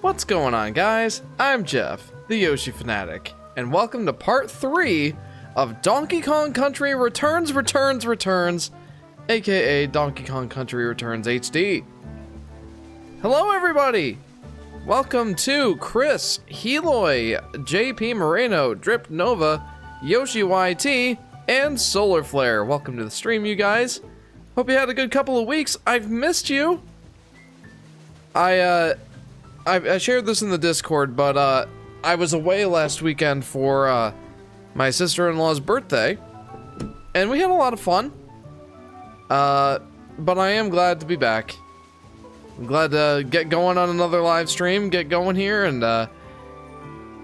What's going on, guys? I'm Jeff, the Yoshi Fanatic, and welcome to part 3 of Donkey Kong Country Returns, aka Donkey Kong Country Returns HD. Hello, everybody! Welcome to Chris, Heloy, JP Moreno, Drip Nova, Yoshi YT, and Solar Flare. Welcome to the stream, you guys. Hope you had a good couple of weeks. I've missed you. I shared this in the Discord, but I was away last weekend for my sister-in-law's birthday, and we had a lot of fun. But I am glad to be back. I'm glad to get going on another live stream, get going here, and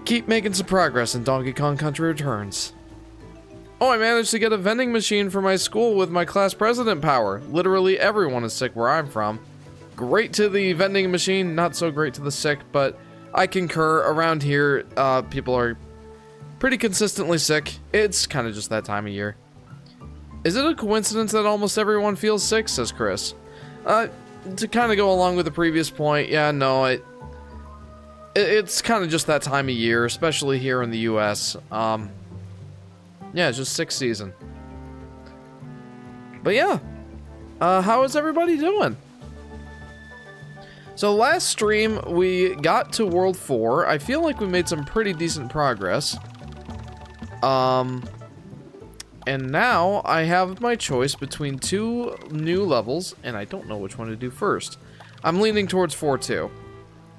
keep making some progress in Donkey Kong Country Returns. Oh, I managed to get a vending machine for my school with my class president power. Literally everyone is sick where I'm from. Great to the vending machine, not so great to the sick, but I concur. Around here, people are pretty consistently sick. It's kind of just that time of year. Is it a coincidence that almost everyone feels sick, says Chris? To kind of go along with the previous point, yeah, no, it's kind of just that time of year, especially here in the US. Yeah, it's just sick season. But yeah, how is everybody doing? So last stream, we got to World 4. I feel like we made some pretty decent progress. And now I have my choice between 2 new levels, and I don't know which one to do first. I'm leaning towards 4-2.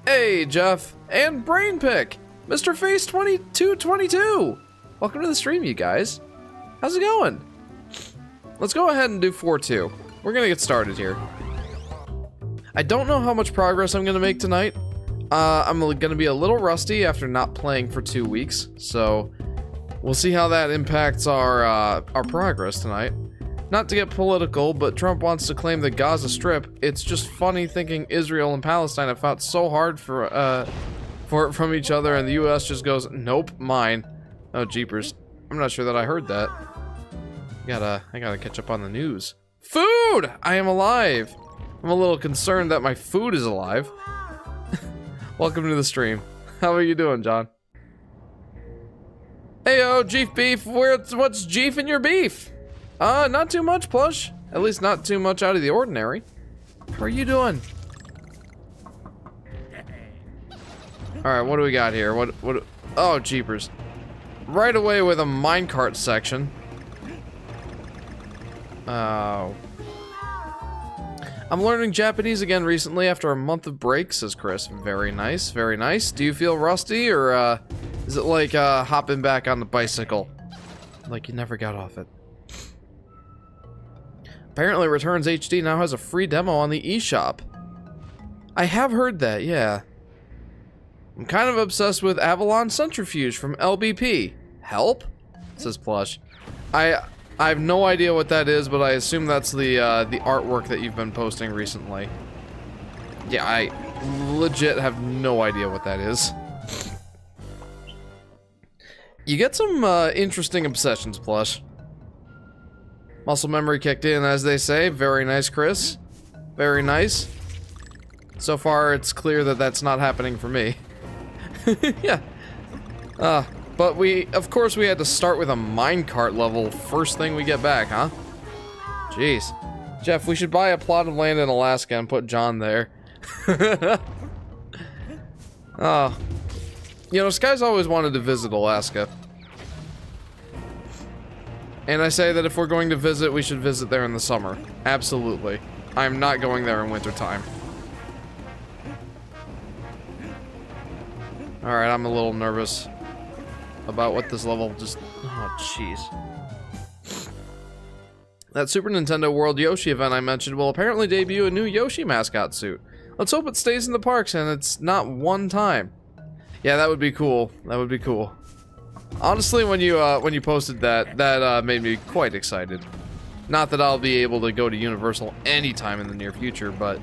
Hey, Jeff, and Brainpick, Mr. Face 2222. Welcome to the stream, you guys. How's it going? Let's go ahead and do 4-2. We're gonna get started here. I don't know how much progress I'm gonna make tonight. I'm gonna be a little rusty after not playing for 2 weeks, so we'll see how that impacts our progress tonight. Not to get political, but Trump wants to claim the Gaza Strip. It's just funny thinking Israel and Palestine have fought so hard for it from each other, and the U.S. just goes, nope, mine. Oh, jeepers. I'm not sure that I heard that. I gotta catch up on the news. Food! I am alive! I'm a little concerned that my food is alive. Welcome to the stream. How are you doing, John? Heyo, Jeef Beef, what's Jeef in your beef? Not too much, Plush. At least not too much out of the ordinary. How are you doing? Alright, what do we got here? What, oh, jeepers. Right away with a minecart section. Oh. I'm learning Japanese again recently after a month of break, says Chris. Very nice, very nice. Do you feel rusty, or, is it like, hopping back on the bicycle? Like you never got off it. Apparently Returns HD now has a free demo on the eShop. I have heard that, yeah. I'm kind of obsessed with Avalon Centrifuge from LBP. Help? Says Plush. I have no idea what that is, but I assume that's the artwork that you've been posting recently. Yeah, I legit have no idea what that is. You get some interesting obsessions, Plush. Muscle memory kicked in, as they say. Very nice, Chris. Very nice. So far, it's clear that that's not happening for me. Yeah. But of course we had to start with a minecart level first thing we get back, huh? Jeez. Jeff, we should buy a plot of land in Alaska and put John there. Oh. You know, Sky's always wanted to visit Alaska. And I say that if we're going to visit, we should visit there in the summer. Absolutely. I'm not going there in wintertime. Alright, I'm a little nervous about what this level just... Oh, jeez. That Super Nintendo World Yoshi event I mentioned will apparently debut a new Yoshi mascot suit. Let's hope it stays in the parks and it's not one time. Yeah, that would be cool. That would be cool. Honestly, when you posted that, made me quite excited. Not that I'll be able to go to Universal anytime in the near future, but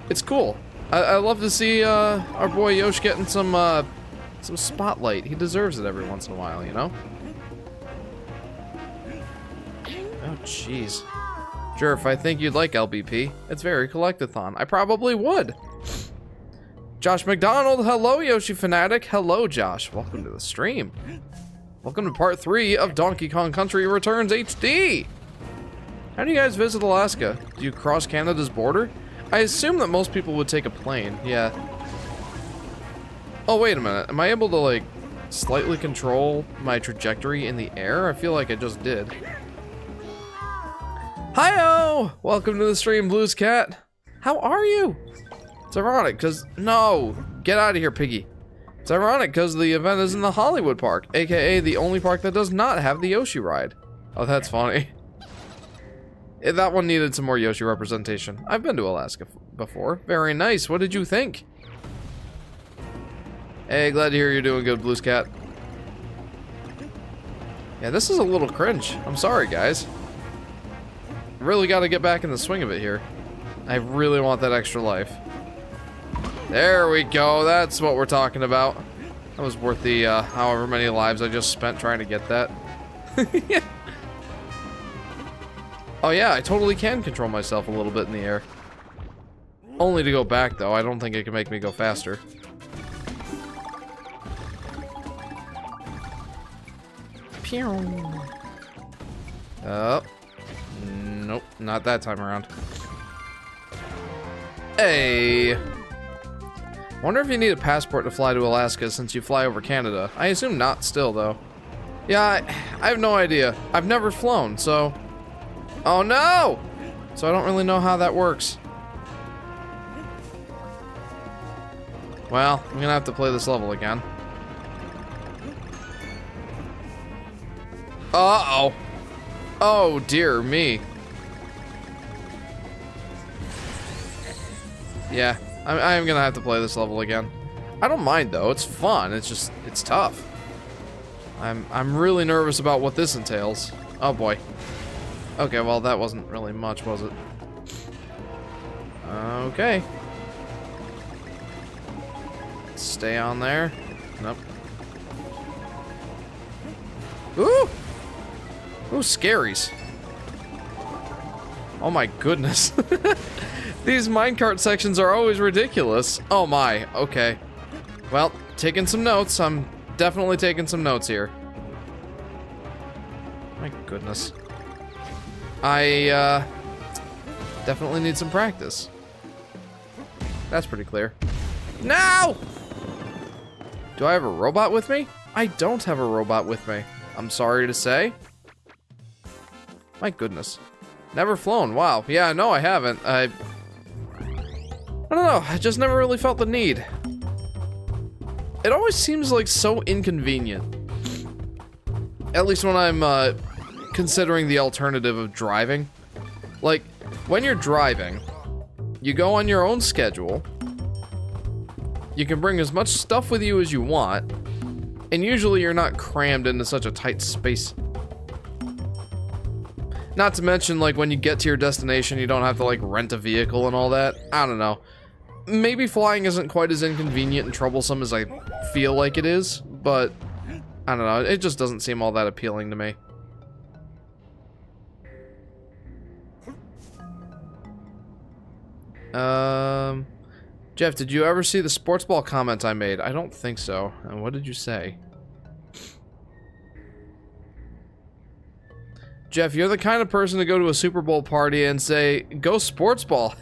it's cool. I love to see our boy Yosh getting some spotlight. He deserves it every once in a while, you know? Oh, jeez. Sure, if I think you'd like LBP, it's very collectathon. I probably would. Josh McDonald, hello Yoshi Fanatic. Hello, Josh. Welcome to the stream. Welcome to part 3 of Donkey Kong Country Returns HD. How do you guys visit Alaska? Do you cross Canada's border? I assume that most people would take a plane, yeah. Oh, wait a minute. Am I able to, like, slightly control my trajectory in the air? I feel like I just did. Hi-oh! Welcome to the stream, Blues Cat. How are you? It's ironic, because... No! Get out of here, piggy. It's ironic, because the event is in the Hollywood Park, aka the only park that does not have the Yoshi ride. Oh, that's funny. That one needed some more Yoshi representation. I've been to Alaska before. Very nice. What did you think? Hey, glad to hear you're doing good, Blues Cat. Yeah, this is a little cringe. I'm sorry, guys. Really got to get back in the swing of it here. I really want that extra life. There we go. That's what we're talking about. That was worth the however many lives I just spent trying to get that. Yeah. Oh yeah, I totally can control myself a little bit in the air. Only to go back, though. I don't think it can make me go faster. Pew. Oh. Nope, not that time around. Hey. Wonder if you need a passport to fly to Alaska since you fly over Canada. I assume not still, though. Yeah, I have no idea. I've never flown, so... Oh no! So I don't really know how that works. Well, I'm gonna have to play this level again. Uh-oh. Oh, dear me. Yeah, I am gonna have to play this level again. I don't mind, though. It's fun. It's just, it's tough. I'm really nervous about what this entails. Oh, boy. Okay, well, that wasn't really much, was it? Okay. Stay on there. Nope. Ooh! Ooh, scaries. Oh my goodness. These minecart sections are always ridiculous. Oh my, okay. Well, taking some notes. I'm definitely taking some notes here. My goodness. I, definitely need some practice. That's pretty clear. No! Do I have a robot with me? I don't have a robot with me. I'm sorry to say. My goodness. Never flown. Wow. Yeah, no, I haven't. I don't know. I just never really felt the need. It always seems like so inconvenient. At least when I'm, considering the alternative of driving. Like, when you're driving, you go on your own schedule. You can bring as much stuff with you as you want. And usually you're not crammed into such a tight space. Not to mention, like, when you get to your destination, you don't have to, like, rent a vehicle and all that. I don't know. Maybe flying isn't quite as inconvenient and troublesome as I feel like it is, but I don't know. It just doesn't seem all that appealing to me. Jeff, did you ever see the sports ball comment I made? I don't think so. And what did you say? Jeff, you're the kind of person to go to a Super Bowl party and say, go sports ball.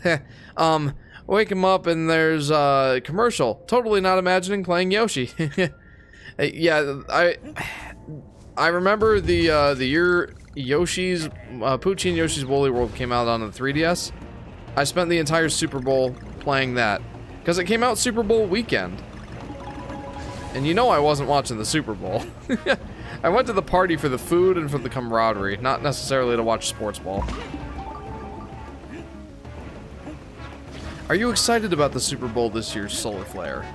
Wake him up and there's a commercial. Totally not imagining playing Yoshi. Yeah, I remember the year Yoshi's, Poochie and Yoshi's Woolly World came out on the 3DS. I spent the entire Super Bowl playing that. Because it came out Super Bowl weekend. And you know I wasn't watching the Super Bowl. I went to the party for the food and for the camaraderie, not necessarily to watch sports ball. Are you excited about the Super Bowl this year, Solar Flare?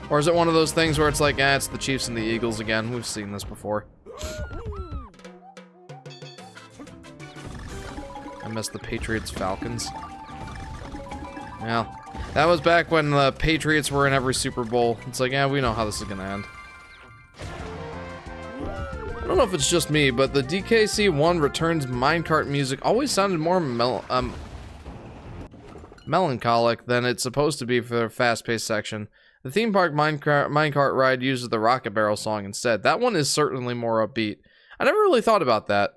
Or is it one of those things where it's like, it's the Chiefs and the Eagles again? We've seen this before. I missed the Patriots-Falcons. Well, that was back when the Patriots were in every Super Bowl. It's like, yeah, we know how this is gonna end. I don't know if it's just me, but the DKC-1 Returns minecart music always sounded more melancholic than it's supposed to be for the fast-paced section. The theme park minecart ride uses the Rocket Barrel song instead. That one is certainly more upbeat. I never really thought about that.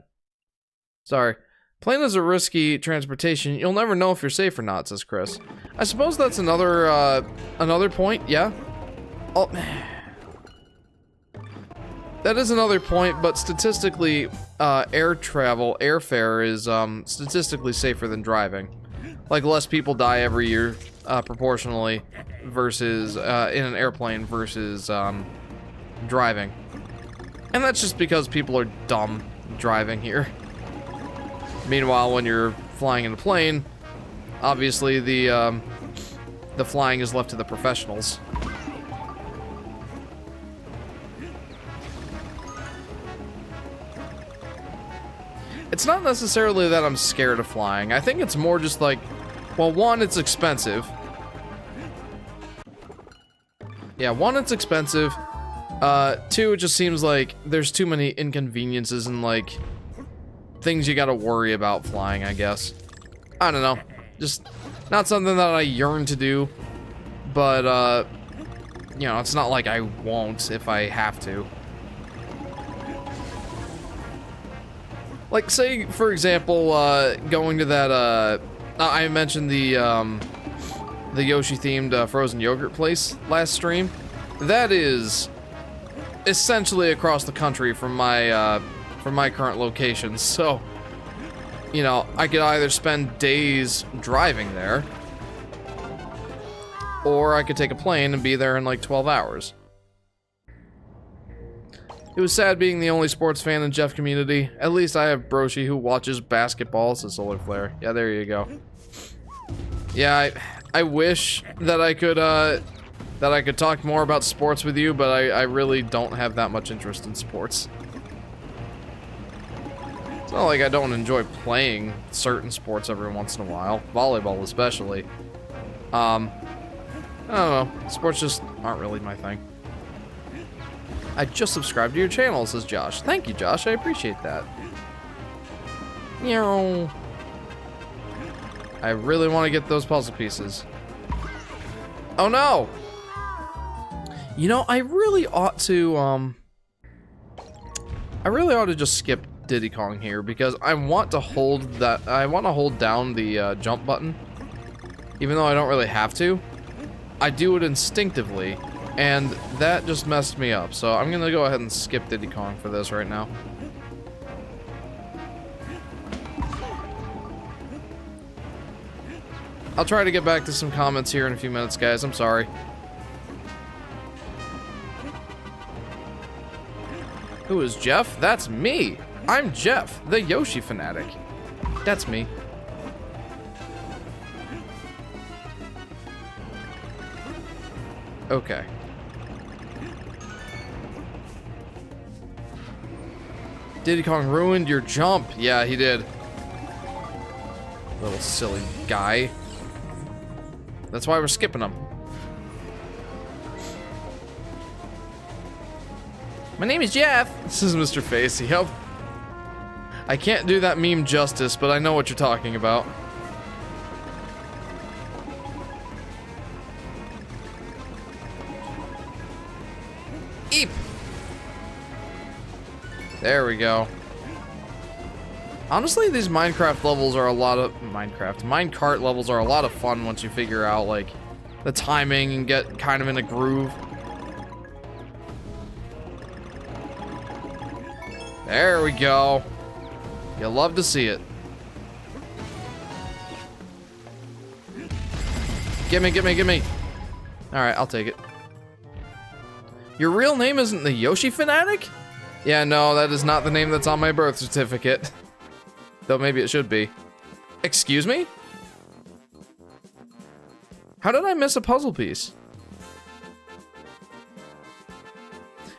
Sorry. Plane is a risky transportation. You'll never know if you're safe or not, says Chris. I suppose that's another point, yeah? Oh, that is another point, but statistically, airfare is statistically safer than driving. Like, less people die every year, proportionally, versus, in an airplane versus, driving. And that's just because people are dumb driving here. Meanwhile, when you're flying in a plane, obviously the flying is left to the professionals. It's not necessarily that I'm scared of flying. I think it's more just like, well, one, it's expensive. Yeah, one, it's expensive. Two, it just seems like there's too many inconveniences and, like, things you gotta worry about flying, I guess. I don't know. Just not something that I yearn to do. But, you know, it's not like I won't if I have to. Like, say, for example, going to that, I mentioned the Yoshi-themed frozen yogurt place last stream. That is essentially across the country from my current location, so, you know, I could either spend days driving there, or I could take a plane and be there in like 12 hours. It was sad being the only sports fan in Jeff community. At least I have Broshi who watches basketball, says Solar Flare. Yeah, there you go. Yeah, I wish that I could talk more about sports with you, but I really don't have that much interest in sports. It's not like I don't enjoy playing certain sports every once in a while. Volleyball especially. I don't know. Sports just aren't really my thing. I just subscribed to your channel, says Josh. Thank you, Josh. I appreciate that. Meow. I really want to get those puzzle pieces. Oh no! You know, I really ought to just skip Diddy Kong here because I want to hold that. I want to hold down the jump button, even though I don't really have to. I do it instinctively, and that just messed me up. So I'm gonna go ahead and skip Diddy Kong for this right now. I'll try to get back to some comments here in a few minutes, guys. I'm sorry. Who is Jeff? That's me. I'm Jeff, the Yoshi Fanatic. That's me. Okay. Diddy Kong ruined your jump. Yeah, he did. Little silly guy. That's why we're skipping him. My name is Jeff. This is Mr. Face. Yep. I can't do that meme justice, but I know what you're talking about. Eep. There we go. Honestly, these Minecraft levels are a lot of minecart levels are a lot of fun once you figure out like the timing and get kind of in a groove. There we go. You'll love to see it. Gimme, gimme, gimme. Alright, I'll take it. Your real name isn't the Yoshi Fanatic? Yeah, no, that is not the name that's on my birth certificate. Though maybe it should be. Excuse me? How did I miss a puzzle piece?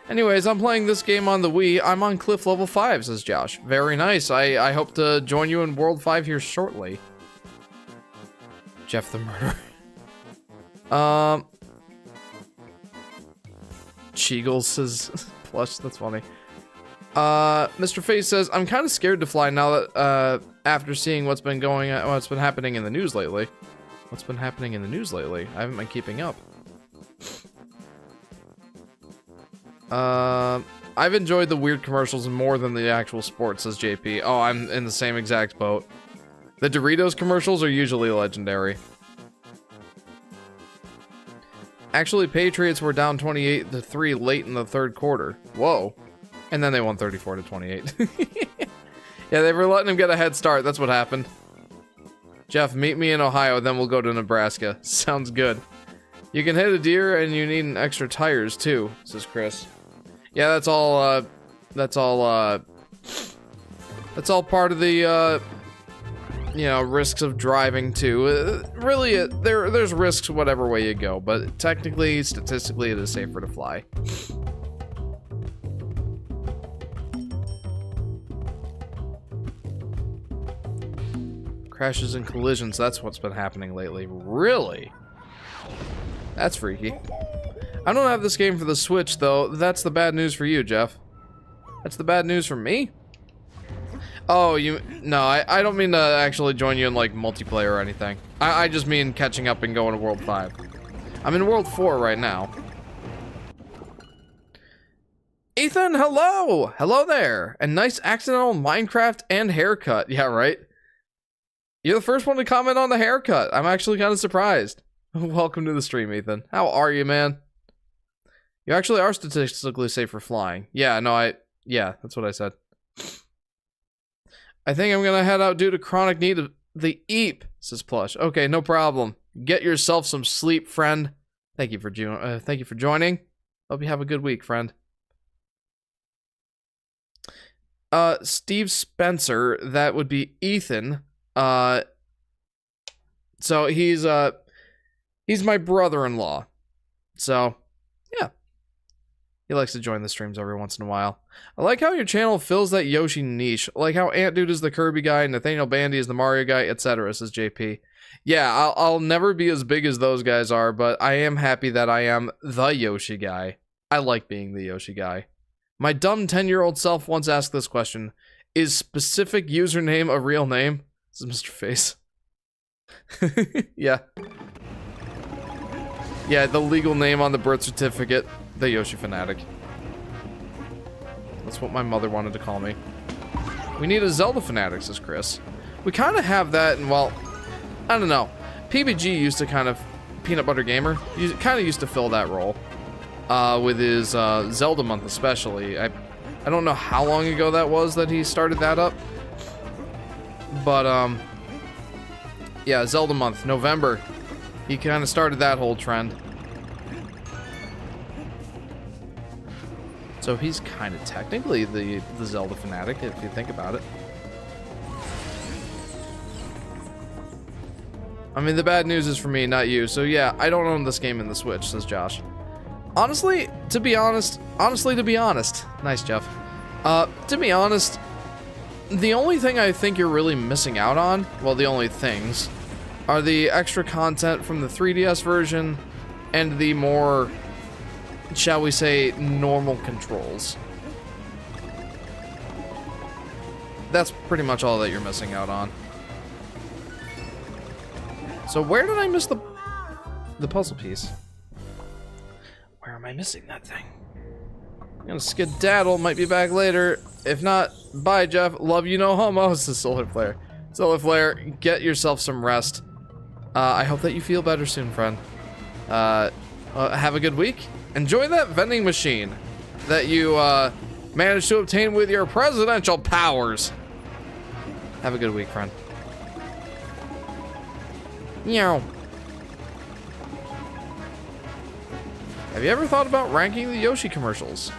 Anyways, I'm playing this game on the Wii. I'm on Cliff level 5, says Josh. Very nice. I hope to join you in World 5 here shortly. Jeff the Murderer. Cheagles says plush, that's funny. Mr. Face says, I'm kind of scared to fly now that, after seeing what's been happening in the news lately. What's been happening in the news lately? I haven't been keeping up. I've enjoyed the weird commercials more than the actual sports, says JP. Oh, I'm in the same exact boat. The Doritos commercials are usually legendary. Actually, Patriots were down 28-3 late in the third quarter. Whoa. And then they won 34-28. Yeah, they were letting him get a head start. That's what happened. Jeff, meet me in Ohio, then we'll go to Nebraska. Sounds good. You can hit a deer, and you need an extra tires, too, says Chris. Yeah, that's all part of the, you know, risks of driving, too. Really, there's risks whatever way you go, but technically, statistically, it is safer to fly. Crashes and collisions, that's what's been happening lately. Really? That's freaky. I don't have this game for the Switch, though. That's the bad news for you, Jeff. That's the bad news for me? Oh, no, I don't mean to actually join you in, like, multiplayer or anything. I just mean catching up and going to World 5. I'm in World 4 right now. Ethan, hello! Hello there! And nice accidental Minecraft and haircut. Yeah, right? You're the first one to comment on the haircut. I'm actually kind of surprised. Welcome to the stream, Ethan. How are you, man? You actually are statistically safe for flying. Yeah, no, yeah, that's what I said. I think I'm gonna head out due to chronic need of the eep, says Plush. Okay, no problem. Get yourself some sleep, friend. Thank you for joining. Hope you have a good week, friend. Steve Spencer, that would be Ethan. So he's my brother-in-law. So, yeah. He likes to join the streams every once in a while. I like how your channel fills that Yoshi niche. I like how Ant Dude is the Kirby guy, Nathaniel Bandy is the Mario guy, etc., says JP. Yeah, I'll never be as big as those guys are, but I am happy that I am the Yoshi guy. I like being the Yoshi guy. My dumb 10-year-old self once asked this question. Is specific username a real name? This is Mr. Face. Yeah. Yeah, the legal name on the birth certificate. The Yoshi Fanatic. That's what my mother wanted to call me. We need a Zelda Fanatic, says Chris. We kind of have that, and well, I don't know. PBG used to kind of, Peanut Butter Gamer, kind of used to fill that role. With his Zelda month especially. I don't know how long ago that was that he started that up. But, yeah, Zelda month, November. He kind of started that whole trend. So he's kind of technically the Zelda Fanatic, if you think about it. I mean, the bad news is for me, not you. So yeah, I don't own this game in the Switch, says Josh. Honestly, to be honest, nice, Jeff. To be honest, the only thing I think you're really missing out on, well, the only things, are the extra content from the 3DS version and the more, shall we say, normal controls. That's pretty much all that you're missing out on. So where did I miss the puzzle piece? Where am I missing that thing? I'm gonna skedaddle, might be back later. If not, bye, Jeff. Love you, no homo, says Solar Flare. Solar Flare, get yourself some rest. I hope that you feel better soon, friend. Have a good week. Enjoy that vending machine that you managed to obtain with your presidential powers. Have a good week, friend. Meow. Have you ever thought about ranking the Yoshi commercials?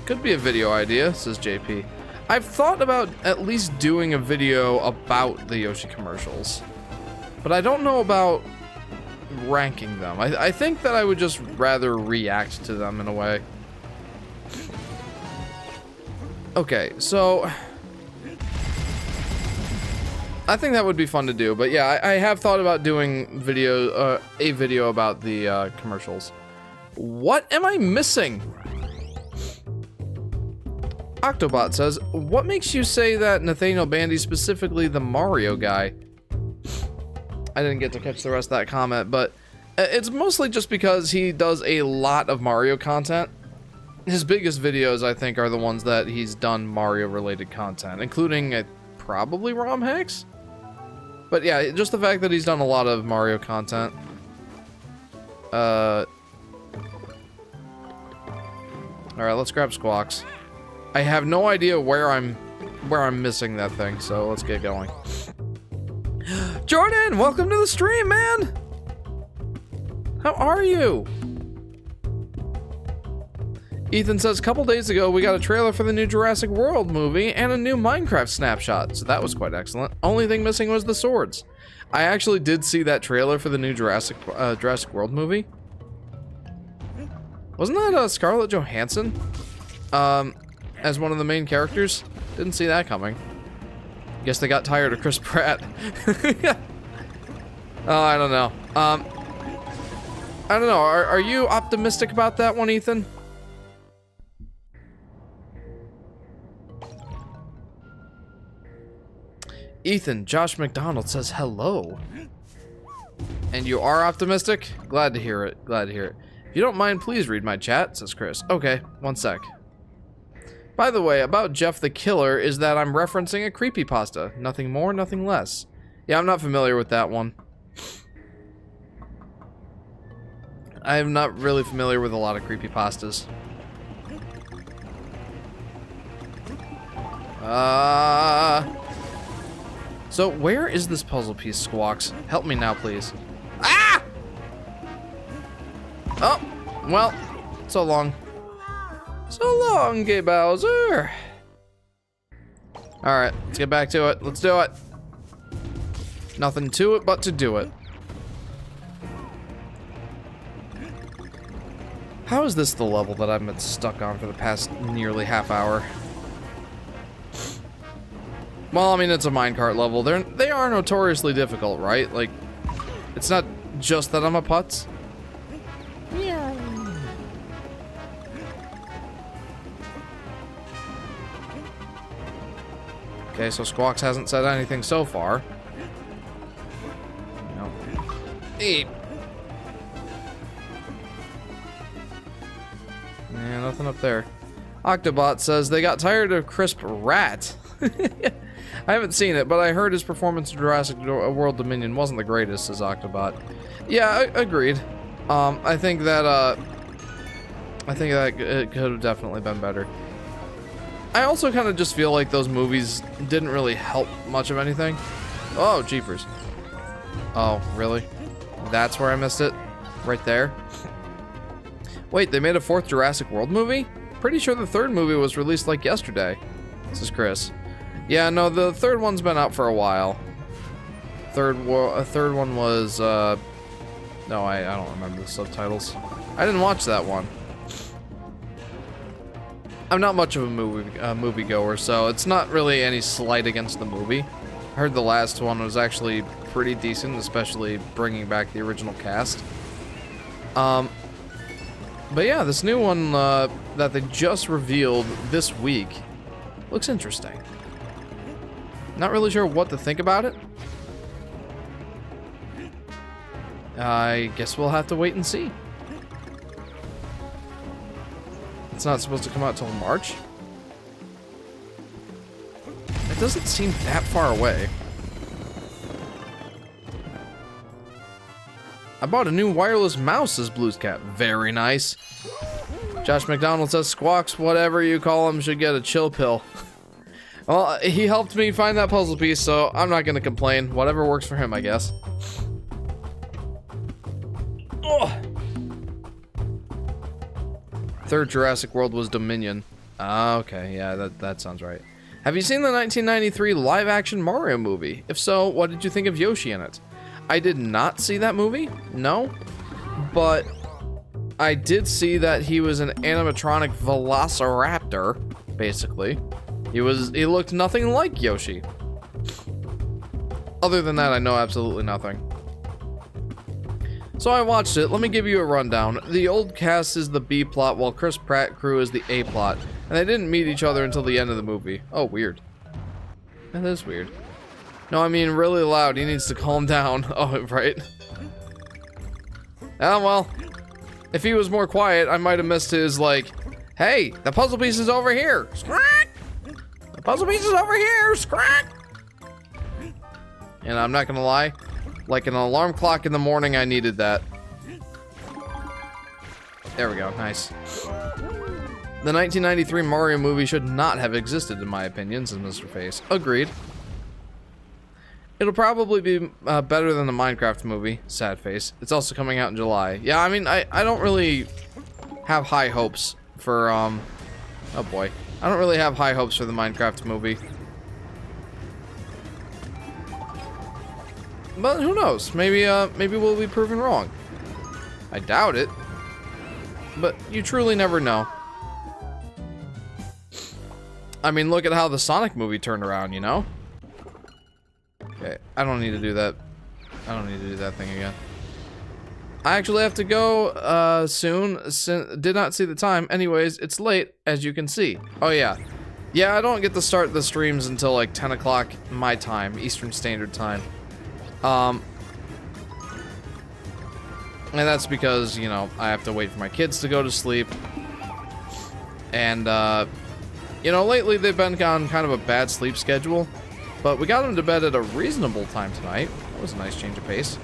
Could be a video idea, says JP. I've thought about at least doing a video about the Yoshi commercials, but I don't know about ranking them. I think that I would just rather react to them in a way. Okay, so I think that would be fun to do, but yeah, I have thought about doing a video about the commercials. What am I missing? Octobot says, what makes you say that Nathaniel Bandy's specifically the Mario guy? I didn't get to catch the rest of that comment, but it's mostly just because he does a lot of Mario content. His biggest videos, I think, are the ones that he's done Mario-related content, including probably ROM hacks? But yeah, just the fact that he's done a lot of Mario content. Alright, let's grab Squawks. I have no idea where I'm missing that thing, so let's get going. Jordan, welcome to the stream, man! How are you? Ethan says, a couple days ago, we got a trailer for the new Jurassic World movie and a new Minecraft snapshot, so that was quite excellent. Only thing missing was the swords. I actually did see that trailer for the new Jurassic World movie. Wasn't that Scarlett Johansson? As one of the main characters? Didn't see that coming. Guess they got tired of Chris Pratt. Oh, I don't know. I don't know. Are you optimistic about that one, Ethan? Ethan, Josh McDonald says hello. And you are optimistic? Glad to hear it. Glad to hear it. If you don't mind, please read my chat, says Chris. Okay, one sec. By the way, about Jeff the Killer is that I'm referencing a creepypasta. Nothing more, nothing less. Yeah, I'm not familiar with that one. I am not really familiar with a lot of creepypastas. So where is this puzzle piece, Squawks? Help me now, please. Ah! Oh, well, so long. So long, Gay Bowser. Alright, let's get back to it. Let's do it. Nothing to it but to do it. How is this the level that I've been stuck on for the past nearly half hour? Well, I mean, it's a minecart level. They are notoriously difficult, right? Like, it's not just that I'm a putz. Yeah. Okay, so Squawks hasn't said anything so far. No. Eat. Yeah, nothing up there. Octobot says they got tired of Crisp Rat. I haven't seen it, but I heard his performance in Jurassic World Dominion wasn't the greatest, says Octobot. Yeah, agreed. I think that it could have definitely been better. I also kind of just feel like those movies didn't really help much of anything. Oh, jeepers. Oh, really? That's where I missed it? Right there? Wait, they made a 4th Jurassic World movie? Pretty sure the 3rd movie was released like yesterday. This is Chris. Yeah, no, the 3rd one's been out for a while. Third one was, no, I don't remember the subtitles. I didn't watch that one. I'm not much of a moviegoer, so it's not really any slight against the movie. I heard the last one was actually pretty decent, especially bringing back the original cast. But yeah, this new one that they just revealed this week looks interesting. Not really sure what to think about it. I guess we'll have to wait and see. It's not supposed to come out till March. It doesn't seem that far away. I bought a new wireless mouse, says Blues Cat. Very nice. Josh McDonald says Squawks, whatever you call him, should get a chill pill. Well, he helped me find that puzzle piece, so I'm not gonna complain. Whatever works for him, I guess. Ugh. 3rd Jurassic World was Dominion. Ah, okay, yeah, that sounds right. Have you seen the 1993 live-action Mario movie? If so, what did you think of Yoshi in it? I did not see that movie, no, but I did see that he was an animatronic velociraptor, basically. He looked nothing like Yoshi. Other than that, I know absolutely nothing. So I watched it. Let me give you a rundown. The old cast is the B plot, while Chris Pratt crew is the A plot. And they didn't meet each other until the end of the movie. Oh, weird. That is weird. No, I mean really loud. He needs to calm down. Oh, right. Oh, well. If he was more quiet, I might have missed his, like, hey, the puzzle piece is over here. Scrack! The puzzle piece is over here. Scrack! And I'm not gonna lie. Like an alarm clock in the morning, I needed that. There we go, nice. The 1993 Mario movie should not have existed, in my opinion, says Mr. Face. Agreed. It'll probably be better than the Minecraft movie, sad face. It's also coming out in July. Yeah, I mean, I don't really have high hopes for, oh boy. I don't really have high hopes for the Minecraft movie. But who knows? Maybe we'll be proven wrong. I doubt it. But you truly never know. I mean, look at how the Sonic movie turned around, you know? Okay, I don't need to do that. I don't need to do that thing again. I actually have to go soon. Did not see the time. Anyways, it's late, as you can see. Oh yeah. Yeah, I don't get to start the streams until like 10 o'clock my time, Eastern Standard Time. And that's because, you know, I have to wait for my kids to go to sleep. And, you know, lately they've been on kind of a bad sleep schedule. But we got them to bed at a reasonable time tonight. That was a nice change of pace.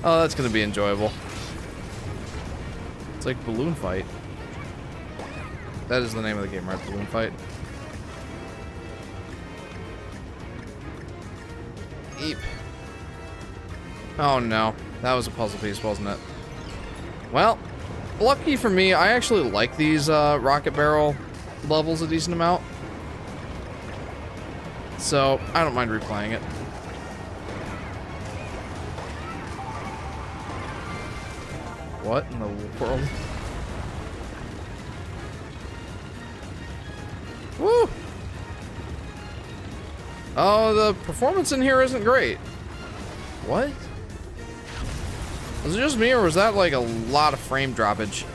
Oh, that's gonna be enjoyable. It's like Balloon Fight. That is the name of the game, right? Balloon Fight. Eep. Oh no, that was a puzzle piece, wasn't it? Well, lucky for me, I actually like these rocket barrel levels a decent amount. So, I don't mind replaying it. What in the world? Woo! Oh, the performance in here isn't great. What? Was it just me, or was that like a lot of frame droppage?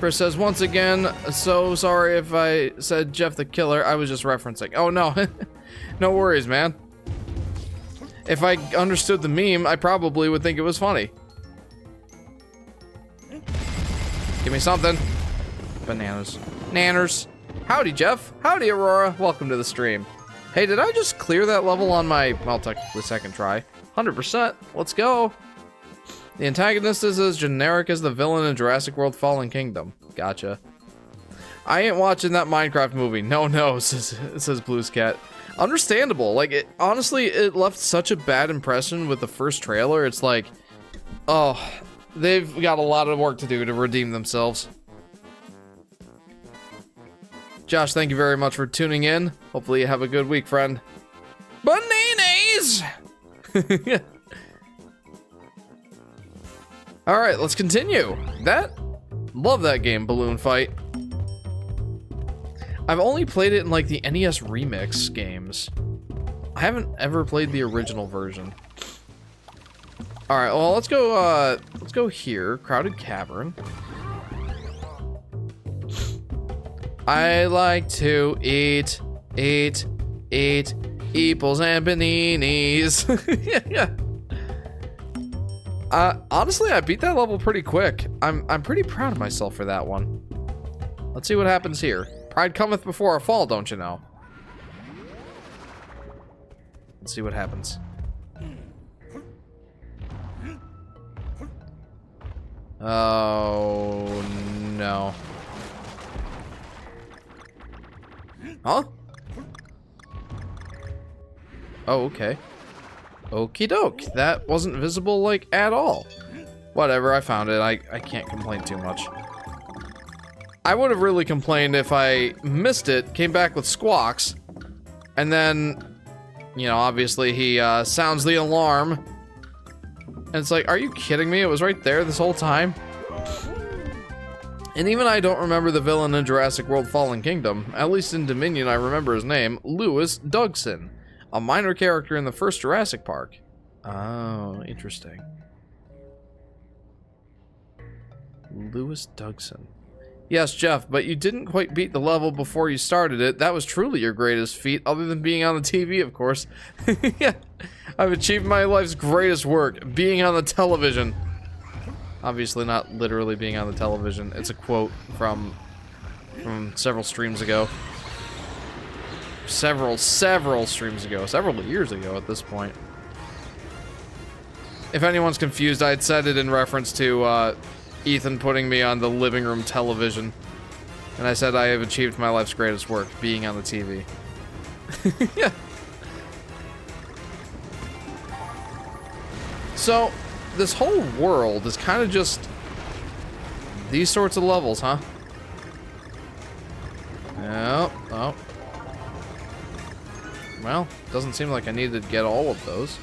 Chris says, once again, so sorry if I said Jeff the Killer. I was just referencing. Oh, no. No worries, man. If I understood the meme, I probably would think it was funny. Give me something. Bananas. Nanners. Howdy, Jeff. Howdy, Aurora. Welcome to the stream. Hey, did I just clear that level on my, well, technically second try? 100%. Let's go. The antagonist is as generic as the villain in Jurassic World Fallen Kingdom. Gotcha. I ain't watching that Minecraft movie. No, says Blues Cat. Understandable. Like, it, honestly, it left such a bad impression with the first trailer. It's like, oh, they've got a lot of work to do to redeem themselves. Josh, thank you very much for tuning in. Hopefully you have a good week, friend. Bananas! Alright, let's continue. Love that game, Balloon Fight. I've only played it in like the NES remix games. I haven't ever played the original version. Alright, well, let's go here. Crowded Cavern. I like to eat eeples and paninis. Yeah. Honestly, I beat that level pretty quick. I'm pretty proud of myself for that one. Let's see what happens here. Pride cometh before a fall, don't you know? Let's see what happens. Oh, no. Huh? Oh, okay. Okie doke. That wasn't visible, like, at all. Whatever, I found it. I can't complain too much. I would have really complained if I missed it, came back with squawks, and then, you know, obviously he sounds the alarm. And it's like, are you kidding me? It was right there this whole time. And even I don't remember the villain in Jurassic World Fallen Kingdom. At least in Dominion I remember his name, Louis Dougson. A minor character in the first Jurassic Park. Oh, interesting. Louis Dougson. Yes, Jeff, but you didn't quite beat the level before you started it. That was truly your greatest feat, other than being on the TV, of course. Yeah, I've achieved my life's greatest work, being on the television. Obviously not literally being on the television. It's a quote from several streams ago. Several streams ago. Several years ago at this point. If anyone's confused, I had said it in reference to, Ethan putting me on the living room television. And I said I have achieved my life's greatest work, being on the TV. Yeah. So, this whole world is kind of just these sorts of levels, huh? Oh. Well, doesn't seem like I needed to get all of those.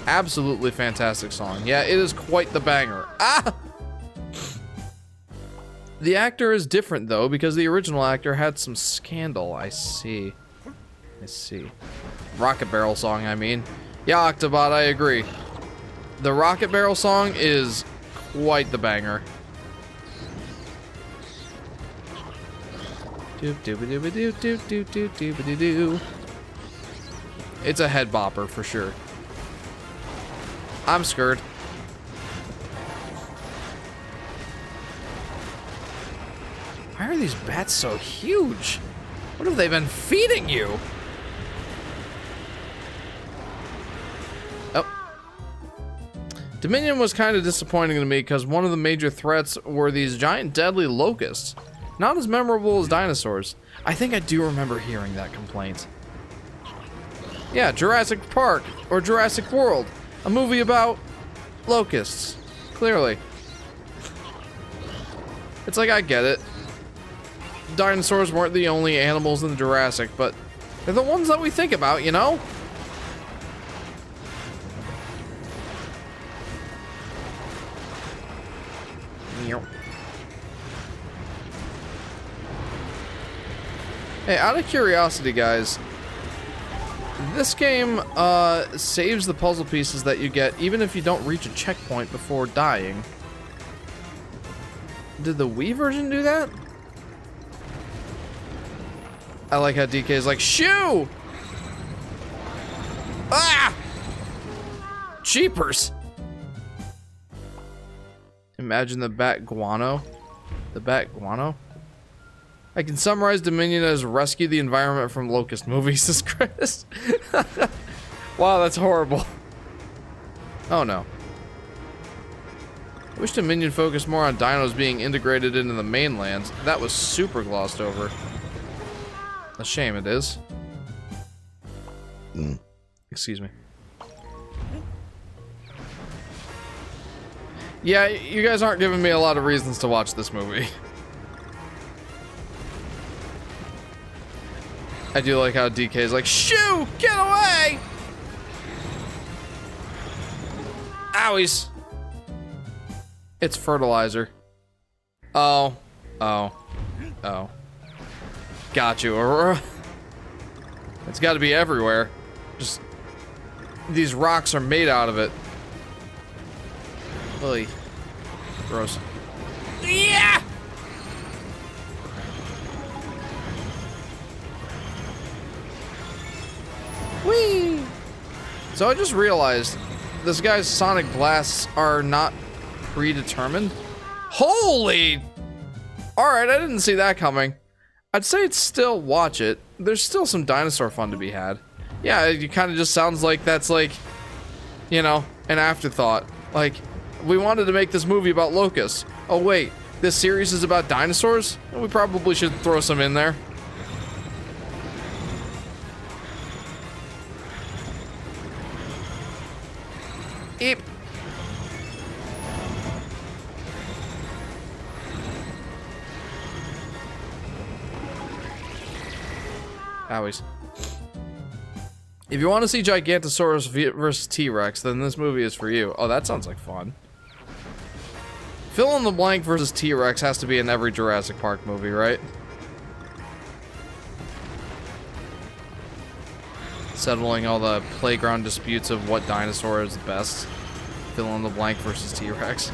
Absolutely fantastic song. Yeah, it is quite the banger. Ah! The actor is different, though, because the original actor had some scandal. I see. Rocket Barrel song, I mean. Yeah, Octobot, I agree. The Rocket Barrel song is quite the banger. It's a head bopper for sure. I'm scared. Why are these bats so huge? What have they been feeding you? Oh. Dominion was kind of disappointing to me because one of the major threats were these giant deadly locusts. Not as memorable as dinosaurs. I think I do remember hearing that complaint. Yeah, Jurassic Park or Jurassic World. A movie about locusts. Clearly. It's like, I get it. Dinosaurs weren't the only animals in the Jurassic, but they're the ones that we think about, you know? Hey, out of curiosity, guys, this game saves the puzzle pieces that you get even if you don't reach a checkpoint before dying. Did the Wii version do that? I like how DK is like, shoo! Ah! Cheapers! Imagine the bat guano. The bat guano? I can summarize Dominion as rescue the environment from locust movies, says Chris. Wow, that's horrible. Oh no. I wish Dominion focused more on dinos being integrated into the mainland. That was super glossed over. A shame it is. Excuse me. Yeah, you guys aren't giving me a lot of reasons to watch this movie. I do like how DK is like, shoo! Get away! Owies. It's fertilizer. Oh. Oh. Oh. Got you, Aurora. It's got to be everywhere. Just these rocks are made out of it. Oy. Gross. Yeah. Whee! So I just realized this guy's sonic blasts are not predetermined. Holy! Alright, I didn't see that coming. I'd say it's still watch it. There's still some dinosaur fun to be had. Yeah, it kind of just sounds like that's like, you know, an afterthought. Like, we wanted to make this movie about locusts. Oh wait, this series is about dinosaurs? We probably should throw some in there. Eep. Owies. If you want to see Gigantosaurus versus T-Rex, then this movie is for you. Oh, that sounds like fun. Fill in the blank versus T-Rex has to be in every Jurassic Park movie, right? Settling all the playground disputes of what dinosaur is best. Fill in the blank versus T-Rex.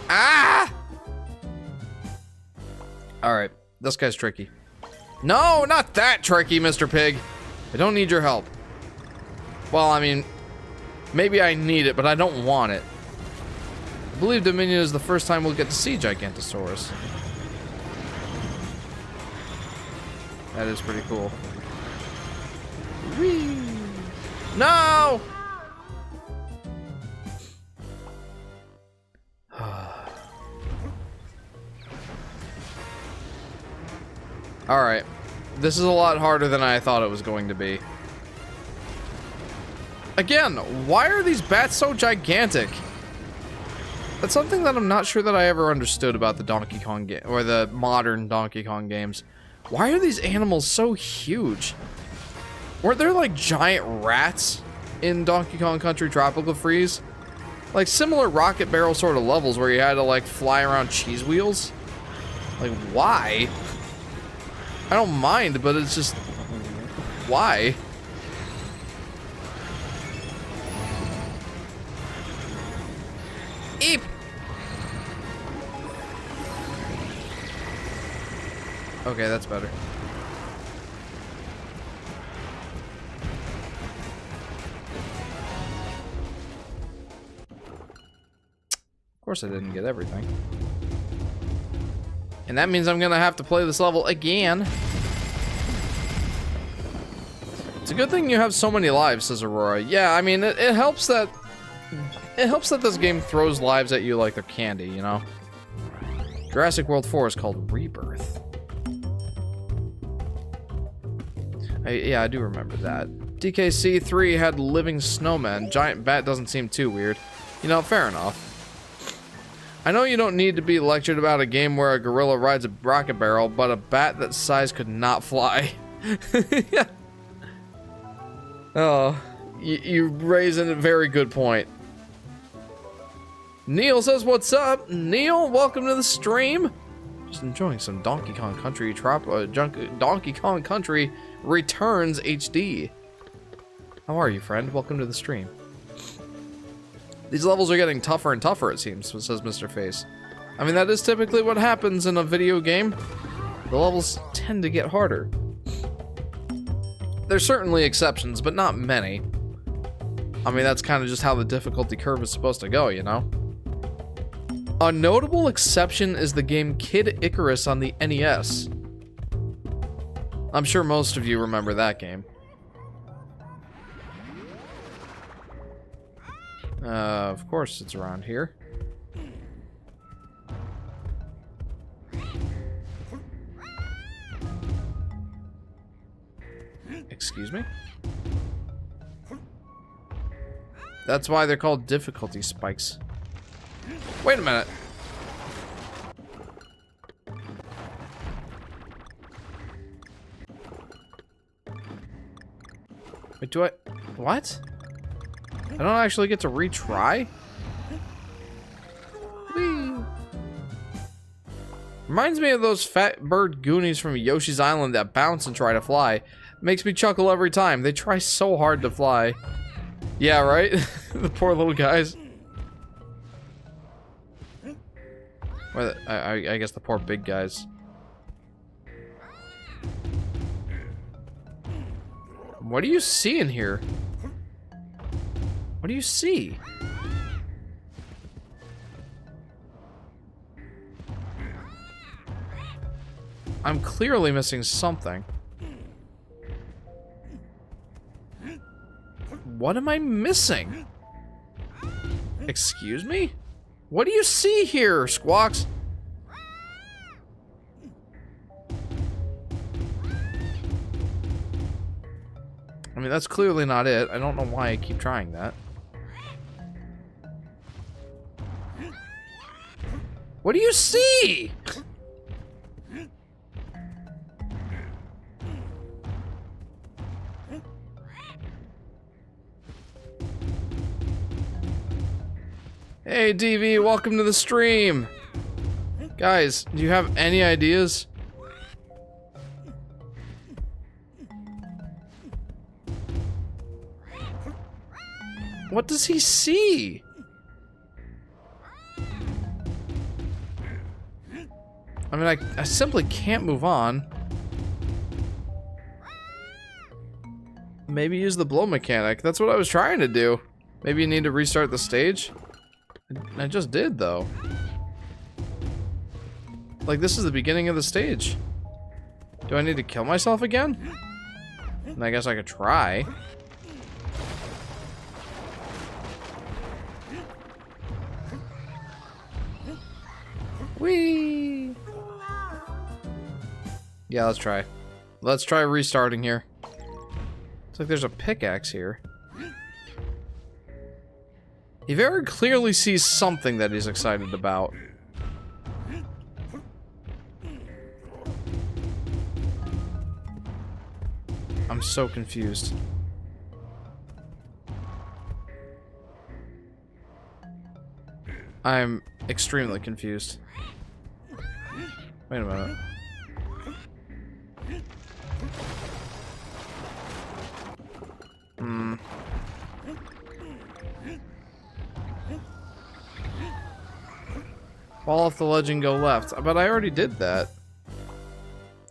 Ah! Alright, this guy's tricky. No, not that tricky, Mr. Pig. I don't need your help. Well, I mean, maybe I need it, but I don't want it. I believe Dominion is the first time we'll get to see Gigantosaurus. That is pretty cool. Whee! No! Alright. This is a lot harder than I thought it was going to be. Again, why are these bats so gigantic? That's something that I'm not sure that I ever understood about the Donkey Kong game, or the modern Donkey Kong games. Why are these animals so huge? Weren't there like giant rats in Donkey Kong Country Tropical Freeze? Like similar rocket barrel sort of levels where you had to like fly around cheese wheels? Like why? I don't mind, but it's just Why? Eep! Okay, that's better. Of course I didn't get everything. And that means I'm gonna have to play this level again. It's a good thing you have so many lives, says Aurora. Yeah, I mean, it helps that... It helps that this game throws lives at you like they're candy, you know? Jurassic World 4 is called Rebirth. Yeah, I do remember that. DKC 3 had living snowmen. Giant bat doesn't seem too weird. You know, fair enough. I know you don't need to be lectured about a game where a gorilla rides a rocket barrel, but a bat that size could not fly. Yeah. Oh, you raise a very good point. Neil says, what's up? Neil, welcome to the stream. Just enjoying some Donkey Kong Country Donkey Kong Country Returns HD. How are you, friend? Welcome to the stream. These levels are getting tougher and tougher, it seems, says Mr. Face. I mean, that is typically what happens in a video game. The levels tend to get harder. There's certainly exceptions, but not many. I mean, that's kind of just how the difficulty curve is supposed to go, you know? A notable exception is the game Kid Icarus on the NES. I'm sure most of you remember that game. Of course it's around here. Excuse me? That's why they're called difficulty spikes. Wait a minute. Wait, do I... What? I don't actually get to retry? Whee! Reminds me of those fat bird Goonies from Yoshi's Island that bounce and try to fly. Makes me chuckle every time. They try so hard to fly. Yeah, right? The poor little guys. Well, I guess the poor big guys. What do you see in here? What do you see? I'm clearly missing something. What am I missing? Excuse me? What do you see here, Squawks? I mean, that's clearly not it. I don't know why I keep trying that. What do you see? Hey, DV, welcome to the stream. Guys, do you have any ideas? What does he see? I mean, I simply can't move on. Maybe use the blow mechanic. That's what I was trying to do. Maybe you need to restart the stage. I just did, though. Like, this is the beginning of the stage. Do I need to kill myself again? And I guess I could try. Whee! Yeah, let's try. Let's try restarting here. Looks like there's a pickaxe here. He very clearly sees something that he's excited about. I'm so confused. I'm extremely confused. Wait a minute. Fall off the ledge and go left. But I already did that.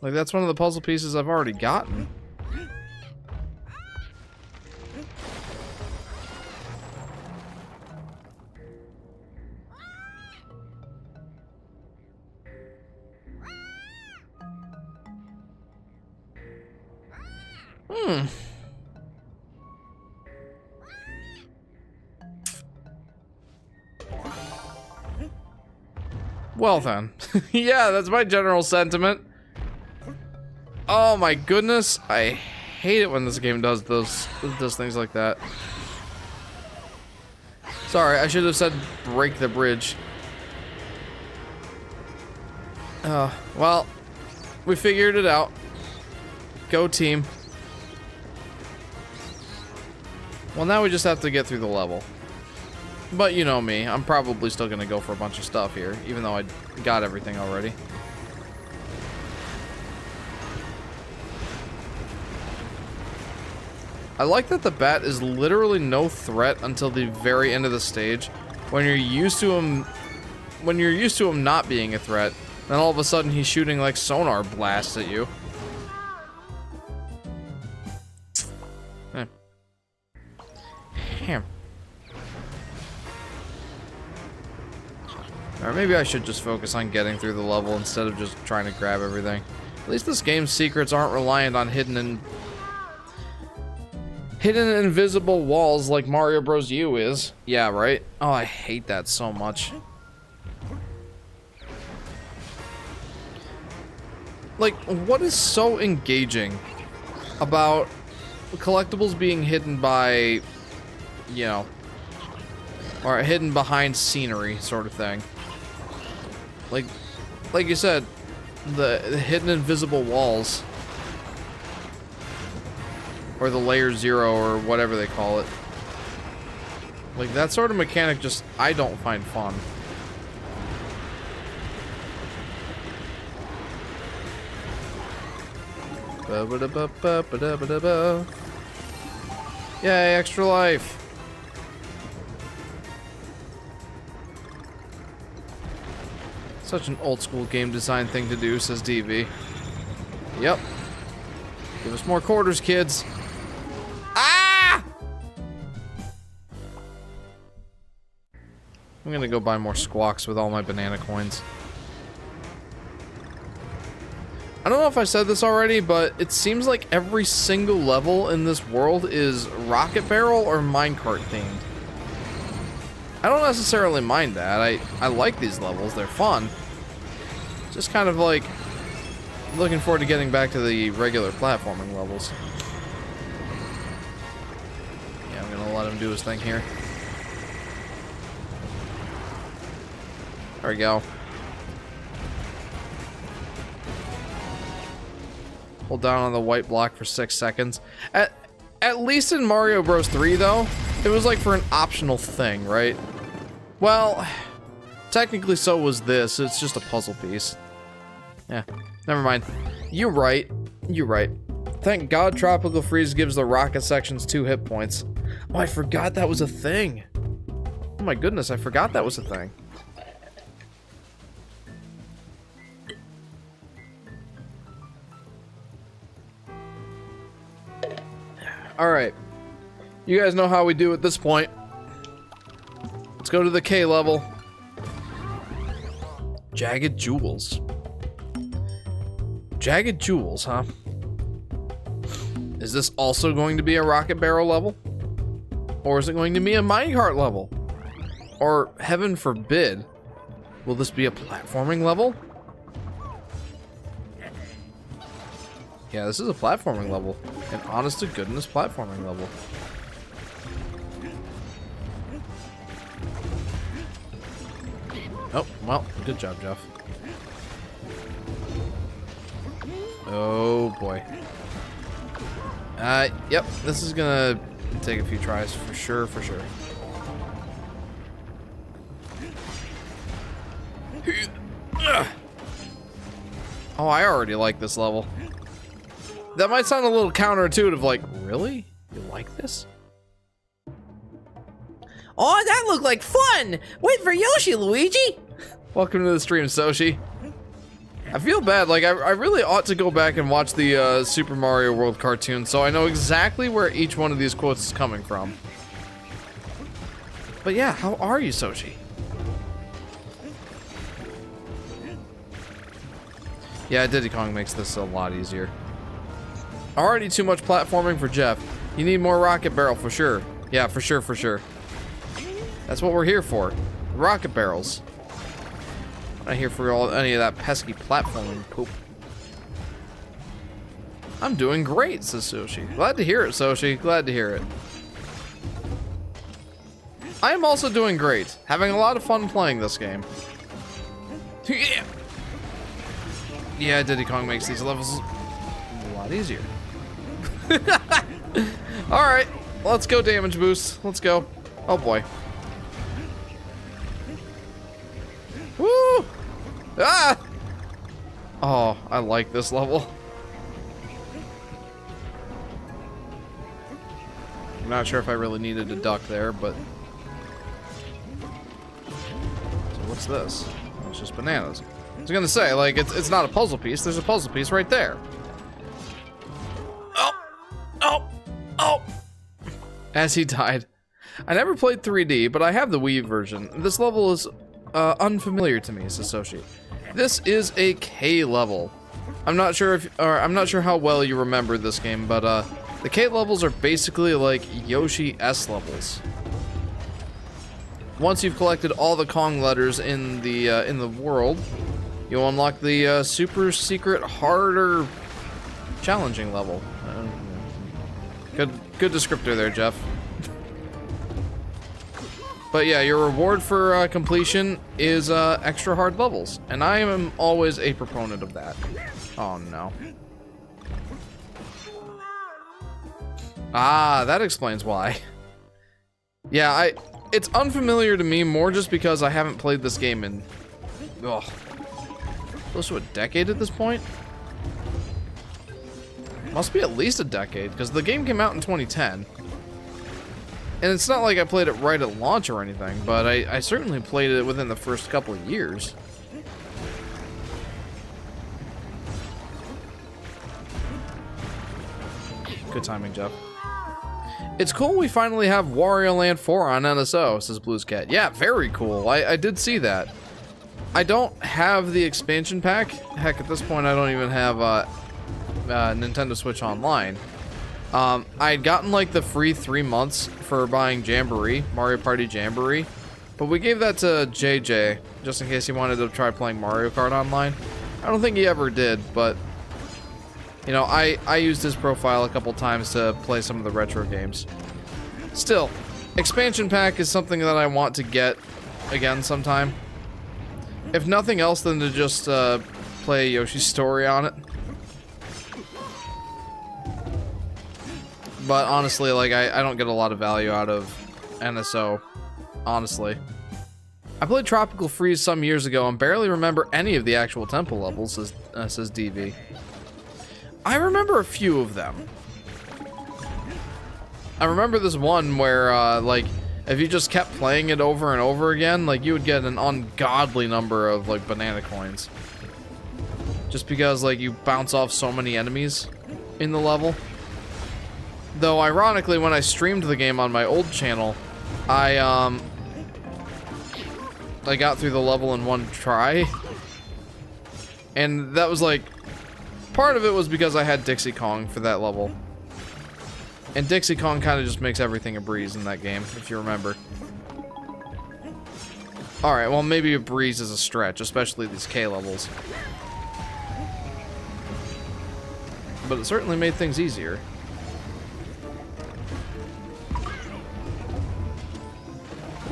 Like, that's one of the puzzle pieces I've already gotten. Well then. Yeah, that's my general sentiment. Oh my goodness. I hate it when this game does things like that. Sorry, I should have said break the bridge. Well, we figured it out. Go team. Well, now we just have to get through the level. But you know me, I'm probably still gonna go for a bunch of stuff here, even though I got everything already. I like that the bat is literally no threat until the very end of the stage. When you're used to him not being a threat, then all of a sudden he's shooting like sonar blasts at you. Damn. Or maybe I should just focus on getting through the level instead of just trying to grab everything. At least this game's secrets aren't reliant on hidden and invisible walls like Mario Bros. U is. Yeah, right? Oh, I hate that so much. Like, what is so engaging about collectibles being hidden by, you know, or hidden behind scenery sort of thing? Like you said, the hidden invisible walls. Or the layer 0 or whatever they call it. Like, that sort of mechanic just, I don't find fun. Yay, extra life. Such an old school game design thing to do, says DV. Yep. Give us more quarters, kids. Ah! I'm gonna go buy more squawks with all my banana coins. I don't know if I said this already, but it seems like every single level in this world is rocket barrel or minecart themed. I don't necessarily mind that. I like these levels, they're fun. Just kind of like looking forward to getting back to the regular platforming levels. Yeah, I'm gonna let him do his thing here. There we go. Hold down on the white block for 6 seconds. At least in Mario Bros. 3, though, it was like for an optional thing, right? Well, technically so was this. It's just a puzzle piece. Yeah, never mind. You're right. You're right. Thank God Tropical Freeze gives the rocket sections 2 hit points. Oh, I forgot that was a thing. Oh my goodness, I forgot that was a thing. Alright. You guys know how we do at this point. Let's go to the K level. Jagged Jewels. Jagged Jewels, huh? Is this also going to be a rocket barrel level? Or is it going to be a minecart level? Or, heaven forbid, will this be a platforming level? Yeah, this is a platforming level. An honest to goodness platforming level. Oh, well, good job, Jeff. Oh boy. Yep, this is gonna take a few tries for sure, for sure. Oh, I already like this level. That might sound a little counterintuitive, like, really? You like this? Oh, that looked like fun! Wait for Yoshi, Luigi! Welcome to the stream, Soshi. I feel bad, like, I really ought to go back and watch the Super Mario World cartoon, so I know exactly where each one of these quotes is coming from. But yeah, how are you, Soshi? Yeah, Diddy Kong makes this a lot easier. Already too much platforming for Jeff. You need more rocket barrel for sure. Yeah, for sure, for sure. That's what we're here for. Rocket barrels. I'm not here for any of that pesky platforming poop. I'm doing great, says Soshi. Glad to hear it, Soshi. Glad to hear it. I am also doing great. Having a lot of fun playing this game. Yeah. Yeah, Diddy Kong makes these levels a lot easier. Alright, let's go damage boost. Let's go. Oh boy. Woo! Ah! Oh, I like this level. I'm not sure if I really needed to duck there, but... So what's this? Oh, it's just bananas. I was gonna say, like, it's not a puzzle piece. There's a puzzle piece right there. Oh! Oh! Oh! As he died. I never played 3D, but I have the Wii version. This level is unfamiliar to me, says Soshi. This is a K level. I'm not sure how well you remember this game, but the K levels are basically like Yoshi S levels. Once you've collected all the Kong letters in the world, you'll unlock the super secret, harder, challenging level. Good descriptor there, Jeff. But yeah, your reward for completion is extra hard levels, and I am always a proponent of that. Oh no. Ah, that explains why. Yeah, it's unfamiliar to me more just because I haven't played this game in, close to a decade at this point. Must be at least a decade, because the game came out in 2010. And it's not like I played it right at launch or anything, but I certainly played it within the first couple of years. Good timing, Jeff. It's cool we finally have Wario Land 4 on NSO, says Blues Cat. Yeah, very cool. I did see that. I don't have the expansion pack. Heck, at this point I don't even have Nintendo Switch Online. I had gotten like the free 3 months for buying Jamboree, Mario Party Jamboree, but we gave that to JJ just in case he wanted to try playing Mario Kart online. I don't think he ever did, but you know, I used his profile a couple times to play some of the retro games. Still, expansion pack is something that I want to get again sometime. If nothing else than to just play Yoshi's Story on it. But honestly, like, I don't get a lot of value out of NSO, honestly. I played Tropical Freeze some years ago and barely remember any of the actual temple levels, says DV. I remember a few of them. I remember this one where, like, if you just kept playing it over and over again, like, you would get an ungodly number of, like, banana coins. Just because, like, you bounce off so many enemies in the level. Though, ironically, when I streamed the game on my old channel, I got through the level in one try. And that was, like, part of it was because I had Dixie Kong for that level. And Dixie Kong kind of just makes everything a breeze in that game, if you remember. Alright, well, maybe a breeze is a stretch, especially these K levels. But it certainly made things easier.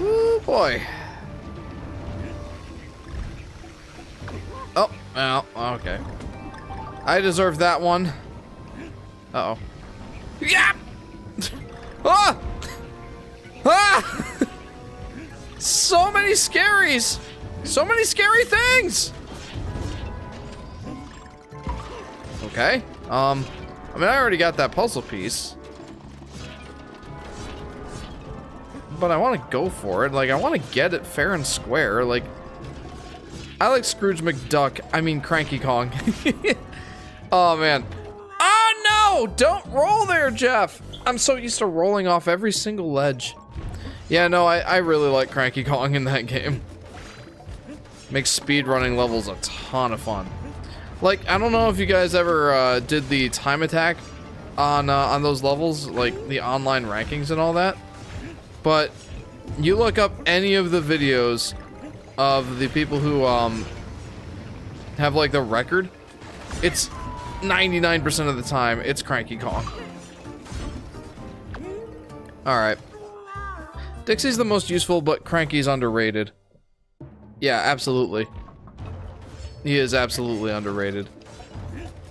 Ooh, boy. Oh, well, okay. I deserve that one. Uh-oh. Yeah! Ah! Ah! So many scaries! So many scary things! Okay. I mean, I already got that puzzle piece. But I want to go for it. Like, I want to get it fair and square. Like, I like Scrooge McDuck. I mean Cranky Kong. Oh, man. Oh, no! Don't roll there, Jeff! I'm so used to rolling off every single ledge. Yeah, no, I really like Cranky Kong in that game. Makes speedrunning levels a ton of fun. Like, I don't know if you guys ever did the time attack on those levels, like the online rankings and all that. But you look up any of the videos of the people who have like the record, it's 99% of the time it's Cranky Kong. Alright. Dixie's the most useful, but Cranky's underrated. Yeah, absolutely. He is absolutely underrated.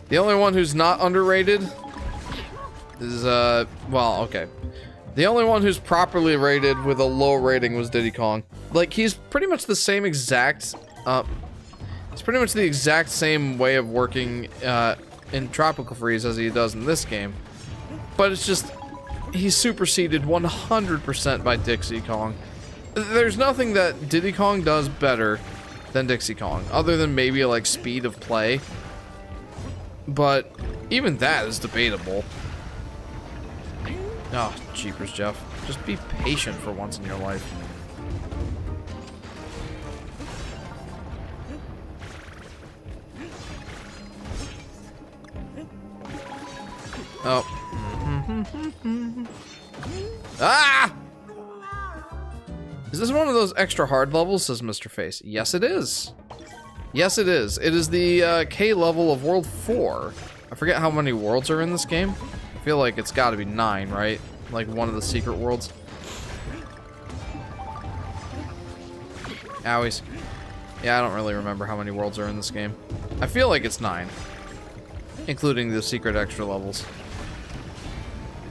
The only one who's not underrated is, well, okay. The only one who's properly rated with a low rating was Diddy Kong. Like, he's pretty much the same exact, it's pretty much the exact same way of working, in Tropical Freeze as he does in this game. But it's just, he's superseded 100% by Dixie Kong. There's nothing that Diddy Kong does better than Dixie Kong, other than maybe like speed of play. But even that is debatable. Oh, jeepers, Jeff. Just be patient for once in your life. Oh. Ah! Is this one of those extra hard levels, says Mr. Face? Yes, it is. Yes, it is. It is the K level of World 4. I forget how many worlds are in this game. I feel like it's got to be 9, right? Like one of the secret worlds. Owies. Yeah, I don't really remember how many worlds are in this game. I feel like it's 9. Including the secret extra levels.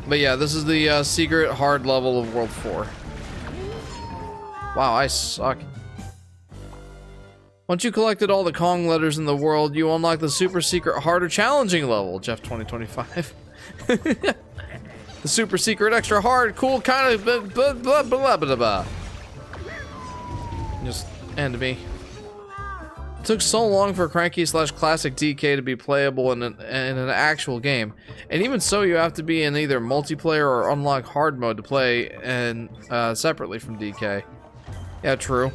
But yeah, this is the secret hard level of World 4. Wow, I suck. Once you collected all the Kong letters in the world, you unlock the super secret harder challenging level, Jeff 2025. The super secret extra hard cool kind of blah blah blah blah blah. Just end me. It took so long for Cranky / Classic DK to be playable in an actual game, and even so, you have to be in either multiplayer or unlock hard mode to play and separately from DK. Yeah, true.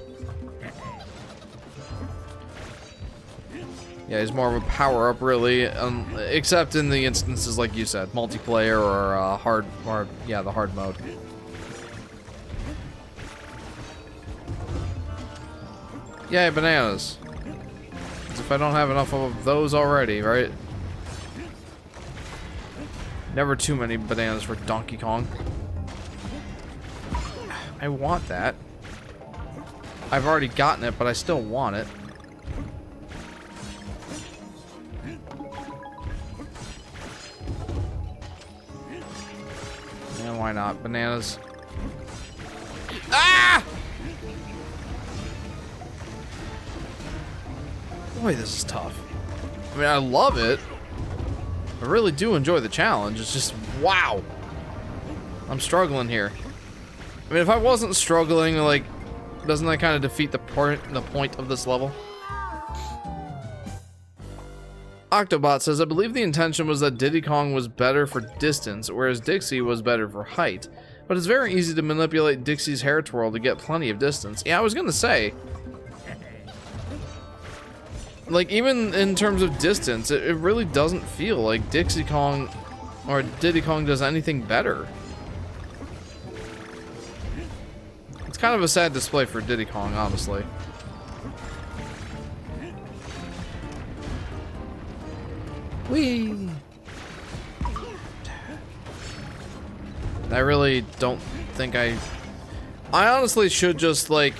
Yeah, he's more of a power-up, really, except in the instances like you said, multiplayer or hard, or yeah, the hard mode. Yay, bananas. As if I don't have enough of those already, right? Never too many bananas for Donkey Kong. I want that. I've already gotten it, but I still want it. Yeah, why not? Bananas. Ah! Boy, this is tough. I mean, I love it. I really do enjoy the challenge. It's just, wow. I'm struggling here. I mean, if I wasn't struggling, like, doesn't that kind of defeat the point of this level? Octobot says, I believe the intention was that Diddy Kong was better for distance, whereas Dixie was better for height. But it's very easy to manipulate Dixie's hair twirl to get plenty of distance. Yeah, I was gonna say, like, even in terms of distance, it really doesn't feel like Dixie Kong or Diddy Kong does anything better. It's kind of a sad display for Diddy Kong, honestly. Whee! I really don't think I honestly should just, like,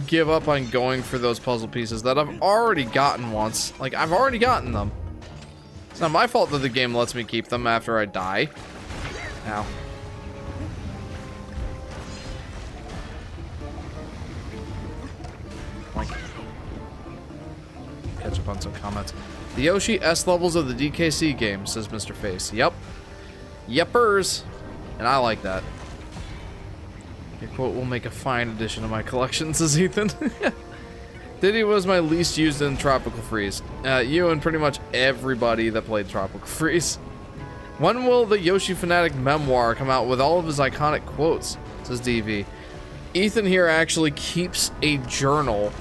give up on going for those puzzle pieces that I've already gotten once. Like, I've already gotten them. It's not my fault that the game lets me keep them after I die. Ow. Catch up on some comments. The Yoshi S levels of the DKC game, says Mr. Face. Yep. Yepers. And I like that. Your quote will make a fine addition to my collection, says Ethan. Diddy was my least used in Tropical Freeze. You and pretty much everybody that played Tropical Freeze. When will the Yoshi Fanatic memoir come out with all of his iconic quotes? Says DV. Ethan here actually keeps a journal,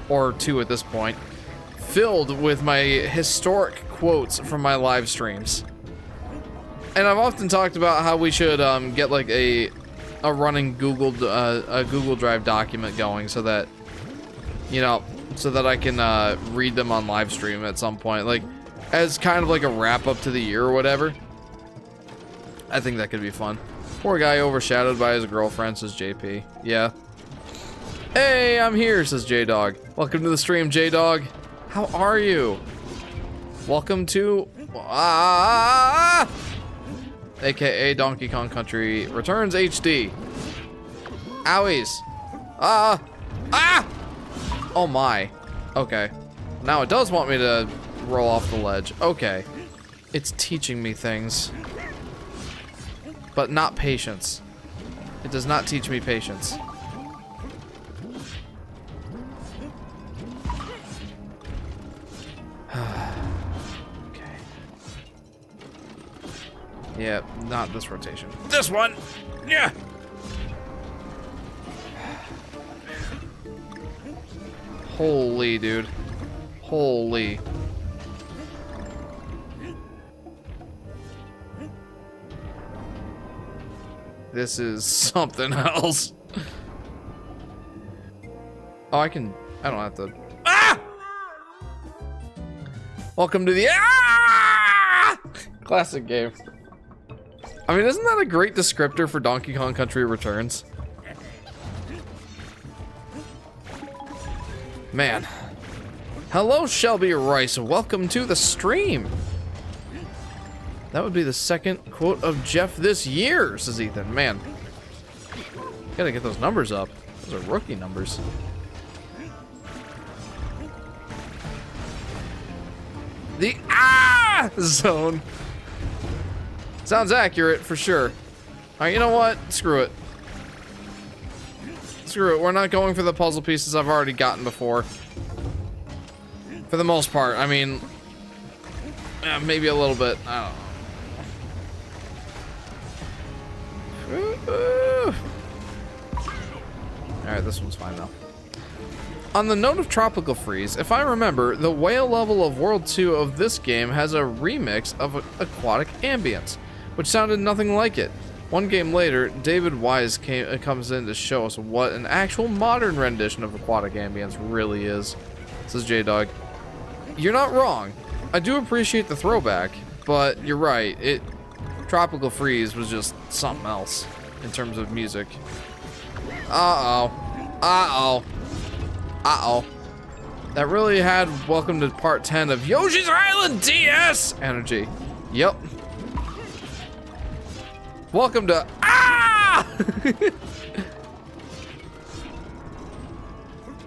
or two at this point, filled with my historic quotes from my live streams. And I've often talked about how we should get like a running Google Drive document going so that, you know, so that I can read them on live stream at some point, like as kind of like a wrap up to the year or whatever. I think that could be fun. Poor guy overshadowed by his girlfriend, says JP. Yeah. Hey, I'm here, says J-Dog. Welcome to the stream, J-Dog. How are you? Welcome to AKA Donkey Kong Country Returns HD. Owies. Oh my. Okay. Now it does want me to roll off the ledge. Okay. It's teaching me things. But not patience. It does not teach me patience. Okay. Yeah, not this rotation. This one! Yeah! Holy, dude. Holy. This is something else. Oh, I don't have to. Ah! Welcome to the classic game. I mean, isn't that a great descriptor for Donkey Kong Country Returns? Man. Hello, Shelby Rice. Welcome to the stream. That would be the second quote of Jeff this year, says Ethan. Man. Gotta get those numbers up. Those are rookie numbers. The zone. Sounds accurate for sure. Alright, you know what? Screw it. Screw it. We're not going for the puzzle pieces I've already gotten before. For the most part. I mean, maybe a little bit. I don't know. Alright, this one's fine though. On the note of Tropical Freeze, if I remember, the whale level of World 2 of this game has a remix of Aquatic Ambience, which sounded nothing like it. One game later, David Wise comes in to show us what an actual modern rendition of Aquatic Ambience really is, says J-Dog. You're not wrong. I do appreciate the throwback, but you're right. Tropical Freeze was just something else in terms of music. Uh-oh. Uh-oh. Uh-oh. That really had welcome to part 10 of Yoshi's Island DS energy. Yep. Welcome to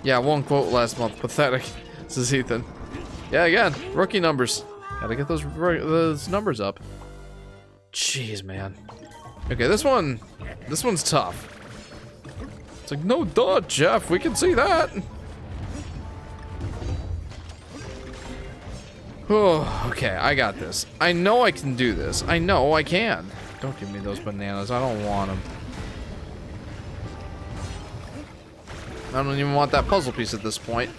Yeah, one quote last month. Pathetic, says Ethan. Yeah, again, rookie numbers. Gotta get those numbers up. Jeez, man. Okay, this one's tough. It's like, no duh, Jeff, we can see that. Oh, okay, I got this. I know I can do this. I know I can. Don't give me those bananas. I don't want them. I don't even want that puzzle piece at this point.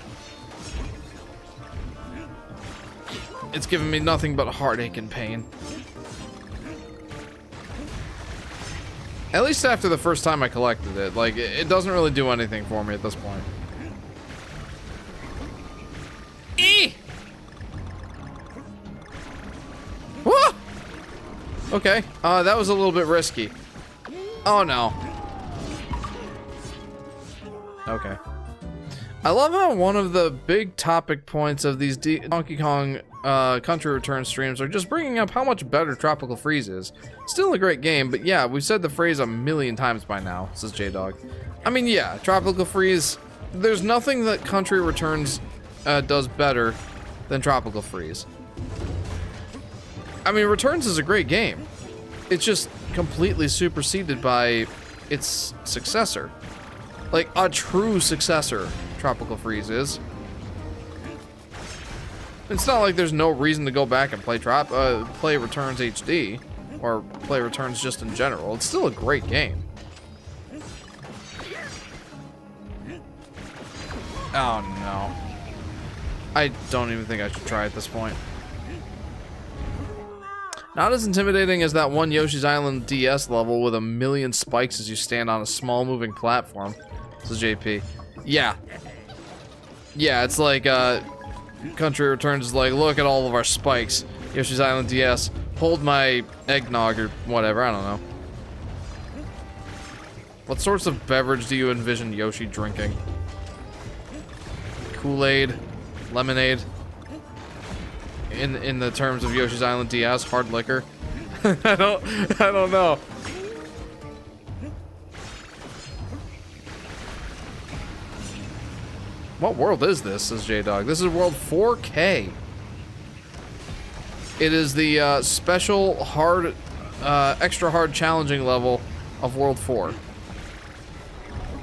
It's giving me nothing but heartache and pain. At least after the first time I collected it. Like, it doesn't really do anything for me at this point. Eee! Woo! Okay, that was a little bit risky. Oh no. Okay. I love how one of the big topic points of these Donkey Kong Country Return streams are just bringing up how much better Tropical Freeze is. Still a great game, but yeah, we've said the phrase a million times by now, says J-Dog. I mean, yeah, Tropical Freeze, there's nothing that Country Returns does better than Tropical Freeze. I mean, Returns is a great game. It's just completely superseded by its successor. Like, a true successor, Tropical Freeze is. It's not like there's no reason to go back and play play Returns HD, or play Returns just in general. It's still a great game. Oh no. I don't even think I should try at this point. Not as intimidating as that one Yoshi's Island DS level with a million spikes as you stand on a small moving platform. This is JP. Yeah. Yeah, it's like, Country Returns is like, look at all of our spikes. Yoshi's Island DS, hold my eggnog or whatever, I don't know. What sorts of beverage do you envision Yoshi drinking? Kool-Aid? Lemonade? In the terms of Yoshi's Island DS, hard liquor? I don't know. What world is this, says J-Dog? This is world 4K. It is the special hard, extra hard challenging level of world 4.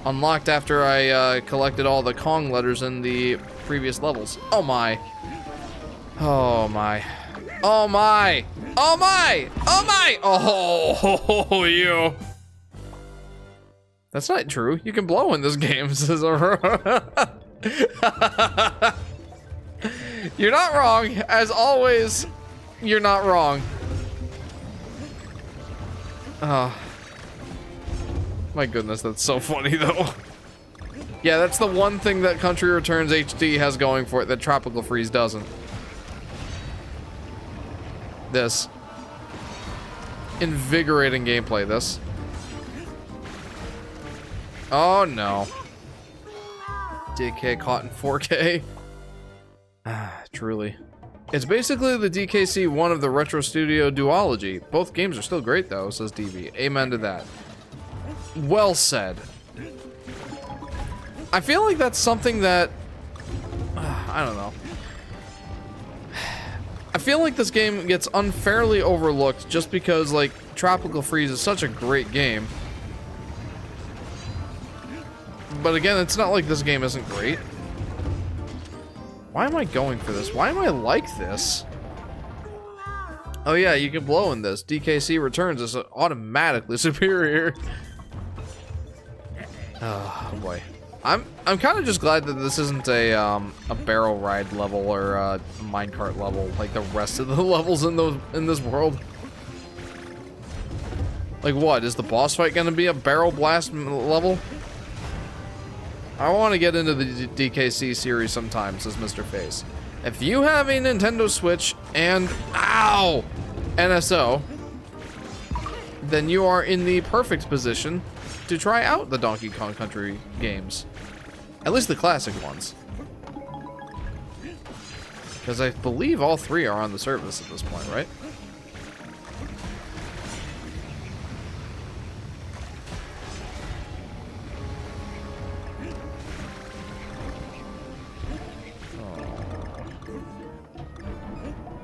Unlocked after I collected all the Kong letters in the previous levels. Oh my. Oh my. Oh my. Oh my. Oh my. Oh, you. That's not true. You can blow in this game, says Aurora. You're not wrong. As always, you're not wrong. Oh. My goodness, that's so funny though. Yeah, that's the one thing that Country Returns HD has going for it that Tropical Freeze doesn't. This. Invigorating gameplay, this. Oh no. DK caught in 4K. Ah, truly. It's basically the DKC one of the Retro Studio duology. Both games are still great though, says DV. Amen to that. Well said. I feel like that's something that... I don't know. I feel like this game gets unfairly overlooked just because, like, Tropical Freeze is such a great game. But again, it's not like this game isn't great. Why am I going for this? Why am I like this? Oh yeah, you can blow in this. DKC Returns is automatically superior. Oh boy. I'm kind of just glad that this isn't a barrel ride level or a minecart level like the rest of the levels in this world. Like what? Is the boss fight gonna be a barrel blast level? I want to get into the DKC series sometime, says Mr. Face. If you have a Nintendo Switch and ow, NSO, then you are in the perfect position to try out the Donkey Kong Country games. At least the classic ones. Because I believe all three are on the service at this point, right?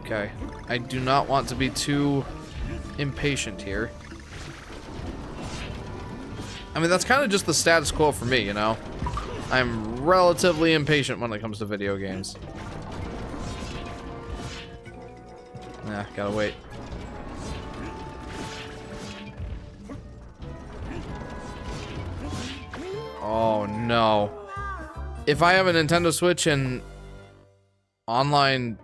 Okay. I do not want to be too impatient here. I mean, that's kind of just the status quo for me, you know? I'm relatively impatient when it comes to video games. Nah, gotta wait. Oh, no. If I have a Nintendo Switch and online...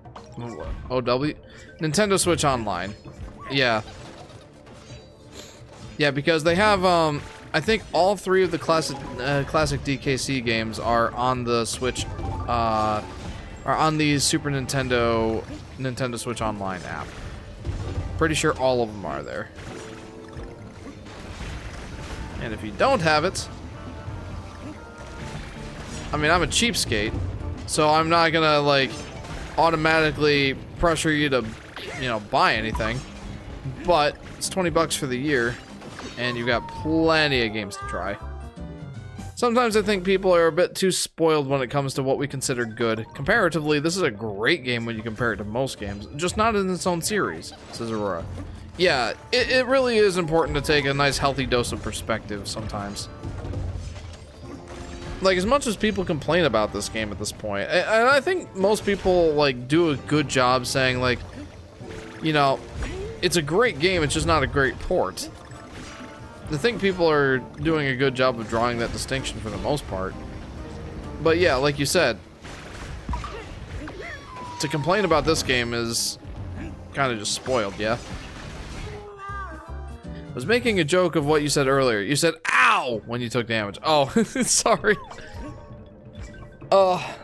OW? Nintendo Switch Online. Yeah. Yeah, because they have, I think all three of the classic DKC games are on the Switch, are on the Super Nintendo Switch Online app. Pretty sure all of them are there. And if you don't have it, I mean, I'm a cheapskate, so I'm not gonna, like, automatically pressure you to, you know, buy anything. But it's 20 bucks for the year, and you've got plenty of games to try. Sometimes I think people are a bit too spoiled when it comes to what we consider good. Comparatively, this is a great game when you compare it to most games, just not in its own series, says Aurora. Yeah, it really is important to take a nice healthy dose of perspective sometimes. Like, as much as people complain about this game at this point, and I think most people, like, do a good job saying, like, you know, it's a great game, it's just not a great port. I think people are doing a good job of drawing that distinction for the most part. But yeah, like you said, to complain about this game is kind of just spoiled, yeah? I was making a joke of what you said earlier. You said, ow, when you took damage. Oh, sorry. Oh,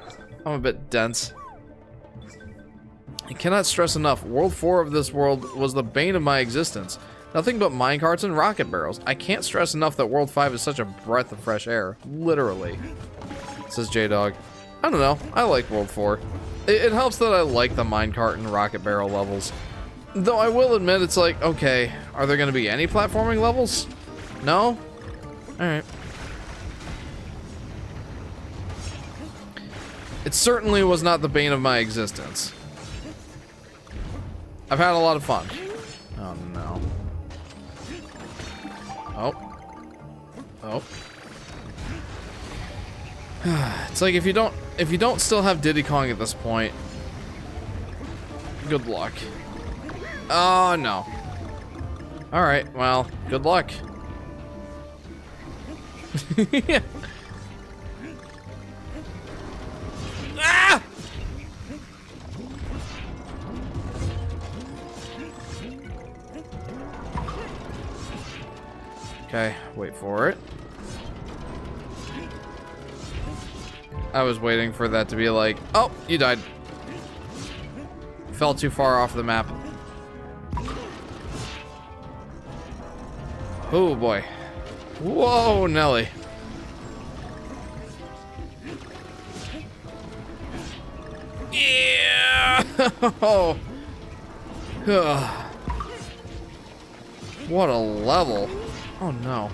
I'm a bit dense. I cannot stress enough, World 4 of this world was the bane of my existence. Nothing but minecarts and rocket barrels. I can't stress enough that World 5 is such a breath of fresh air. Literally. Says J-Dog. I don't know, I like World 4. It helps that I like the minecart and rocket barrel levels. Though I will admit, it's like, okay, are there going to be any platforming levels? No? Alright. It certainly was not the bane of my existence. I've had a lot of fun. Oh, no. Oh. Oh. It's like if you don't still have Diddy Kong at this point, good luck. Oh, no. Alright, well, good luck. Yeah. Ah! Okay, wait for it. I was waiting for that to be like, oh, you died. Fell too far off the map. Oh boy. Whoa, Nelly. Yeah. Oh. What a level. Oh no.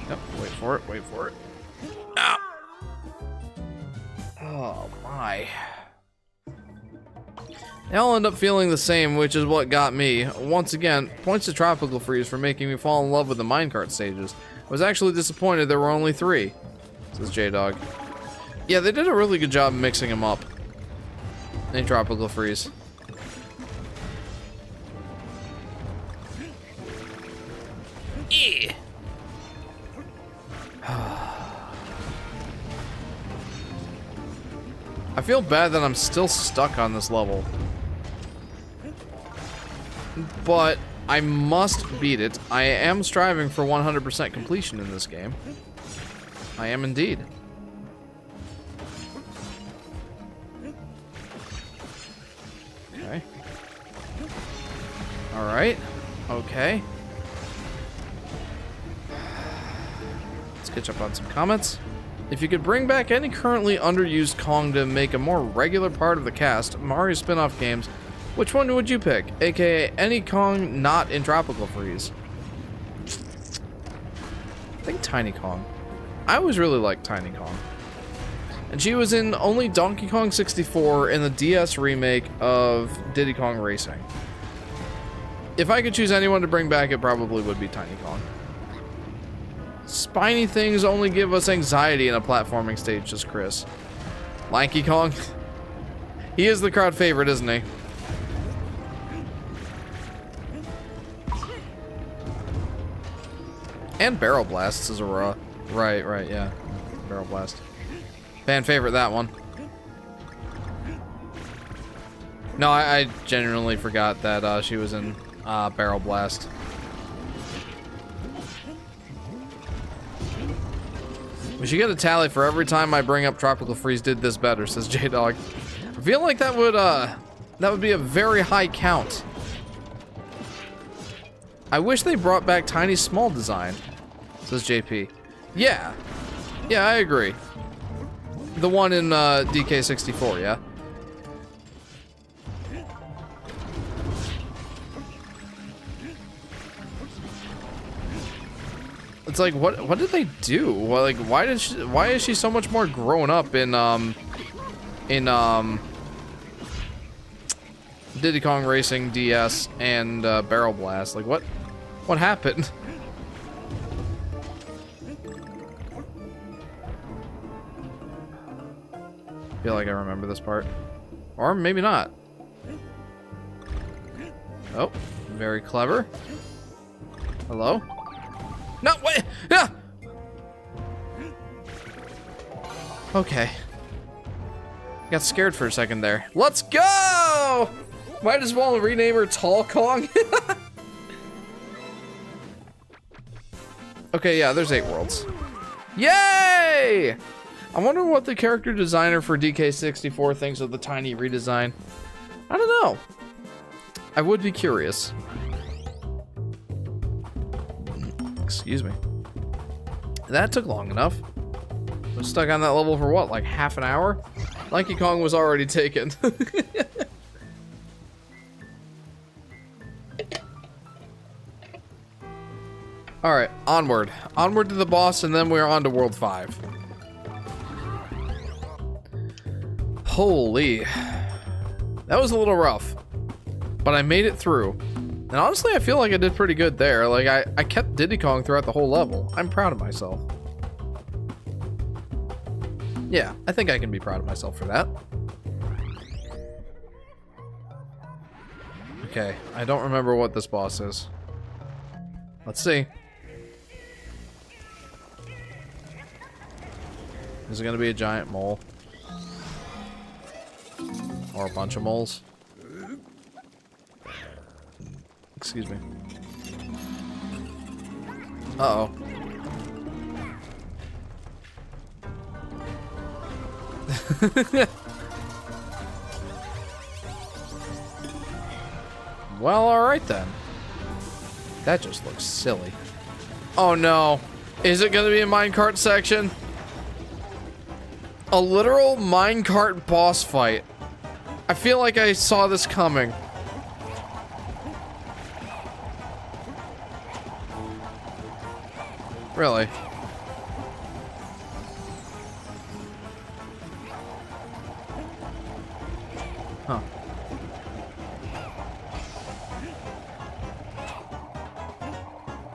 Yep, wait for it, wait for it. Ah. Oh my. They all end up feeling the same, which is what got me. Once again, points to Tropical Freeze for making me fall in love with the minecart stages. I was actually disappointed there were only 3, says J-Dog. Yeah, they did a really good job mixing them up in Tropical Freeze. Yeah. I feel bad that I'm still stuck on this level. But I must beat it. I am striving for 100% completion in this game. I am indeed. Okay. Alright. Okay. Let's catch up on some comments. If you could bring back any currently underused Kong to make a more regular part of the cast, Mario spin-off games, which one would you pick? AKA any Kong not in Tropical Freeze. I think Tiny Kong. I always really liked Tiny Kong. And she was in only Donkey Kong 64 in the DS remake of Diddy Kong Racing. If I could choose anyone to bring back, it probably would be Tiny Kong. Spiny things only give us anxiety in a platforming stage, says Chris. Lanky Kong? He is the crowd favorite, isn't he? And Barrel Blast, says Aurora. Right, yeah. Barrel Blast. Fan favorite, that one. No, I genuinely forgot that she was in Barrel Blast. We should get a tally for every time I bring up Tropical Freeze did this better, says J-Dog. I feel like that would be a very high count. I wish they brought back Tiny Small design, says JP. Yeah. Yeah, I agree. The one in DK64, yeah? It's like, what did they do? Well, like, why is she so much more grown up in Diddy Kong Racing DS and Barrel Blast? Like, what happened? feel like I remember this part. Or maybe not. Oh, very clever. Hello? No, wait! Yeah! Okay. Got scared for a second there. Let's go! Might as well rename her Tall Kong. Okay, yeah, there's 8 worlds. Yay! I wonder what the character designer for DK64 thinks of the tiny redesign. I don't know. I would be curious. Excuse me. That took long enough. I was stuck on that level for what, like half an hour? Donkey Kong was already taken. Alright, onward. Onward to the boss, and then we're on to World 5. Holy. That was a little rough. But I made it through. And honestly, I feel like I did pretty good there. Like, I kept Diddy Kong throughout the whole level. I'm proud of myself. Yeah, I think I can be proud of myself for that. Okay, I don't remember what this boss is. Let's see. Is it gonna be a giant mole? Or a bunch of moles? Excuse me. Uh-oh. Well, alright then. That just looks silly. Oh no. Is it gonna be a minecart section? A literal minecart boss fight. I feel like I saw this coming. Really? Huh.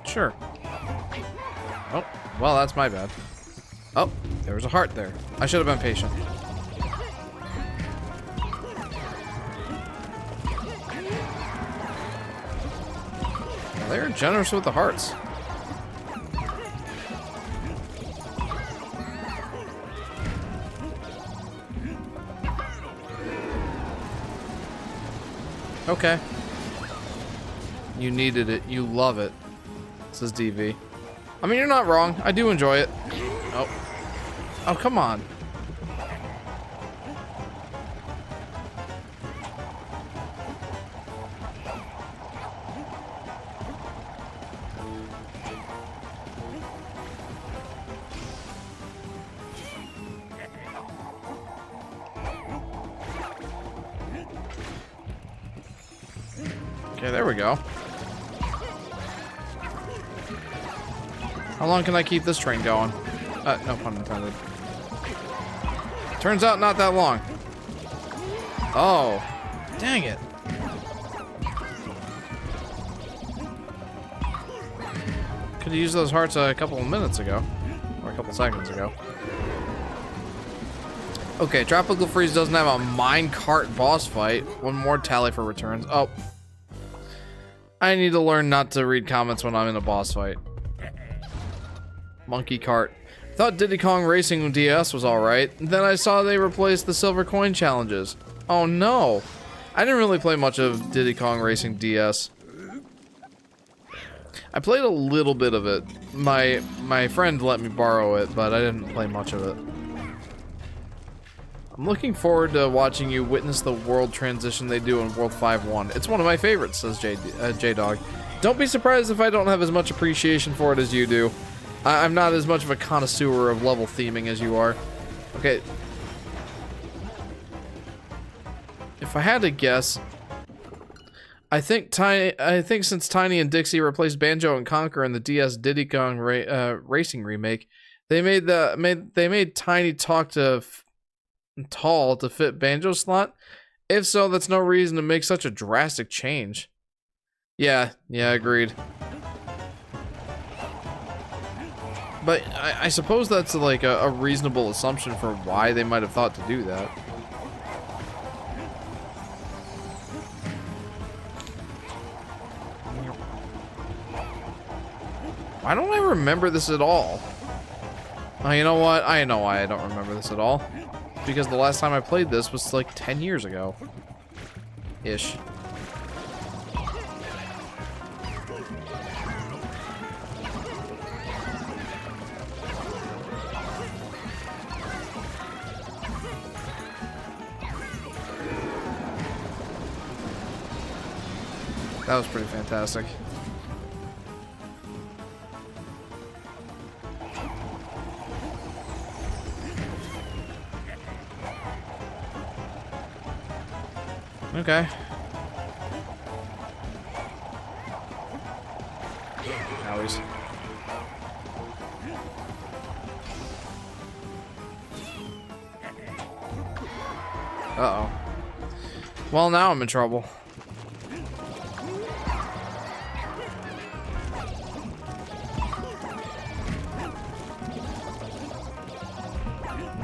Sure. Oh, well, that's my bad. Oh, there was a heart there. I should have been patient. They're generous with the hearts. Okay. You needed it. You love it. Says DV. I mean, you're not wrong. I do enjoy it. Oh. Oh, come on. Okay, there we go. How long can I keep this train going? No pun intended. Turns out not that long. Oh, dang it. Could have used those hearts a couple of minutes ago. Or a couple seconds ago. Okay, Tropical Freeze doesn't have a minecart boss fight. One more tally for returns. Oh. I need to learn not to read comments when I'm in a boss fight. Monkey cart. Thought Diddy Kong Racing DS was alright. Then I saw they replaced the silver coin challenges. Oh no. I didn't really play much of Diddy Kong Racing DS. I played a little bit of it. My friend let me borrow it, but I didn't play much of it. I'm looking forward to watching you witness the world transition they do in World 5-1. It's one of my favorites, says J-Dog. Don't be surprised if I don't have as much appreciation for it as you do. I'm not as much of a connoisseur of level theming as you are. Okay. If I had to guess, I think since Tiny and Dixie replaced Banjo and Conquer in the DS Diddy Kong Racing remake, they made Tiny talk to tall to fit Banjo's slot. If so, that's no reason to make such a drastic change. Yeah, agreed. But I suppose that's like a reasonable assumption for why they might have thought to do that. Why don't I remember this at all? Oh, you know what? I know why I don't remember this at all. Because the last time I played this was like 10 years ago. Ish. That was pretty fantastic. Okay. Owies. Uh-oh. Well, now I'm in trouble.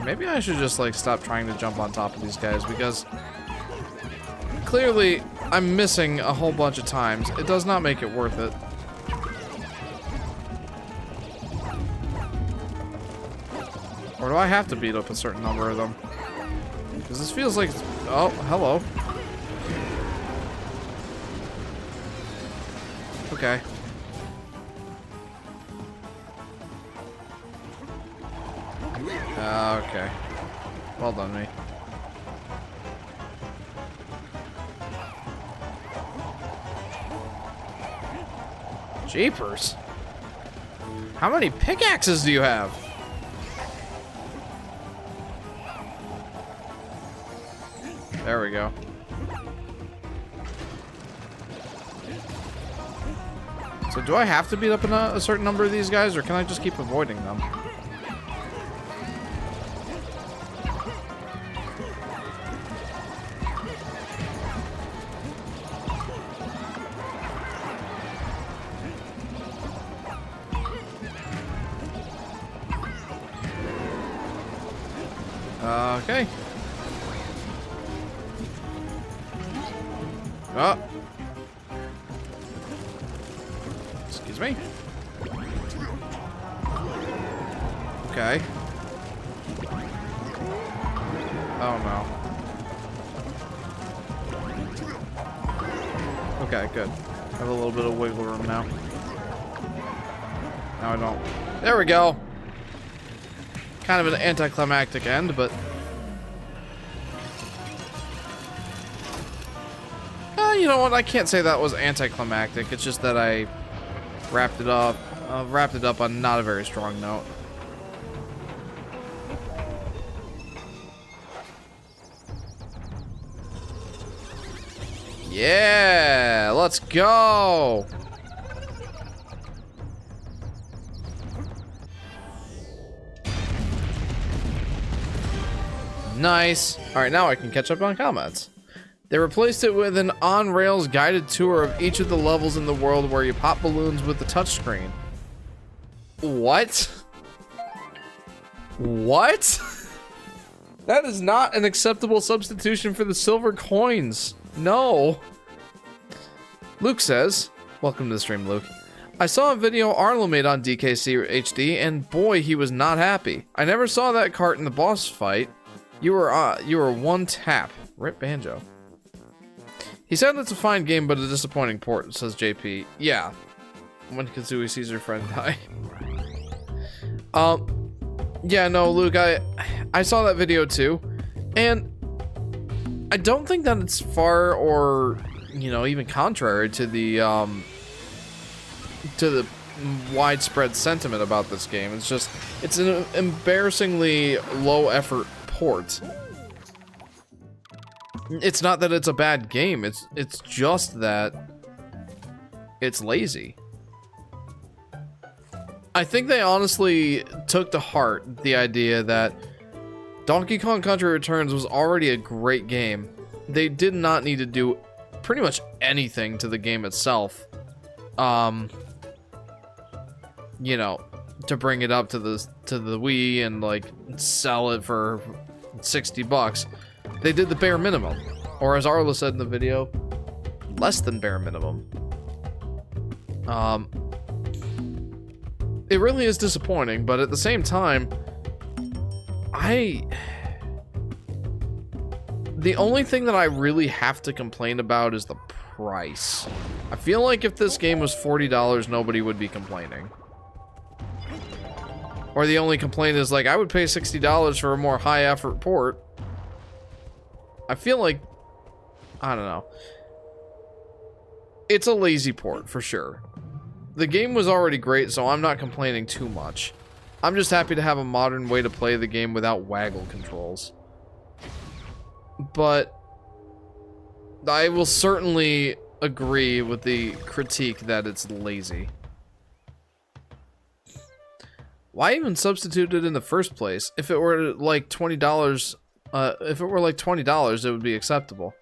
Maybe I should just, like, stop trying to jump on top of these guys, because clearly I'm missing a whole bunch of times. It does not make it worth it. Or do I have to beat up a certain number of them? Because this feels like... Oh, hello. Okay. Okay. Well done, me. Jeepers. How many pickaxes do you have? There we go. So do I have to beat up a certain number of these guys, or can I just keep avoiding them? Okay. Oh. Excuse me. Okay. Oh no. Okay, good. I have a little bit of wiggle room now. Now I don't. There we go. Kind of an anticlimactic end, but... you know what? I can't say that was anticlimactic. It's just that I wrapped it up on not a very strong note. Yeah, let's go. Nice. All right, now I can catch up on comments. They replaced it with an on-rails guided tour of each of the levels in the world where you pop balloons with the touchscreen. What? What? That is not an acceptable substitution for the silver coins. No. Luke says, welcome to the stream, Luke. I saw a video Arlo made on DKC HD, and boy, he was not happy. I never saw that cart in the boss fight. You were one tap. Rip Banjo. He said it's a fine game, but a disappointing port, says JP. Yeah. When Kazooie sees her friend die. Yeah, no, Luke, I saw that video too. And I don't think that it's far or, you know, even contrary to the widespread sentiment about this game. It's just, it's an embarrassingly low effort port. It's not that it's a bad game, it's just that it's lazy. I think they honestly took to heart the idea that Donkey Kong Country Returns was already a great game. They did not need to do pretty much anything to the game itself. You know, to bring it up to the Wii and like sell it for $60. They did the bare minimum, or as Arla said in the video, less than bare minimum. It really is disappointing, but at the same time, the only thing that I really have to complain about is the price. I feel like if this game was $40, nobody would be complaining. Or the only complaint is like, I would pay $60 for a more high effort port. I feel like, I don't know. It's a lazy port for sure. The game was already great, so I'm not complaining too much. I'm just happy to have a modern way to play the game without waggle controls. But I will certainly agree with the critique that it's lazy. Why even substitute it in the first place? If it were like $20, it would be acceptable.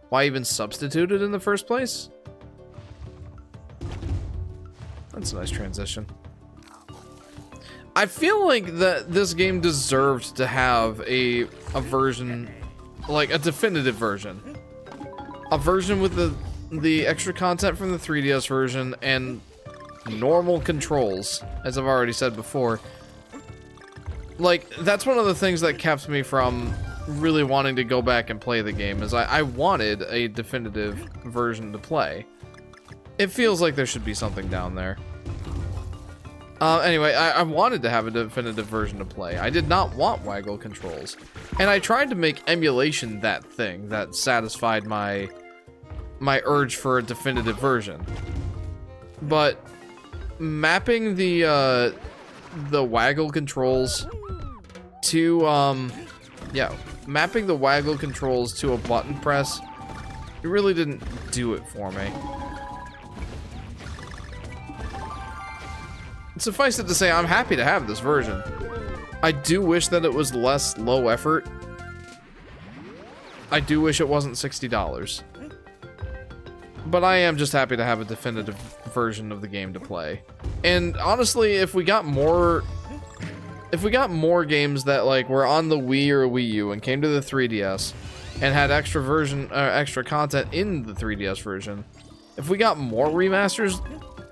Why even substitute it in the first place? That's a nice transition. I feel like that this game deserved to have a version, like a definitive version. A version with the extra content from the 3DS version and normal controls, as I've already said before. Like, that's one of the things that kept me from really wanting to go back and play the game, is I wanted a definitive version to play. It feels like there should be something down there. Anyway, I wanted to have a definitive version to play. I did not want waggle controls. And I tried to make emulation that thing that satisfied my urge for a definitive version. But mapping the waggle controls to, mapping the waggle controls to a button press, it really didn't do it for me. Suffice it to say, I'm happy to have this version. I do wish that it was less low effort. I do wish it wasn't $60. But I am just happy to have a definitive version of the game to play. And honestly, if we got more games that like were on the Wii or Wii U and came to the 3DS and had extra content in the 3DS version, if we got more remasters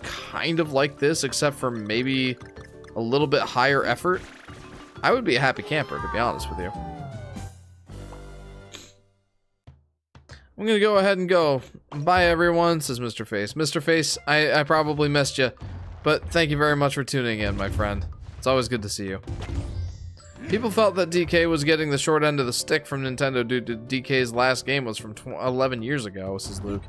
kind of like this, except for maybe a little bit higher effort, I would be a happy camper, to be honest with you. I'm gonna go ahead and go. Bye, everyone, says Mr. Face. Mr. Face, I probably missed you, but thank you very much for tuning in, my friend. It's always good to see you. People felt that DK was getting the short end of the stick from Nintendo due to DK's last game was from 11 years ago, says Luke.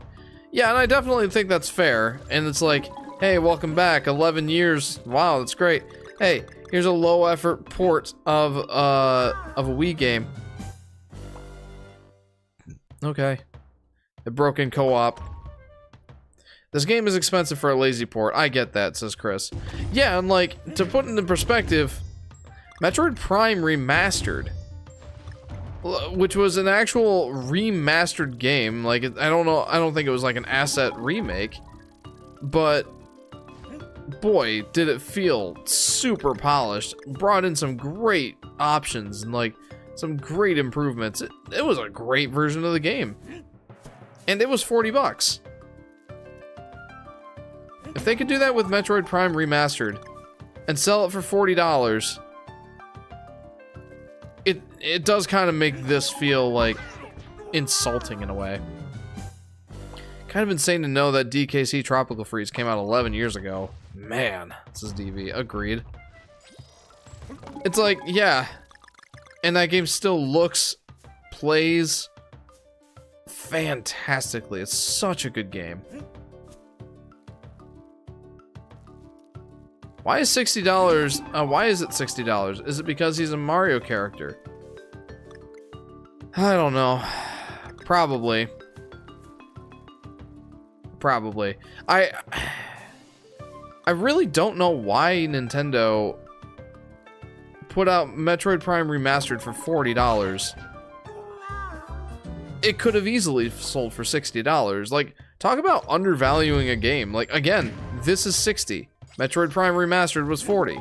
Yeah, and I definitely think that's fair, and it's like, hey, welcome back, 11 years, wow, that's great. Hey, here's a low-effort port of a Wii game. Okay. A broken co-op. This game is expensive for a lazy port, I get that, says Chris. Yeah, and like, to put it into perspective, Metroid Prime Remastered, which was an actual remastered game, like, I don't think it was like an asset remake, but boy, did it feel super polished, brought in some great options and like some great improvements. It was a great version of the game, and it was $40. If they could do that with Metroid Prime Remastered and sell it for $40, it does kind of make this feel like insulting in a way. Kind of insane to know that DKC Tropical Freeze came out 11 years ago. Man, this is DV. Agreed. It's like, yeah. And that game still looks, plays fantastically. It's such a good game. Why is $60? Why is it $60? Is it because he's a Mario character? I don't know. Probably. Probably. I really don't know why Nintendo put out Metroid Prime Remastered for $40. It could have easily sold for $60. Like, talk about undervaluing a game. Like, again, this is $60. Metroid Prime Remastered was 40.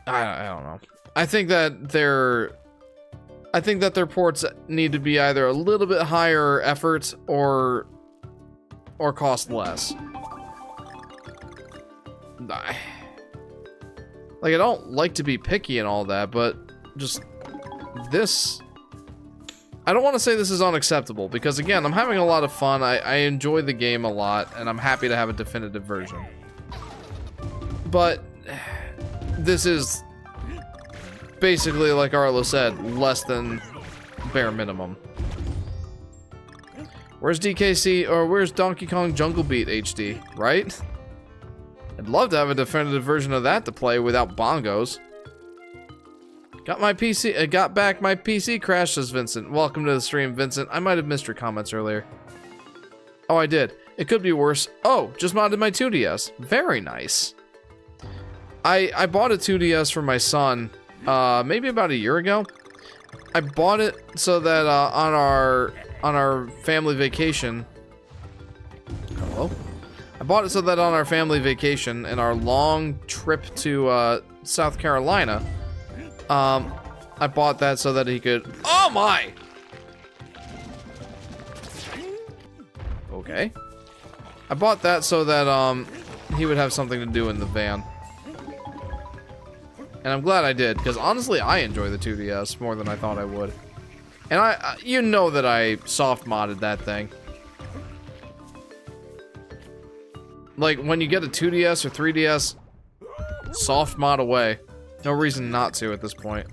I don't know. I think that their ports need to be either a little bit higher effort or cost less. Like, I don't like to be picky and all that, but just this... I don't want to say this is unacceptable, because again, I'm having a lot of fun, I enjoy the game a lot, and I'm happy to have a definitive version. But this is basically, like Arlo said, less than bare minimum. Where's DKC, or where's Donkey Kong Jungle Beat HD, right? I'd love to have a definitive version of that to play without bongos. Got back my PC crash, says Vincent. Welcome to the stream, Vincent. I might have missed your comments earlier. Oh, I did. It could be worse. Oh, just modded my 2DS. Very nice. I bought a 2DS for my son, maybe about a year ago. I bought it so that on our family vacation. Hello? I bought it so that on our family vacation and our long trip to South Carolina, I bought that so that he could... Oh my! Okay. I bought that so that he would have something to do in the van. And I'm glad I did, because honestly, I enjoy the 2DS more than I thought I would. And you know that I soft modded that thing. Like, when you get a 2DS or 3DS, soft mod away. No reason not to at this point.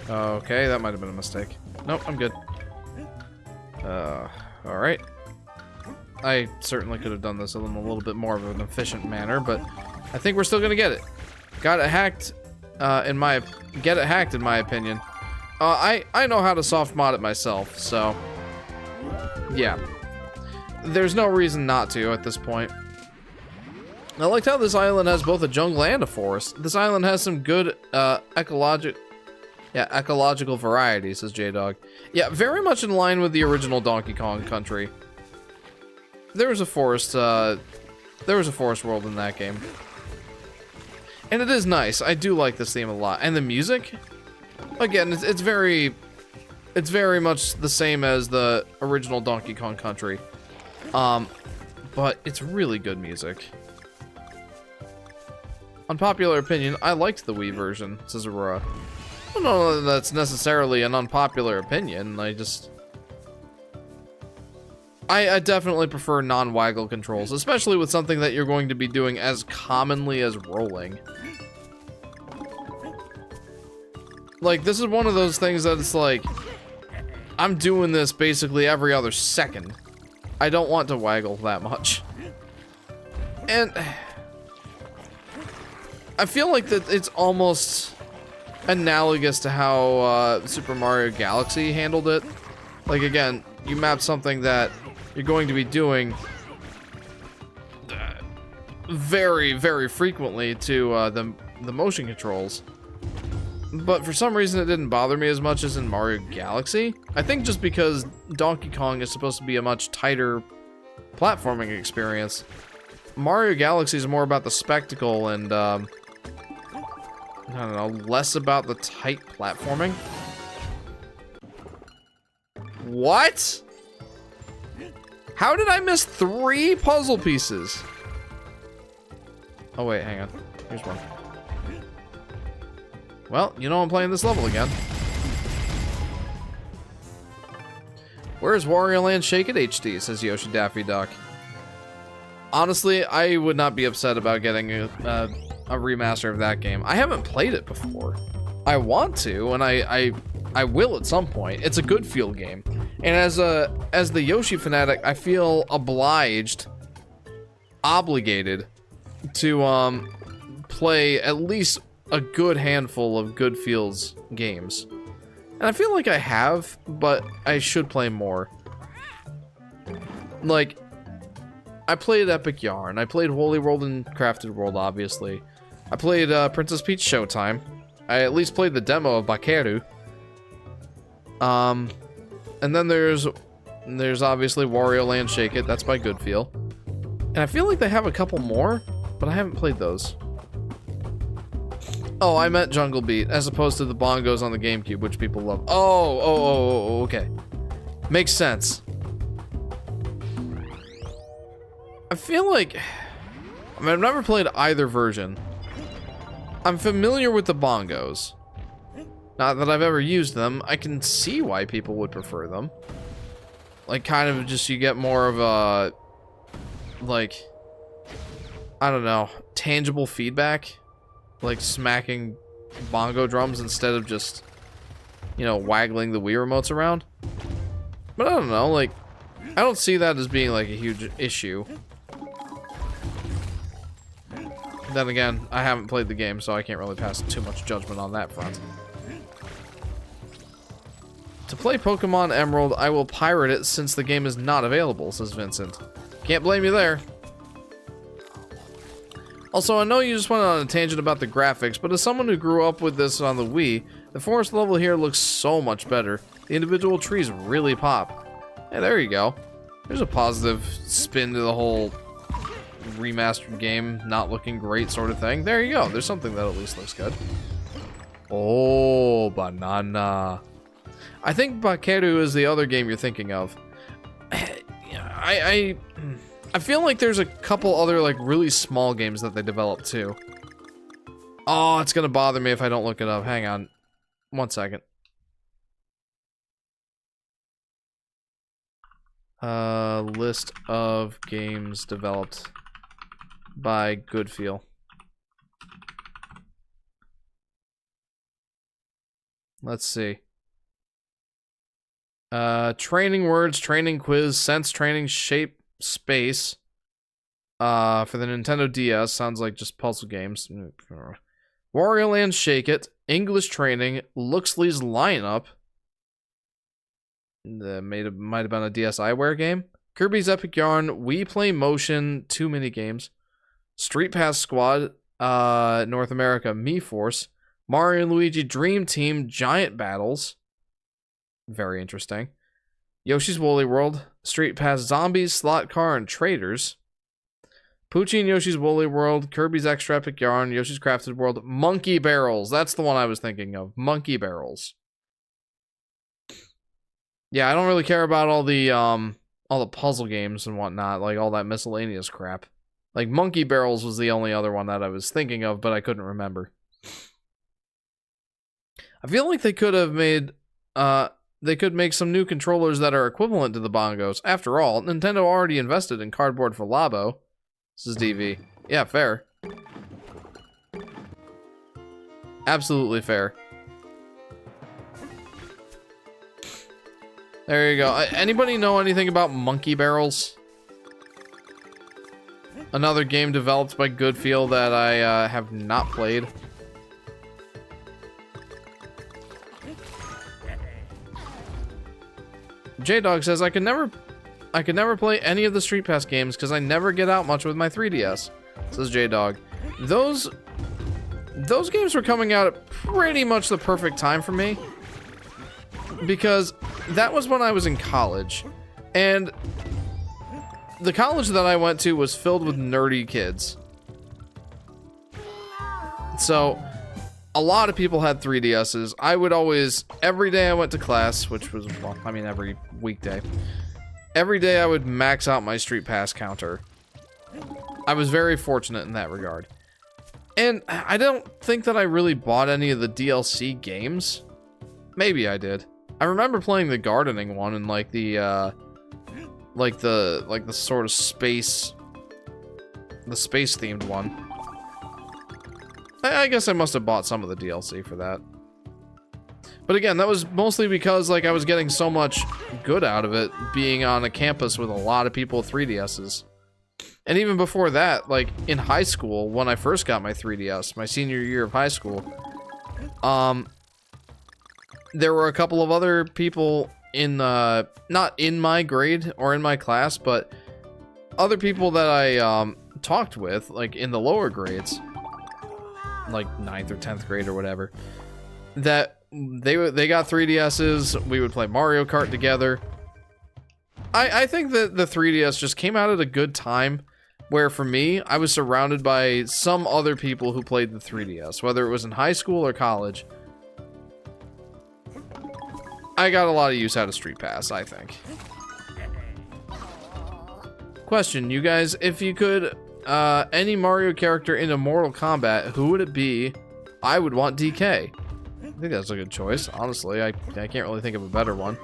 Okay, that might have been a mistake. Nope, I'm good. Alright. I certainly could have done this in a little bit more of an efficient manner, but I think we're still gonna get it. Got it hacked, get it hacked in my opinion. I know how to soft mod it myself, so yeah. There's no reason not to at this point. I liked how this island has both a jungle and a forest. This island has some good ecological variety, says J-Dog. Yeah, very much in line with the original Donkey Kong Country. There was a forest world in that game. And it is nice. I do like this theme a lot. And the music? Again, it's very much the same as the original Donkey Kong Country. But it's really good music. Unpopular opinion, I liked the Wii version, says Aurora. I don't know that that's necessarily an unpopular opinion, I definitely prefer non-waggle controls, especially with something that you're going to be doing as commonly as rolling. Like, this is one of those things that it's like, I'm doing this basically every other second. I don't want to waggle that much. And I feel like that it's almost analogous to how Super Mario Galaxy handled it. Like, again, you map something that you're going to be doing very, very frequently to the motion controls. But for some reason it didn't bother me as much as in Mario Galaxy. I think just because Donkey Kong is supposed to be a much tighter platforming experience. Mario Galaxy is more about the spectacle and, I don't know, less about the tight platforming. What? How did I miss 3 puzzle pieces? Oh wait, hang on. Here's one. Well, you know I'm playing this level again. Where's Wario Land Shake It HD, says Yoshi Daffy Duck. Honestly, I would not be upset about getting a remaster of that game. I haven't played it before. I want to, and I will at some point. It's a good feel game. And as the Yoshi Fanatic, I feel obligated to play at least a good handful of good feels games. And I feel like I have, but I should play more. Like, I played Epic Yarn, I played Holy World and Crafted World, obviously. I played Princess Peach Showtime. I at least played the demo of Bakeru. And then there's obviously Wario Land Shake It. That's by Goodfeel. And I feel like they have a couple more, but I haven't played those. Oh, I meant Jungle Beat, as opposed to the bongos on the GameCube, which people love. Oh, okay. Makes sense. I feel like... I mean, I've never played either version. I'm familiar with the bongos. Not that I've ever used them. I can see why people would prefer them. Like, kind of just, you get more of a... like... I don't know. Tangible feedback. Like smacking bongo drums instead of just, you know, waggling the Wii remotes around. But I don't know, like, I don't see that as being like a huge issue. Then again, I haven't played the game, so I can't really pass too much judgment on that front. To play Pokemon Emerald, I will pirate it since the game is not available, says Vincent. Can't blame you there. Also, I know you just went on a tangent about the graphics, but as someone who grew up with this on the Wii, the forest level here looks so much better. The individual trees really pop. Hey, there you go. There's a positive spin to the whole remastered game not looking great sort of thing. There you go. There's something that at least looks good. Oh, banana. I think Bakeru is the other game you're thinking of. I feel like there's a couple other, like, really small games that they developed, too. Oh, it's gonna bother me if I don't look it up. Hang on. 1 second. List of games developed by Goodfeel. Let's see. Training words, training quiz, sense training, shape, space. For the Nintendo DS, sounds like just puzzle games. Wario Land Shake It, English Training, Luxley's Lineup. Might have been a DSiWare game. Kirby's Epic Yarn, We Play Motion, 2 minigames. Street Pass Squad, North America, Miiforce. Mario and Luigi Dream Team, Giant Battles. Very interesting. Yoshi's Woolly World, Street Pass Zombies, Slot Car, and Traders. Poochie and Yoshi's Woolly World, Kirby's Extra Epic Yarn, Yoshi's Crafted World, Monkey Barrels. That's the one I was thinking of. Monkey Barrels. Yeah, I don't really care about all the puzzle games and whatnot, like all that miscellaneous crap. Like Monkey Barrels was the only other one that I was thinking of, but I couldn't remember. I feel like they could have made they could make some new controllers that are equivalent to the bongos. After all, Nintendo already invested in cardboard for Labo. This is DV. Yeah, fair. Absolutely fair. There you go. Anybody know anything about Monkey Barrels? Another game developed by Goodfeel that I have not played. J-Dog says, I could never play any of the Street Pass games because I never get out much with my 3DS. Says J-Dog. Those games were coming out at pretty much the perfect time for me. Because that was when I was in college. And the college that I went to was filled with nerdy kids. So a lot of people had 3DSs. I would always, every day I went to class, which was, well, I mean every weekday. Every day I would max out my Street Pass counter. I was very fortunate in that regard. And I don't think that I really bought any of the DLC games. Maybe I did. I remember playing the gardening one and like the sort of space themed one. I guess I must have bought some of the DLC for that. But again, that was mostly because like I was getting so much good out of it being on a campus with a lot of people with 3DSs. And even before that, like in high school, when I first got my 3DS, my senior year of high school, there were a couple of other people in, not in my grade or in my class, but other people that I talked with, like in the lower grades, like 9th or 10th grade or whatever, that they got 3DSs. We would play Mario Kart together. I think that the 3DS just came out at a good time, where for me, I was surrounded by some other people who played the 3DS, whether it was in high school or college. I got a lot of use out of Street Pass, I think. Question, you guys, if you could, any Mario character in a Mortal Kombat, who would it be? I would want DK. I think that's a good choice, honestly. I can't really think of a better one.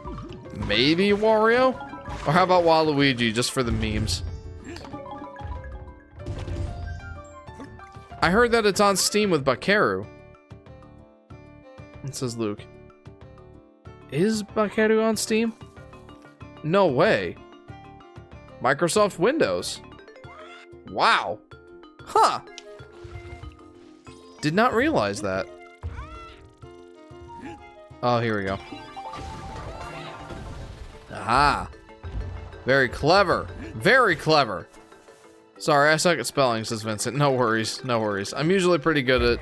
Maybe Wario? Or how about Waluigi, just for the memes? I heard that it's on Steam with Bakeru. It says Luke. Is Bakeru on Steam? No way. Microsoft Windows. Wow. Huh. Did not realize that. Oh, here we go. Aha. Very clever. Very clever. Sorry, I suck at spelling, says Vincent. No worries. No worries. I'm usually pretty good at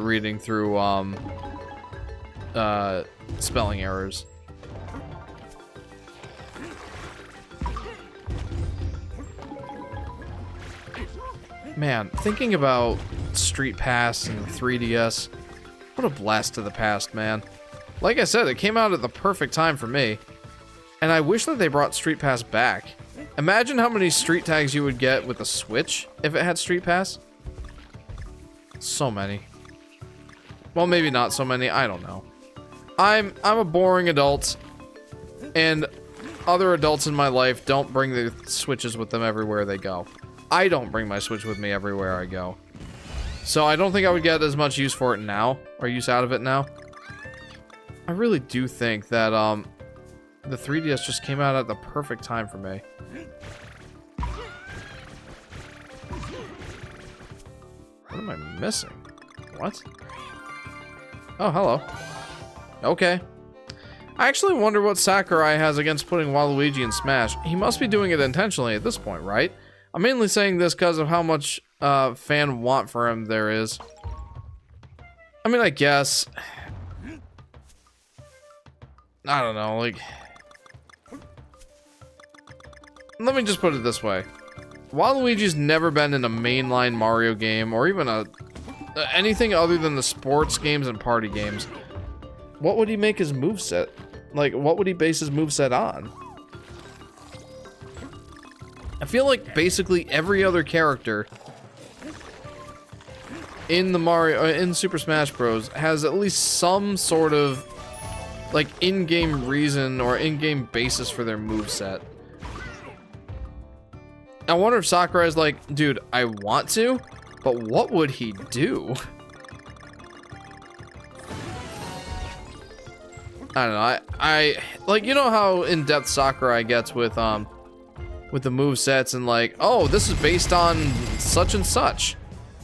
reading through spelling errors. Man, thinking about Street Pass and 3DS, what a blast to the past, man. Like I said, it came out at the perfect time for me. And I wish that they brought Street Pass back. Imagine how many street tags you would get with a Switch if it had Street Pass. So many. Well, maybe not so many, I don't know. I'm a boring adult, and other adults in my life don't bring the Switches with them everywhere they go. I don't bring my Switch with me everywhere I go. So I don't think I would get as much use for it now, or use out of it now. I really do think that, the 3DS just came out at the perfect time for me. What am I missing? What? Oh, hello. Okay. I actually wonder what Sakurai has against putting Waluigi in Smash. He must be doing it intentionally at this point, right? I'm mainly saying this because of how much fan want for him there is. I mean, I guess. I don't know, like... Let me just put it this way. Waluigi's never been in a mainline Mario game, or even anything other than the sports games and party games. What would he make his moveset? Like, what would he base his moveset on? I feel like basically every other character in the in Super Smash Bros. Has at least some sort of like in-game reason or in-game basis for their moveset. I wonder if Sakurai's like, dude, I want to, but what would he do? I don't know. I like, you know how in-depth Sakurai gets with the movesets and like, oh, this is based on such and such.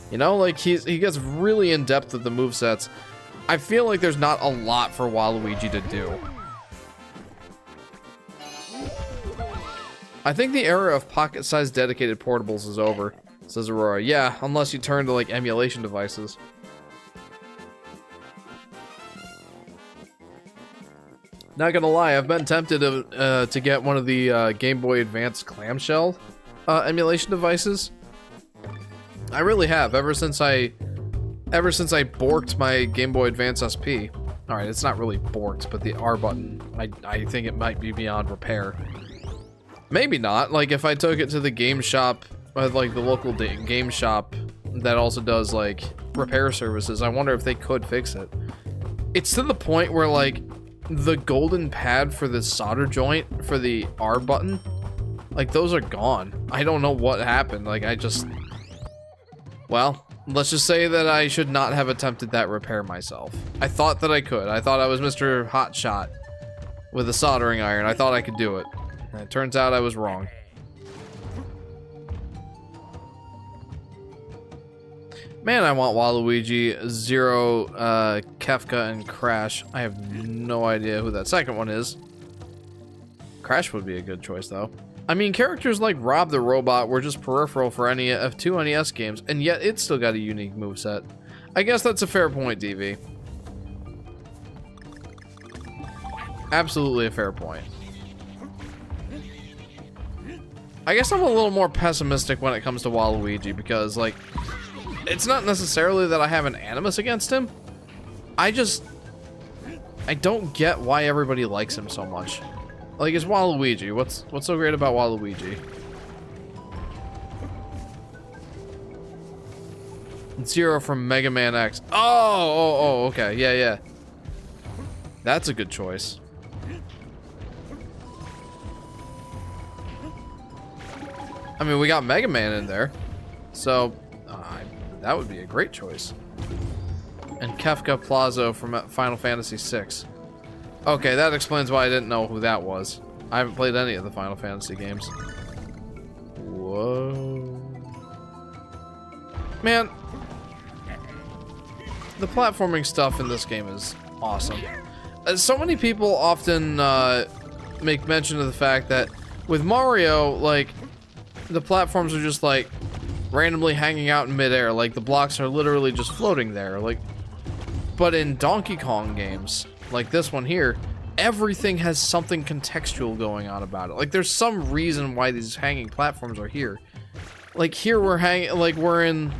You know, like he gets really in-depth with the movesets. I feel like there's not a lot for Waluigi to do. I think the era of pocket-sized dedicated portables is over, says Aurora. Yeah, unless you turn to like emulation devices. Not gonna lie, I've been tempted to get one of the Game Boy Advance clamshell emulation devices. I really have, ever since I borked my Game Boy Advance SP. Alright, it's not really borked, but the R button, I think it might be beyond repair. Maybe not. Like, if I took it to the game shop, like the local game shop that also does, like, repair services, I wonder if they could fix it. It's to the point where, like, the golden pad for the solder joint for the R button, like, those are gone. I don't know what happened. Like, well, let's just say that I should not have attempted that repair myself. I thought that I could. I thought I was Mr. Hotshot with a soldering iron. I thought I could do it. And it turns out I was wrong. Man, I want Waluigi, Zero, Kefka, and Crash. I have no idea who that second one is. Crash would be a good choice, though. I mean, characters like Rob the Robot were just peripheral for two NES games, and yet it still got a unique moveset. I guess that's a fair point, DV. Absolutely a fair point. I guess I'm a little more pessimistic when it comes to Waluigi because, like, it's not necessarily that I have an animus against him. I don't get why everybody likes him so much. Like, it's Waluigi. What's so great about Waluigi? Zero from Mega Man X. Oh, okay. Yeah. That's a good choice. I mean, we got Mega Man in there, so that would be a great choice. And Kefka Plazo from Final Fantasy VI. Okay, that explains why I didn't know who that was. I haven't played any of the Final Fantasy games. Whoa. Man, the platforming stuff in this game is awesome. So many people often make mention of the fact that with Mario, like, the platforms are just like randomly hanging out in midair, like the blocks are literally just floating there, like. But in Donkey Kong games, like this one here, everything has something contextual going on about it. Like there's some reason why these hanging platforms are here. Like here we're hanging, like we're in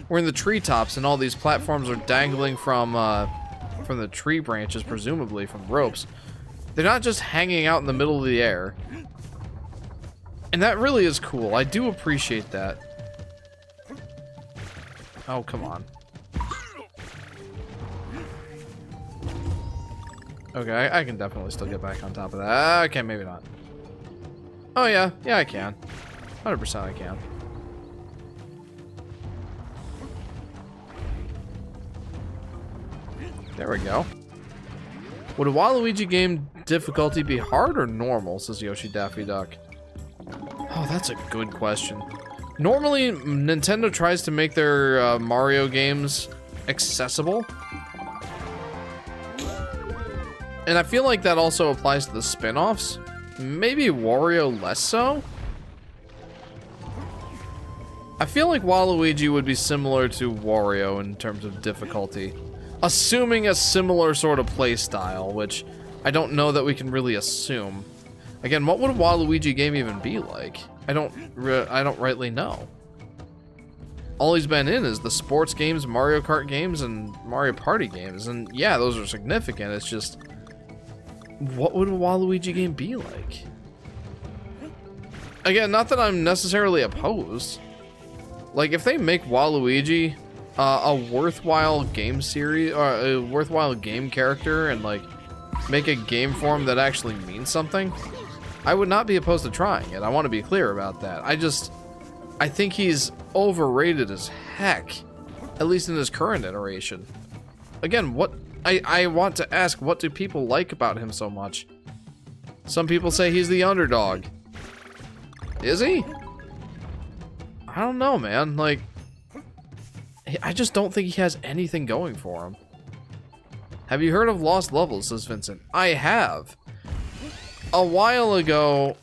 the treetops, and all these platforms are dangling from the tree branches, presumably from ropes. They're not just hanging out in the middle of the air. And that really is cool. I do appreciate that. Oh, come on. Okay, I can definitely still get back on top of that. Okay, maybe not. Oh, yeah. Yeah, I can. 100% I can. There we go. Would a Waluigi game difficulty be hard or normal, says Yoshi Daffy Duck? Oh, that's a good question. Normally, Nintendo tries to make their Mario games accessible. And I feel like that also applies to the spin-offs. Maybe Wario less so? I feel like Waluigi would be similar to Wario in terms of difficulty. Assuming a similar sort of play style, which I don't know that we can really assume. Again, what would a Waluigi game even be like? I don't rightly know. All he's been in is the sports games, Mario Kart games, and Mario Party games. And yeah, those are significant. It's just, what would a Waluigi game be like? Again, not that I'm necessarily opposed. Like, if they make Waluigi a worthwhile game series, or a worthwhile game character, and like make a game form that actually means something, I would not be opposed to trying it. I want to be clear about that. I think he's overrated as heck, at least in his current iteration. Again, I want to ask, what do people like about him so much? Some people say he's the underdog. Is he? I don't know, man. Like, I just don't think he has anything going for him. Have you heard of Lost Levels, says Vincent? I have. A while ago,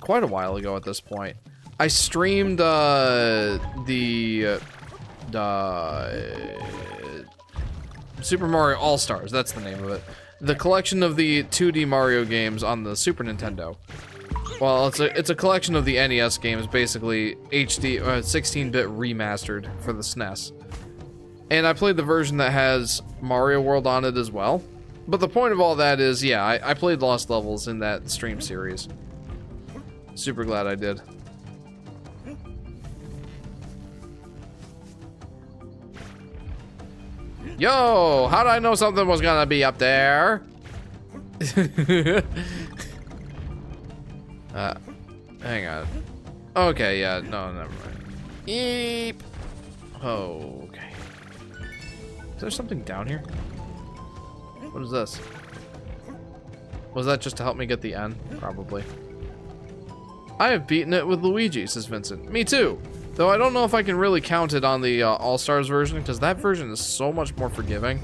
quite a while ago at this point, I streamed the Super Mario All-Stars, that's the name of it. The collection of the 2D Mario games on the Super Nintendo. Well, it's a collection of the NES games, basically HD 16-bit remastered for the SNES. And I played the version that has Mario World on it as well. But the point of all that is, yeah, I played Lost Levels in that stream series. Super glad I did. Yo, how did I know something was gonna be up there? Hang on. Okay, yeah, no, never mind. Eep. Oh, okay. Is there something down here? What is this? Was that just to help me get the N? Probably. I have beaten it with Luigi, says Vincent. Me too. Though I don't know if I can really count it on the All-Stars version, because that version is so much more forgiving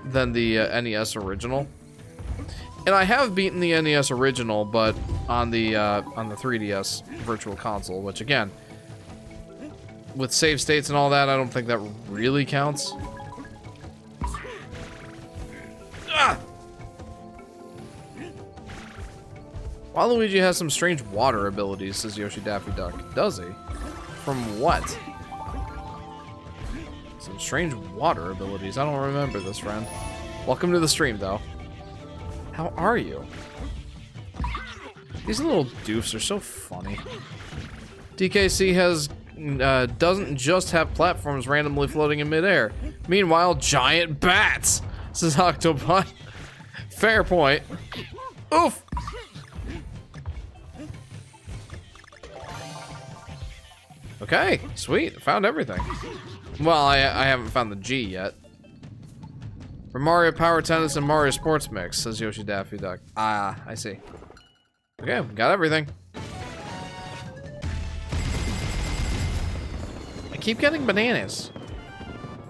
than the NES original. And I have beaten the NES original, but on the 3DS Virtual Console, which again, with save states and all that, I don't think that really counts. Ah! Waluigi has some strange water abilities, says Yoshi Daffy Duck. Does he? From what? Some strange water abilities. I don't remember this, friend. Welcome to the stream, though. How are you? These little doofs are so funny. DKC has doesn't just have platforms randomly floating in midair. Meanwhile, giant bats, says Octobot. Fair point. Oof. Okay, sweet. Found everything. Well, I haven't found the G yet. For Mario Power Tennis and Mario Sports Mix, says Yoshi Daffy Duck. Ah, I see. Okay, got everything. I keep getting bananas.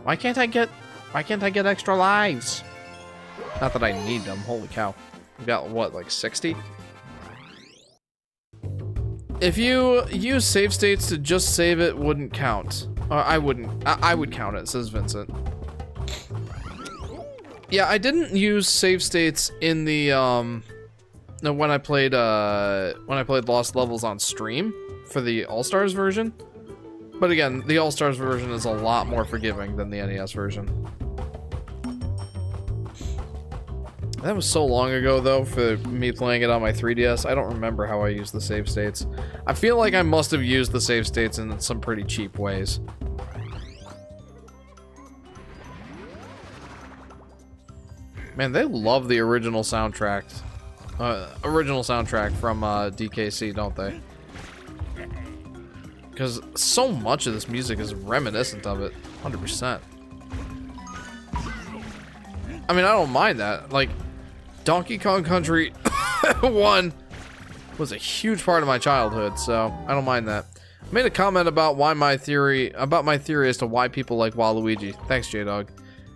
Why can't I get extra lives? Not that I need them. Holy cow. We got what, like 60? If you use save states to just save it, wouldn't count. I wouldn't. I would count it, says Vincent. Yeah, I didn't use save states in the no, when I played Lost Levels on stream for the All-Stars version. But again, the All-Stars version is a lot more forgiving than the NES version. That was so long ago, though, for me playing it on my 3DS. I don't remember how I used the save states. I feel like I must have used the save states in some pretty cheap ways. Man, they love the original soundtrack. Original soundtrack from DKC, don't they? Because so much of this music is reminiscent of it. 100%. I mean, I don't mind that. Like, Donkey Kong Country 1 was a huge part of my childhood, so I don't mind that. I made a comment about my theory as to why people like Waluigi. Thanks, J-Dog.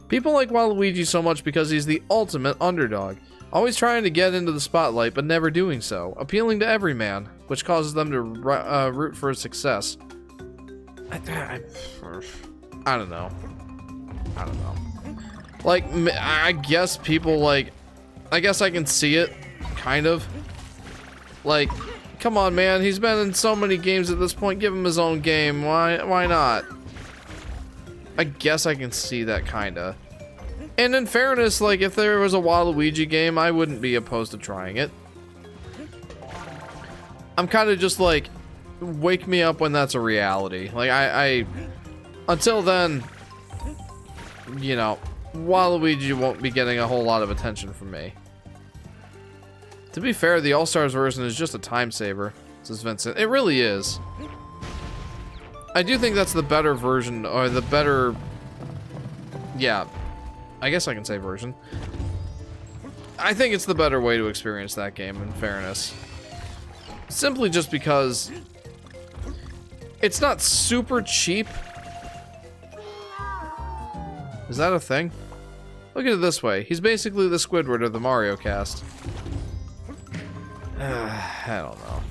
People like Waluigi so much because he's the ultimate underdog. Always trying to get into the spotlight, but never doing so. Appealing to every man, which causes them to root for his success. I don't know. I don't know. Like, I guess people like... I guess I can see it, kind of. Like, come on, man. He's been in so many games at this point. Give him his own game. Why not? I guess I can see that, kinda. And in fairness, like, if there was a Waluigi game, I wouldn't be opposed to trying it. I'm kind of just like, wake me up when that's a reality. Like, until then, you know, Waluigi won't be getting a whole lot of attention from me. To be fair, the All-Stars version is just a time saver, says Vincent. It really is. I do think that's the better version, or the better... Yeah, I guess I can say version. I think it's the better way to experience that game, in fairness. Simply just because it's not super cheap. Is that a thing? Look at it this way. He's basically the Squidward of the Mario cast. I don't know.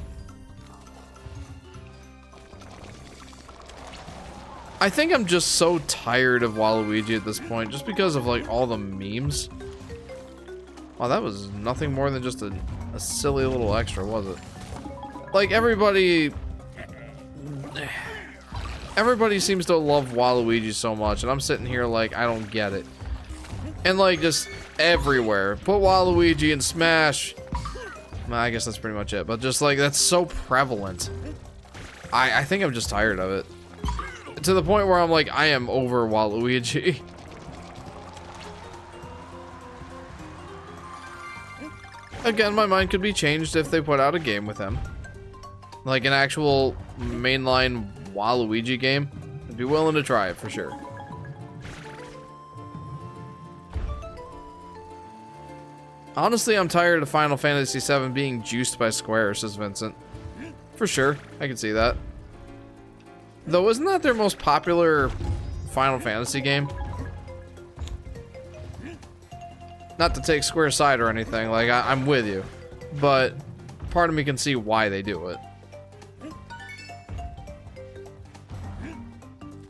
I think I'm just so tired of Waluigi at this point, just because of like all the memes. Wow, that was nothing more than just a silly little extra, was it? Like, everybody seems to love Waluigi so much, and I'm sitting here like, I don't get it. And like, just everywhere. Put Waluigi in Smash. Well, I guess that's pretty much it, but just like, that's so prevalent. I think I'm just tired of it. To the point where I'm like, I am over Waluigi. Again, my mind could be changed if they put out a game with him. Like an actual mainline Waluigi game. I'd be willing to try it for sure. Honestly, I'm tired of Final Fantasy VII being juiced by Square, says Vincent. For sure, I can see that. Though, isn't that their most popular Final Fantasy game? Not to take Square's side or anything, like, I'm with you. But part of me can see why they do it.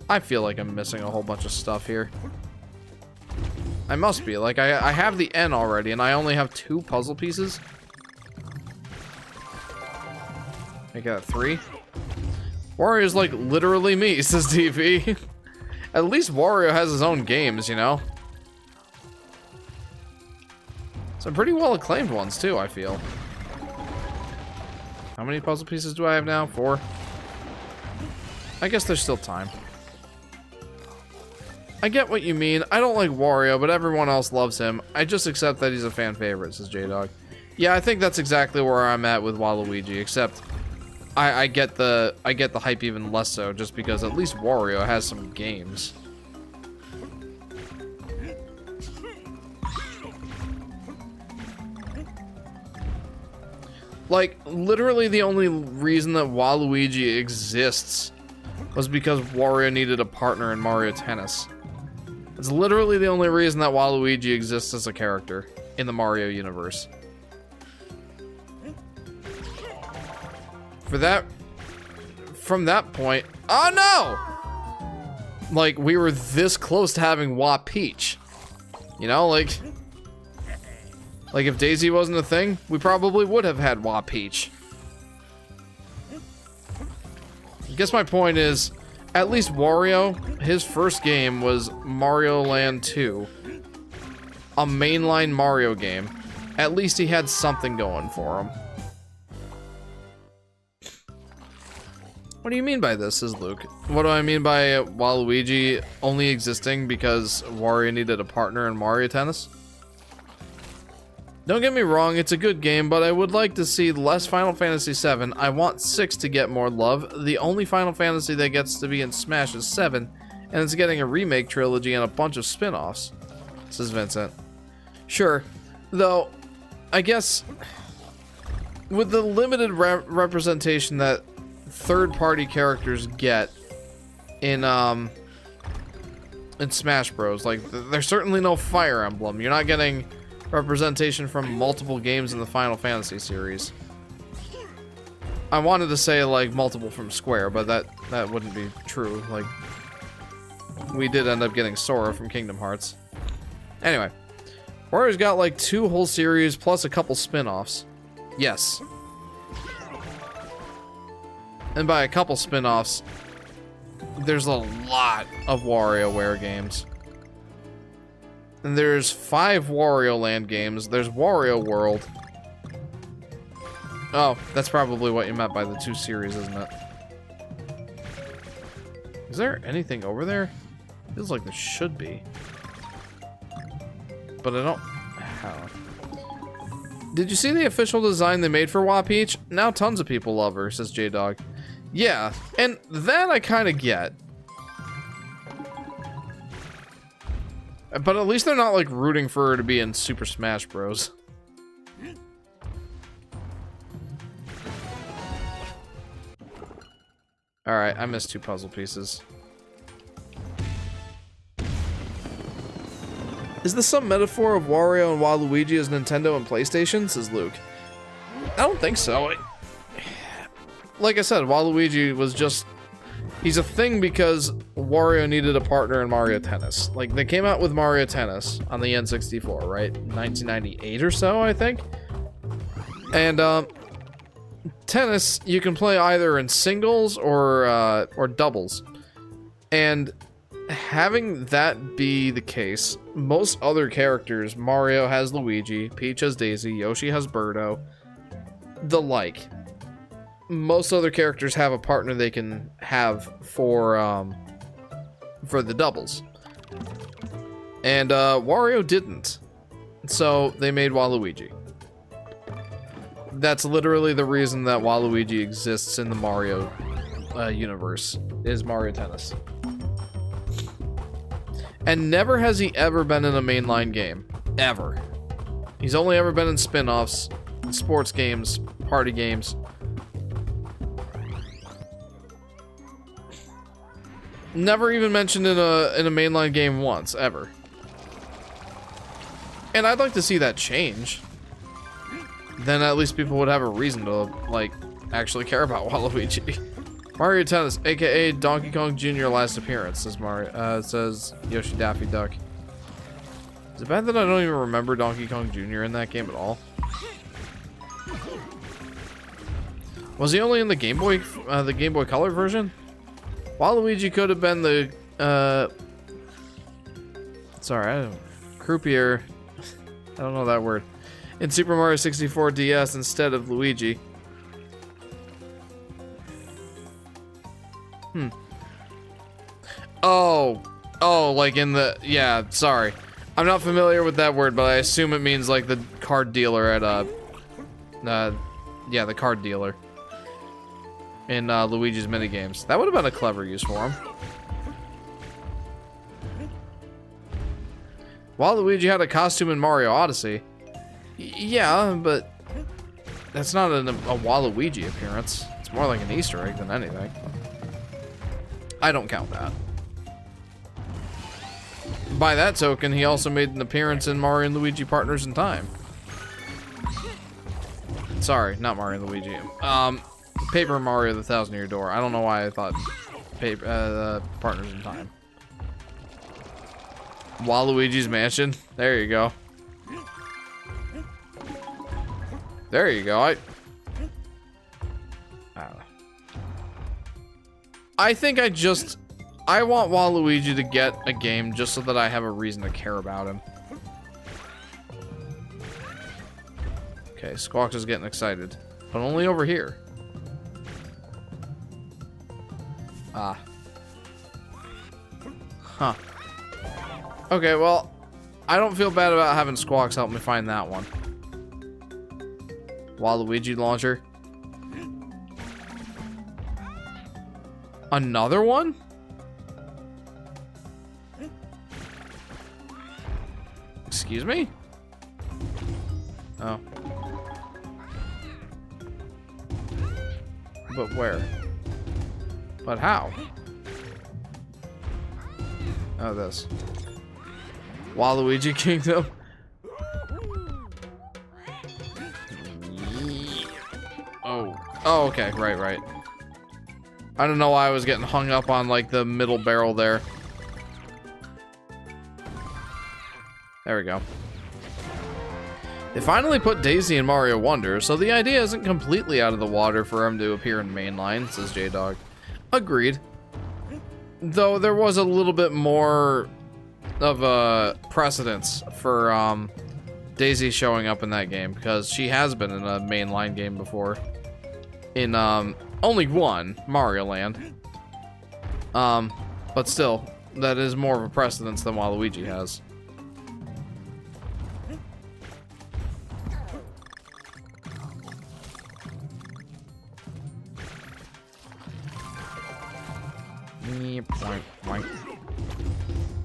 I feel like I'm missing a whole bunch of stuff here. I must be. Like, I have the N already, and I only have 2 puzzle pieces. Make it a 3. Wario's like literally me, says TV. At least Wario has his own games, you know? Some pretty well acclaimed ones too, I feel. How many puzzle pieces do I have now? 4? I guess there's still time. I get what you mean. I don't like Wario, but everyone else loves him. I just accept that he's a fan favorite, says J-Dog. Yeah, I think that's exactly where I'm at with Waluigi, except I get the hype even less so, just because at least Wario has some games. Like, literally the only reason that Waluigi exists was because Wario needed a partner in Mario Tennis. It's literally the only reason that Waluigi exists as a character in the Mario universe. From that point, oh no! Like, we were this close to having Wa Peach. You know, like if Daisy wasn't a thing, we probably would have had Wa Peach. I guess my point is, at least Wario, his first game was Mario Land 2. A mainline Mario game. At least he had something going for him. What do you mean by this, says Luke? What do I mean by Waluigi only existing because Wario needed a partner in Mario Tennis? Don't get me wrong, it's a good game, but I would like to see less Final Fantasy VII. I want 6 to get more love. The only Final Fantasy that gets to be in Smash is 7, and it's getting a remake trilogy and a bunch of spin-offs, says Vincent. Sure, though, I guess with the limited representation that third-party characters get in Smash Bros. Like, there's certainly no Fire Emblem. You're not getting representation from multiple games in the Final Fantasy series. I wanted to say, like, multiple from Square, but that wouldn't be true. Like, we did end up getting Sora from Kingdom Hearts. Anyway, Wario's got, like, 2 whole series plus a couple spin-offs. Yes. And by a couple spin-offs, there's a lot of WarioWare games. And there's 5 Wario Land games. There's Wario World. Oh, that's probably what you meant by the 2 series, isn't it? Is there anything over there? Feels like there should be. But I don't... How? Did you see the official design they made for Wa Peach? Now tons of people love her, says J-Dog. Yeah, and that I kind of get. But at least they're not, like, rooting for her to be in Super Smash Bros. Alright, I missed 2 puzzle pieces. Is this some metaphor of Wario and Waluigi as Nintendo and PlayStation? Says Luke. I don't think so. Like I said, Waluigi was just... He's a thing because Wario needed a partner in Mario Tennis. Like, they came out with Mario Tennis on the N64, right? 1998 or so, I think. And, tennis, you can play either in singles or doubles. And having that be the case, most other characters, Mario has Luigi, Peach has Daisy, Yoshi has Birdo, the like. Most other characters have a partner they can have for the doubles. And Wario didn't. So they made Waluigi. That's literally the reason that Waluigi exists in the Mario universe, is Mario Tennis. And never has he ever been in a mainline game. Ever. He's only ever been in spin-offs, sports games, party games. Never even mentioned in a mainline game once, ever. And I'd like to see that change. Then at least people would have a reason to, like, actually care about Waluigi. Mario Tennis, aka Donkey Kong Jr. last appearance, says Yoshi Daffy Duck. Is it bad that I don't even remember Donkey Kong Jr. in that game at all? Was he only in the Game Boy Color version? Waluigi could have been the, sorry, croupier. I don't know that word. In Super Mario 64 DS instead of Luigi. Oh, like in the, yeah, sorry. I'm not familiar with that word, but I assume it means like the card dealer at, yeah, the card dealer. In Luigi's minigames. That would have been a clever use for him. Waluigi had a costume in Mario Odyssey. Yeah, but that's not a Waluigi appearance. It's more like an Easter egg than anything. I don't count that. By that token, he also made an appearance in Mario and Luigi Partners in Time. Sorry, not Mario and Luigi. Paper Mario: The Thousand Year Door. I don't know why I thought Partners in Time. Waluigi's Mansion. There you go. There you go. I don't know. I think I want Waluigi to get a game just so that I have a reason to care about him. Okay, Squawks is getting excited, but only over here. Ah. Huh. Okay, well, I don't feel bad about having Squawks help me find that one. Waluigi launcher. Another one? Excuse me? Oh. But where? But how? Oh, this. Waluigi Kingdom. Oh. Oh, okay. Right. I don't know why I was getting hung up on, like, the middle barrel there. There we go. They finally put Daisy in Mario Wonder, so the idea isn't completely out of the water for him to appear in mainline, says J-Dog. Agreed. Though there was a little bit more of a precedence for Daisy showing up in that game, because she has been in a mainline game before. In only one, Mario Land. But still, that is more of a precedence than Waluigi has.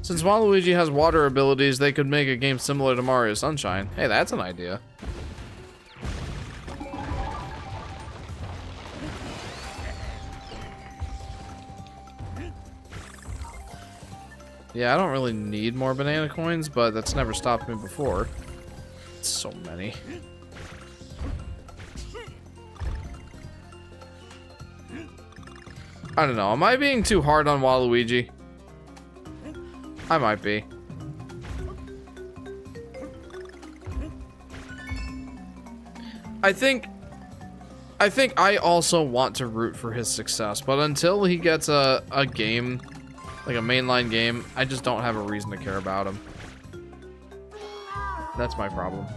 Since Waluigi has water abilities, they could make a game similar to Mario Sunshine. Hey, that's an idea. Yeah, I don't really need more banana coins, but that's never stopped me before. So many. I don't know. Am I being too hard on Waluigi? I might be. I think I also want to root for his success, but until he gets a game, like a mainline game, I just don't have a reason to care about him. That's my problem.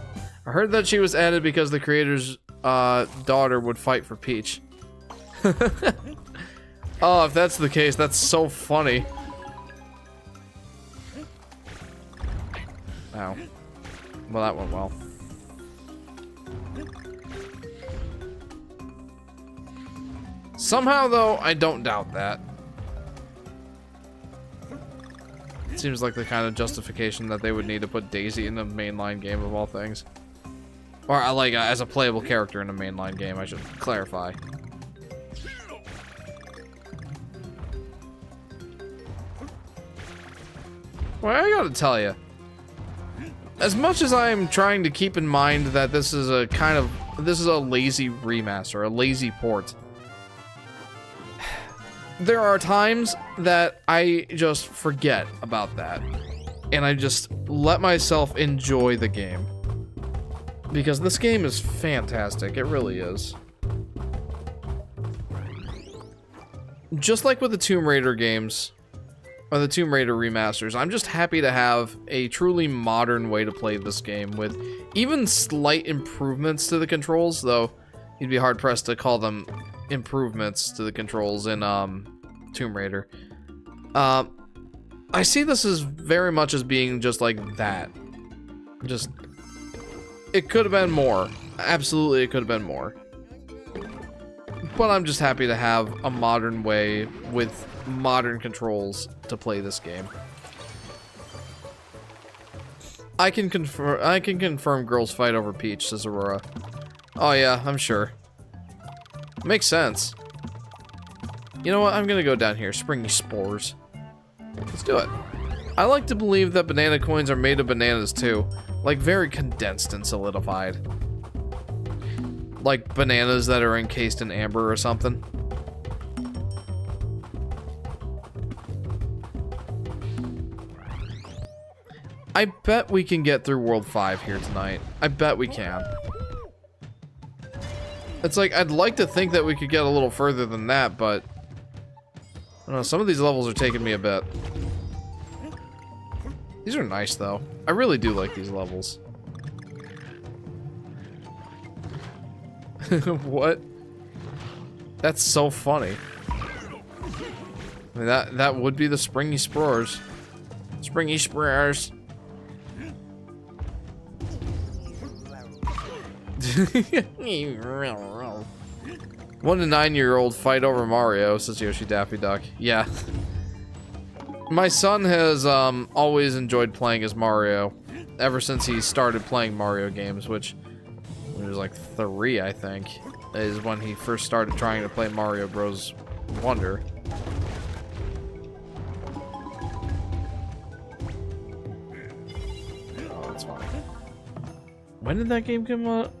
I heard that she was added because the creator's daughter would fight for Peach. Oh, if that's the case, that's so funny. Ow. Well, that went well. Somehow, though, I don't doubt that. It seems like the kind of justification that they would need to put Daisy in the mainline game of all things. Or, like, as a playable character in a mainline game, I should clarify. Well, I gotta tell you, as much as I'm trying to keep in mind that this is a lazy remaster, a lazy port, there are times that I just forget about that, and I just let myself enjoy the game. Because this game is fantastic, it really is. just like with the Tomb Raider games, or the Tomb Raider remasters, I'm just happy to have a truly modern way to play this game with even slight improvements to the controls, though you'd be hard-pressed to call them improvements to the controls in Tomb Raider. I see this as very much as being just like that. Just, it could have been more. Absolutely, it could have been more. But I'm just happy to have a modern way with modern controls to play this game. I can confirm girls fight over Peach, says Aurora. Oh yeah, I'm sure. Makes sense. You know what? I'm gonna go down here. Springy spores. Let's do it. I like to believe that banana coins are made of bananas too. Like very condensed and solidified. Like bananas that are encased in amber or something. I bet we can get through World 5 here tonight. I bet we can. It's like, I'd like to think that we could get a little further than that, but I don't know, some of these levels are taking me a bit. These are nice, though. I really do like these levels. What? That's so funny. I mean, that would be the springy spores. Springy spores. 1 to 9-year-old fight over Mario, says Yoshi Daffy Duck. Yeah. My son has always enjoyed playing as Mario ever since he started playing Mario games, which when he was like 3, I think, is when he first started trying to play Mario Bros. Wonder. Oh, that's funny. When did that game come out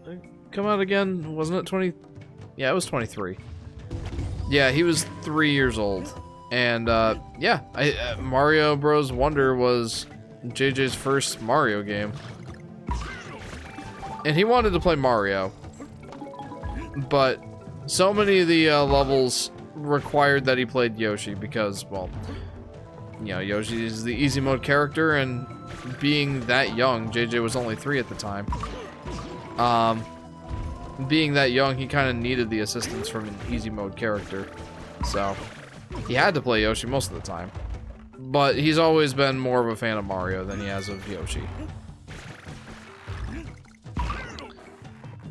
again? Wasn't it 20? Yeah, it was 23. Yeah, he was 3 years old. And, yeah, Mario Bros. Wonder was JJ's first Mario game. And he wanted to play Mario. But so many of the levels required that he played Yoshi because, well, you know, Yoshi is the easy mode character, and being that young, JJ was only 3 at the time. Being that young, he kind of needed the assistance from an easy mode character. So he had to play Yoshi most of the time. But he's always been more of a fan of Mario than he has of Yoshi.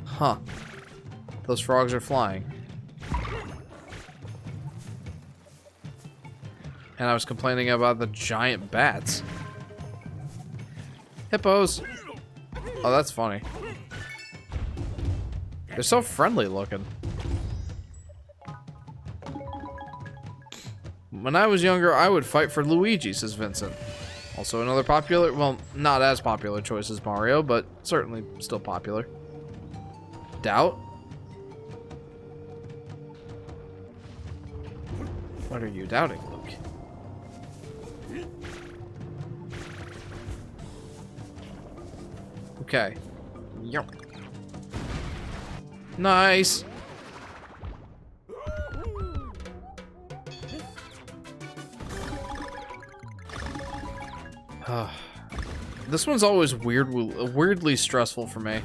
Huh. Those frogs are flying. And I was complaining about the giant bats. Hippos! Oh, that's funny. They're so friendly looking. When I was younger, I would fight for Luigi, says Vincent. Also another popular, well, not as popular choice as Mario, but certainly still popular. Doubt? What are you doubting, Luke? Okay. Yep. Nice. This one's always weirdly stressful for me.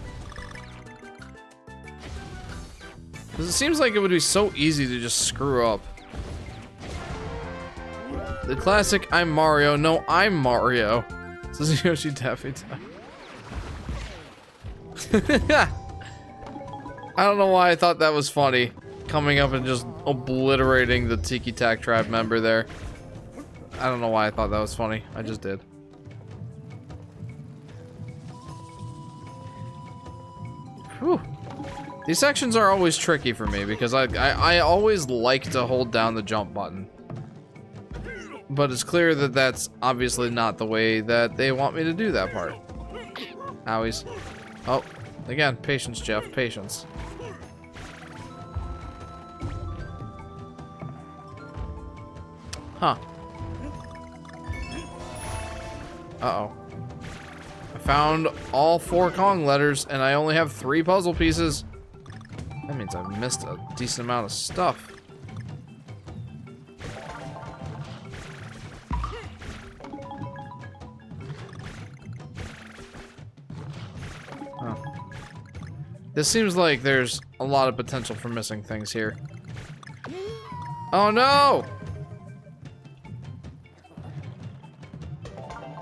Because it seems like it would be so easy to just screw up. The classic I'm Mario. No, I'm Mario. This is Yoshi Daffy Duck. I don't know why I thought that was funny. Coming up and just obliterating the Tiki Tack Tribe member there. I don't know why I thought that was funny. I just did. Whew. These sections are always tricky for me because I always like to hold down the jump button. But it's clear that that's obviously not the way that they want me to do that part. Owies. Oh, again, patience, Jeff, patience. Huh. Uh-oh. I found all 4 Kong letters, and I only have 3 puzzle pieces. That means I've missed a decent amount of stuff. Huh. This seems like there's a lot of potential for missing things here. Oh no!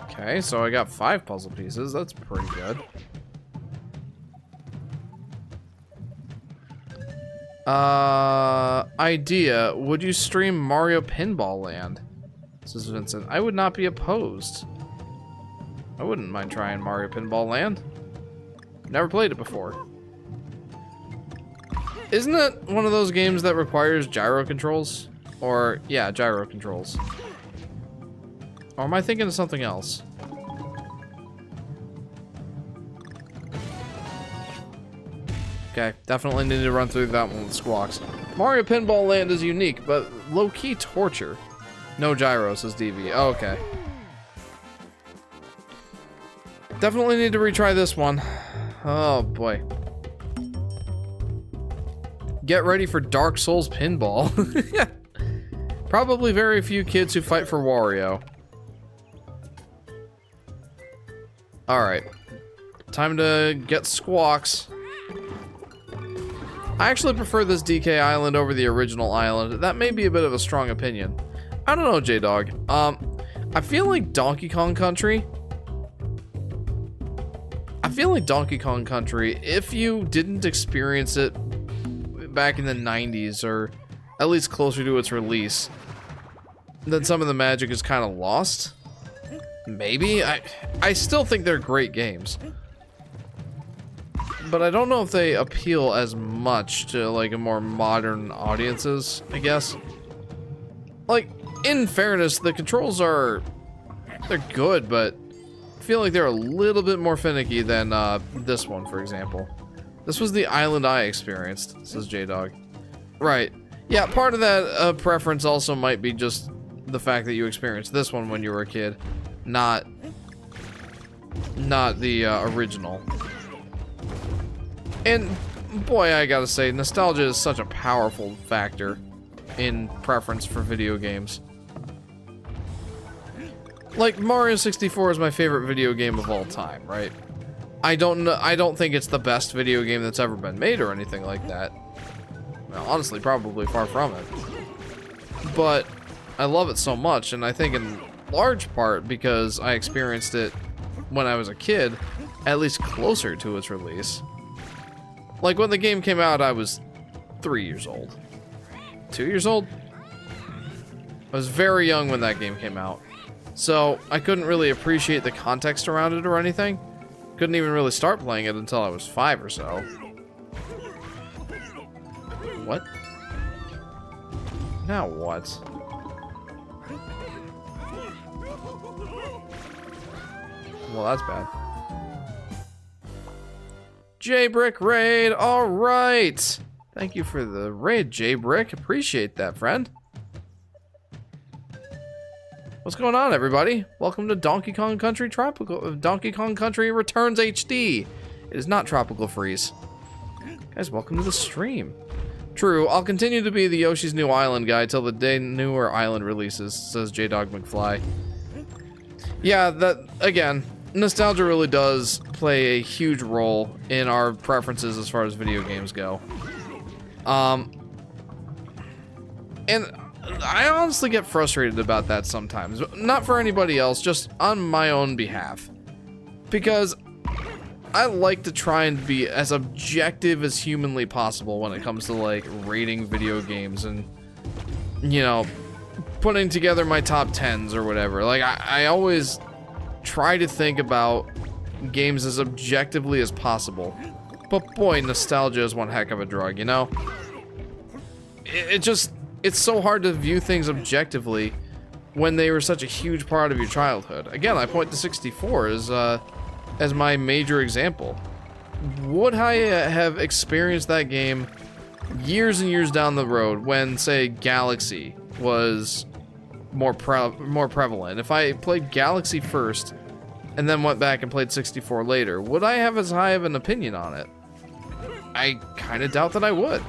Okay, so I got 5 puzzle pieces. That's pretty good. Idea. Would you stream Mario Pinball Land? This is Vincent. I would not be opposed. I wouldn't mind trying Mario Pinball Land. Never played it before. Isn't it one of those games that requires gyro controls? Or, yeah, gyro controls. Or am I thinking of something else? Okay, definitely need to run through that one with squawks. Mario Pinball Land is unique, but low-key torture. No gyro, says DV. Oh, okay. Definitely need to retry this one. Oh, boy. Get ready for Dark Souls Pinball. Probably very few kids who fight for Wario. Alright. Time to get squawks. I actually prefer this DK island over the original island. That may be a bit of a strong opinion. I don't know, J-Dog. I feel like Donkey Kong Country, if you didn't experience it back in the 90s, or at least closer to its release, then some of the magic is kind of lost. Maybe? I still think they're great games. But I don't know if they appeal as much to, like, a more modern audiences, I guess. Like, in fairness, the controls they're good, but I feel like they're a little bit more finicky than this one, for example. This was the island I experienced, says J-Dog. Right. Yeah, part of that preference also might be just the fact that you experienced this one when you were a kid, not the original. And boy, I gotta say, nostalgia is such a powerful factor in preference for video games. Like, Mario 64 is my favorite video game of all time, right? I don't think it's the best video game that's ever been made or anything like that. Well, honestly, probably far from it. But I love it so much, and I think in large part because I experienced it when I was a kid, at least closer to its release. Like, when the game came out, I was 3 years old. 2 years old? I was very young when that game came out. So, I couldn't really appreciate the context around it or anything. Couldn't even really start playing it until I was 5 or so. What? Now what? Well, that's bad. J-Brick raid, alright! Thank you for the raid, J-Brick. Appreciate that, friend. What's going on, everybody? Welcome to Donkey Kong Country Donkey Kong Country Returns HD. It is not Tropical Freeze. Guys, welcome to the stream. True, I'll continue to be the Yoshi's New Island guy till the day newer island releases, says J-Dog McFly. Yeah, that, again, nostalgia really does play a huge role in our preferences as far as video games go. And I honestly get frustrated about that sometimes. Not for anybody else, just on my own behalf. Because I like to try and be as objective as humanly possible when it comes to, like, rating video games and, you know, putting together my top 10s or whatever. Like, I always try to think about games as objectively as possible. But boy, nostalgia is one heck of a drug, you know? It's so hard to view things objectively when they were such a huge part of your childhood. Again, I point to 64 as my major example. Would I have experienced that game years and years down the road when, say, Galaxy was more prevalent? If I played Galaxy first and then went back and played 64 later, would I have as high of an opinion on it? I kind of doubt that I would.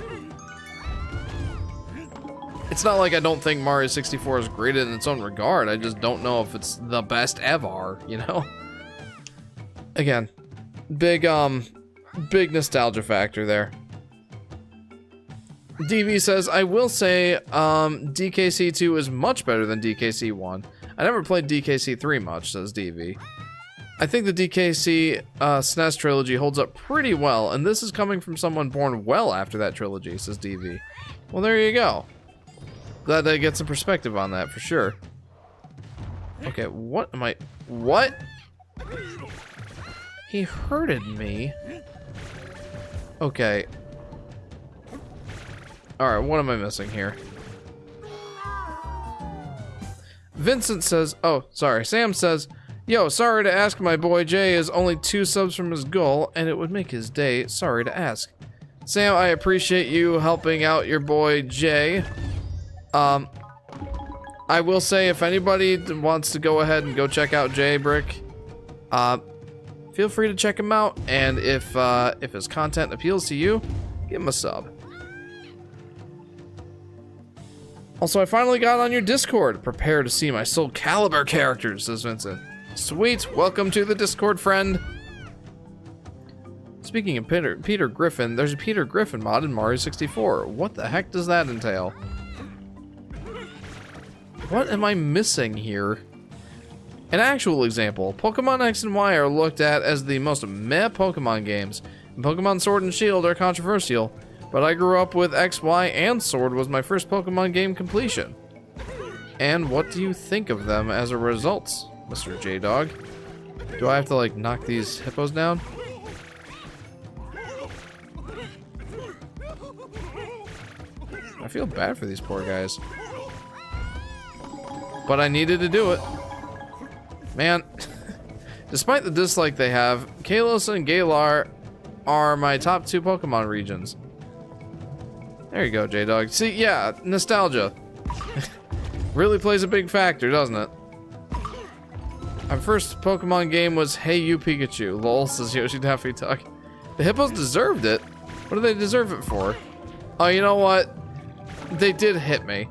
It's not like I don't think Mario 64 is great in its own regard. I just don't know if it's the best ever, you know? Again, big Big nostalgia factor there. DV says, I will say DKC2 is much better than DKC1. I never played DKC3 much, says DV. I think the DKC SNES trilogy holds up pretty well, and this is coming from someone born well after that trilogy, says DV. Well, there you go. Glad I get some perspective on that, for sure. Okay, what am I... What? He hurted me. Okay. Alright, what am I missing here? Vincent says... Oh, sorry. Sam says... Yo, sorry to ask, my boy Jay is only 2 subs from his goal, and it would make his day. Sorry to ask. Sam, I appreciate you helping out your boy Jay. I will say, if anybody wants to go ahead and go check out Jay Brick, feel free to check him out, and if his content appeals to you, give him a sub. Also, I finally got on your Discord. Prepare to see my Soul Calibur characters, says Vincent. Sweet, welcome to the Discord, friend. Speaking of Peter Griffin, there's a Peter Griffin mod in Mario 64. What the heck does that entail? What am I missing here? An actual example. Pokemon X and Y are looked at as the most meh Pokemon games. And Pokemon Sword and Shield are controversial, but I grew up with X, Y, and Sword was my first Pokemon game completion. And what do you think of them as a result, Mr. J-Dog? Do I have to, like, knock these hippos down? I feel bad for these poor guys. But I needed to do it. Man, despite the dislike they have, Kalos and Galar are my top 2 Pokemon regions. There you go, J-Dog. See, yeah, nostalgia. Really plays a big factor, doesn't it? My first Pokemon game was Hey You Pikachu. Lol, says Yoshi Daffy Duck. The hippos deserved it. What do they deserve it for? Oh, you know what? They did hit me.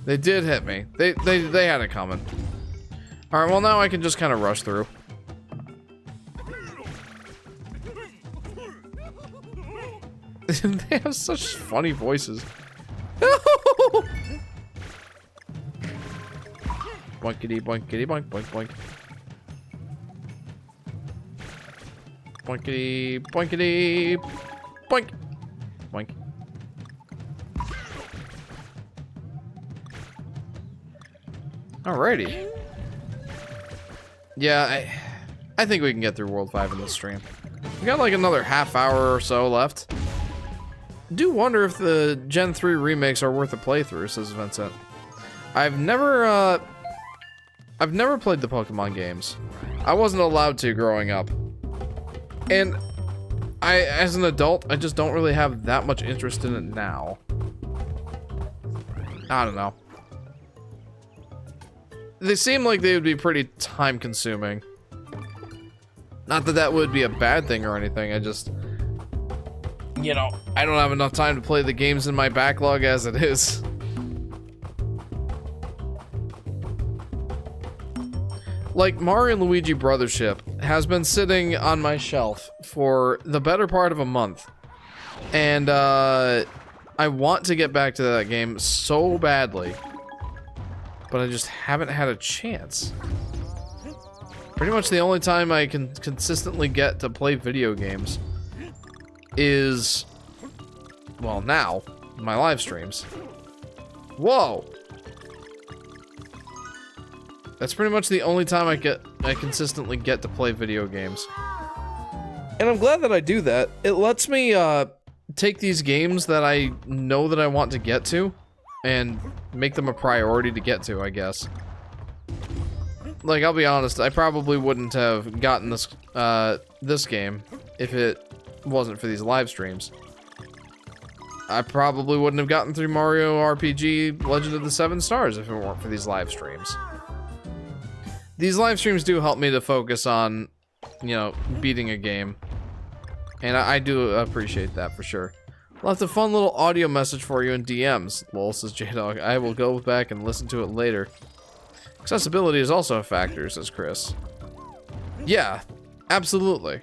They did hit me. They had it coming. Alright, well now I can just kind of rush through. They have such funny voices. Boinkity boinkity boink boink boink. Boinkity boinkity boink boink. Alrighty. Yeah, I think we can get through World 5 in this stream. We got like another half hour or so left. I do wonder if the Gen 3 remakes are worth a playthrough, says Vincent. I've never played the Pokemon games. I wasn't allowed to growing up. And as an adult, I just don't really have that much interest in it now. I don't know. They seem like they would be pretty time consuming. Not that that would be a bad thing or anything, I just... You know, I don't have enough time to play the games in my backlog as it is. Like, Mario and Luigi Brothership has been sitting on my shelf for the better part of a month. And, I want to get back to that game so badly. But I just haven't had a chance. Pretty much the only time I can consistently get to play video games is, well, now, my live streams. Whoa! That's pretty much the only time I consistently get to play video games. And I'm glad that I do that. It lets me take these games that I know that I want to get to and make them a priority to get to, I guess. Like, I'll be honest, I probably wouldn't have gotten this this game if it wasn't for these live streams. I probably wouldn't have gotten through Mario RPG Legend of the Seven Stars if it weren't for these live streams. These live streams do help me to focus on, you know, beating a game. And I do appreciate that for sure. Left a fun little audio message for you in DMs. Lol, says J-Dog. I will go back and listen to it later. Accessibility is also a factor, says Chris. Yeah, absolutely.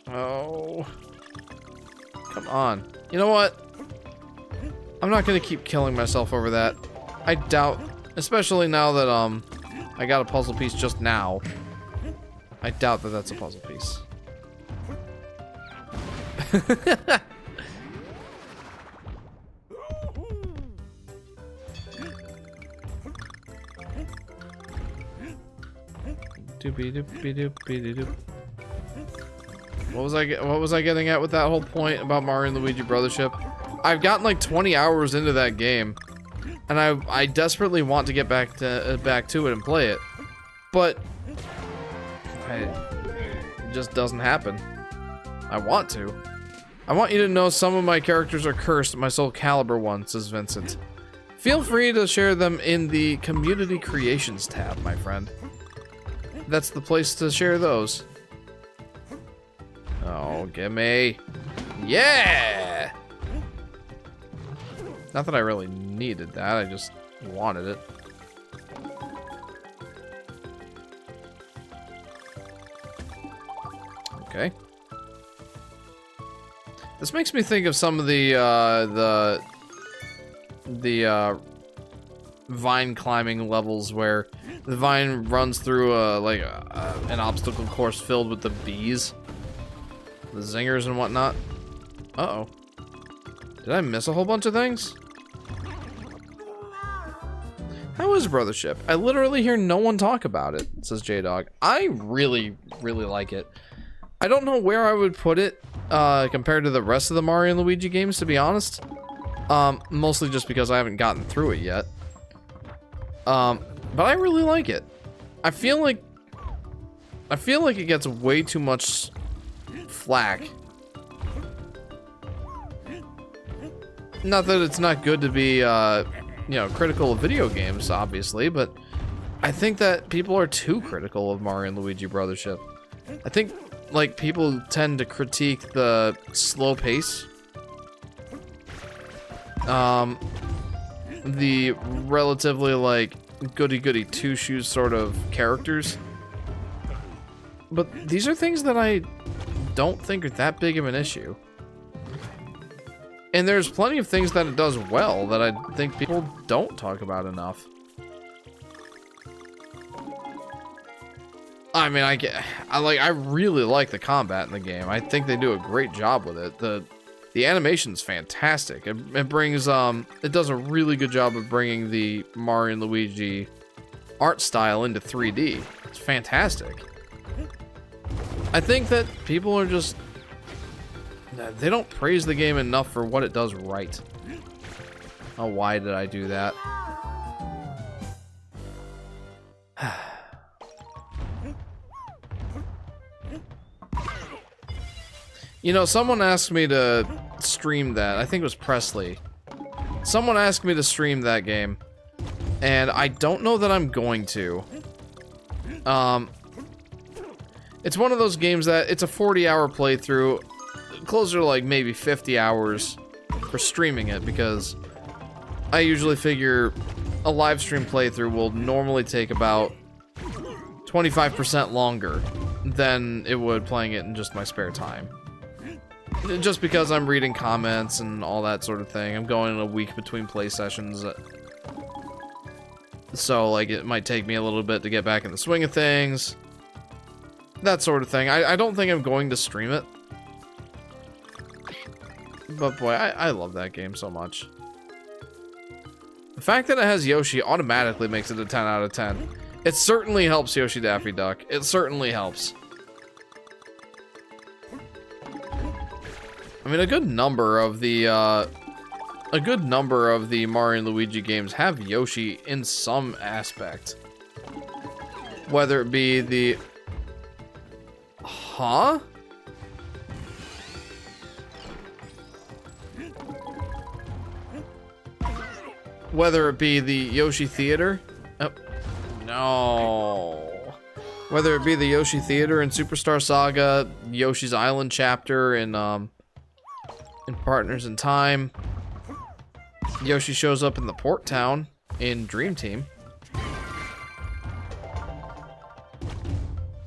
Oh. Come on. You know what? I'm not gonna keep killing myself over that. I doubt, especially now that, I got a puzzle piece just now. I doubt that that's a puzzle piece. What was I getting at with that whole point about Mario and Luigi Brothership? I've gotten like 20 hours into that game, and I desperately want to get back to it and play it, but it just doesn't happen. I want to. I want you to know some of my characters are cursed, my Soul Calibur one, says Vincent. Feel free to share them in the Community Creations tab, my friend. That's the place to share those. Oh, gimme. Yeah! Not that I really needed that, I just wanted it. Okay. This makes me think of some of the vine climbing levels where the vine runs through an obstacle course filled with the bees, the zingers and whatnot. Uh-oh. Did I miss a whole bunch of things? How is Brothership? I literally hear no one talk about it, says J-Dog. I really, really like it. I don't know where I would put it compared to the rest of the Mario and Luigi games, to be honest. Mostly just because I haven't gotten through it yet. But I really like it. I feel like it gets way too much flack. Not that it's not good to be, you know, critical of video games, obviously, but I think that people are too critical of Mario and Luigi Brothership. I think, like, people tend to critique the slow pace. The relatively, like, goody-goody two-shoes sort of characters. But these are things that I don't think are that big of an issue. And there's plenty of things that it does well that I think people don't talk about enough. I mean, I really like the combat in the game. I think they do a great job with it. The animation's fantastic. It brings it does a really good job of bringing the Mario and Luigi art style into 3D. It's fantastic. I think that people are just, they don't praise the game enough for what it does right. Oh, why did I do that? You know, someone asked me to stream that. I think it was Presley. Someone asked me to stream that game, and I don't know that I'm going to. It's one of those games that it's a 40-hour playthrough, closer to like maybe 50 hours for streaming it, because I usually figure a live stream playthrough will normally take about 25% longer than it would playing it in just my spare time. Just because I'm reading comments and all that sort of thing. I'm going in a week between play sessions. So, like, it might take me a little bit to get back in the swing of things. That sort of thing. I don't think I'm going to stream it. But boy, I love that game so much. The fact that it has Yoshi automatically makes it a 10 out of 10. It certainly helps Yoshi Daffy Duck. It certainly helps. I mean, a good number of the Mario and Luigi games have Yoshi in some aspect. Whether it be the... Huh? Whether it be the Yoshi Theater... Oh, no. Whether it be the Yoshi Theater in Superstar Saga, Yoshi's Island chapter in Partners in Time. Yoshi shows up in the Port Town in Dream Team.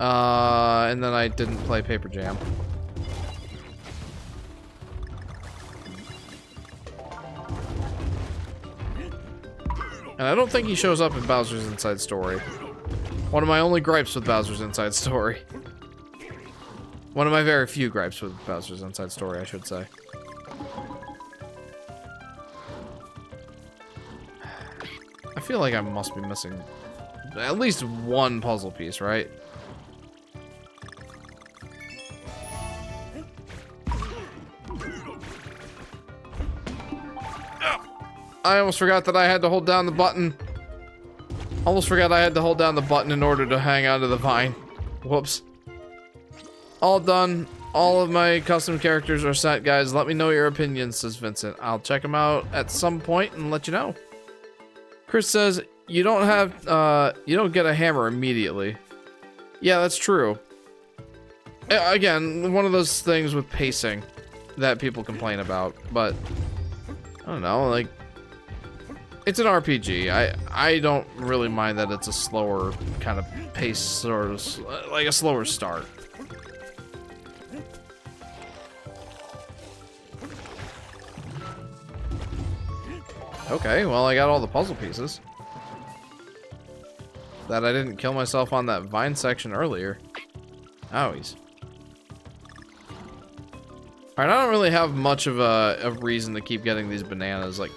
And then I didn't play Paper Jam. And I don't think he shows up in Bowser's Inside Story. One of my only gripes with Bowser's Inside Story. One of my very few gripes with Bowser's Inside Story, I should say. I feel like I must be missing at least one puzzle piece, right? I almost forgot that I had to hold down the button. Almost forgot I had to hold down the button in order to hang onto the vine. Whoops. All done. All of my custom characters are set, guys. Let me know your opinions, says Vincent. I'll check them out at some point and let you know. Chris says, you don't get a hammer immediately. Yeah, that's true. Again, one of those things with pacing that people complain about, but I don't know, like, it's an RPG. I don't really mind that it's a slower kind of pace, sort of like a slower start. Okay, well, I got all the puzzle pieces. That I didn't kill myself on that vine section earlier. Owies. Alright, I don't really have much of a reason to keep getting these bananas. Like,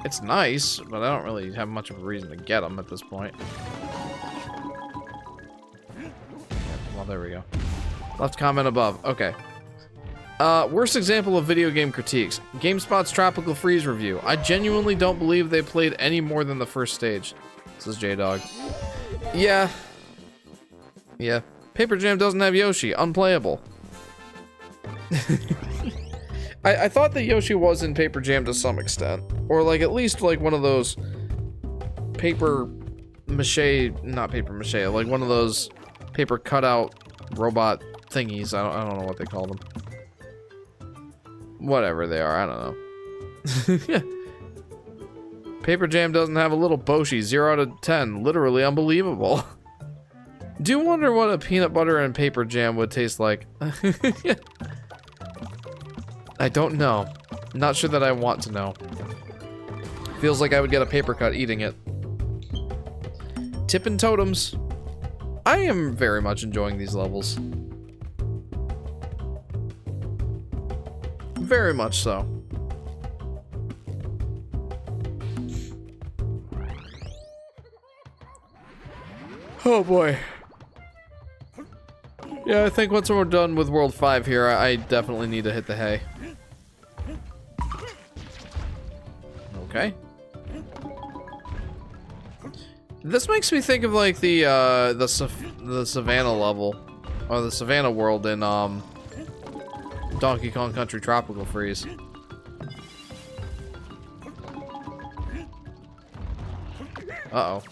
it's nice, but I don't really have much of a reason to get them at this point. Well, there we go. Left comment above. Okay. Worst example of video game critiques. GameSpot's Tropical Freeze review. I genuinely don't believe they played any more than the first stage. This is J-Dog. Yeah. Yeah. Paper Jam doesn't have Yoshi. Unplayable. I thought that Yoshi was in Paper Jam to some extent. Or like at least like one of those paper mache, not paper mache, like one of those paper cutout robot thingies. I don't know what they call them. Whatever they are, I don't know. Paper Jam doesn't have a little Boshi. 0 out of 10. Literally unbelievable. Do wonder what a peanut butter and paper jam would taste like. I don't know. Not sure that I want to know. Feels like I would get a paper cut eating it. Tippin' totems. I am very much enjoying these levels. Very much so. Oh boy. Yeah, I think once we're done with World 5 here, I definitely need to hit the hay. Okay. This makes me think of like the Savannah level, or the Savannah world in Donkey Kong Country Tropical Freeze. Uh-oh.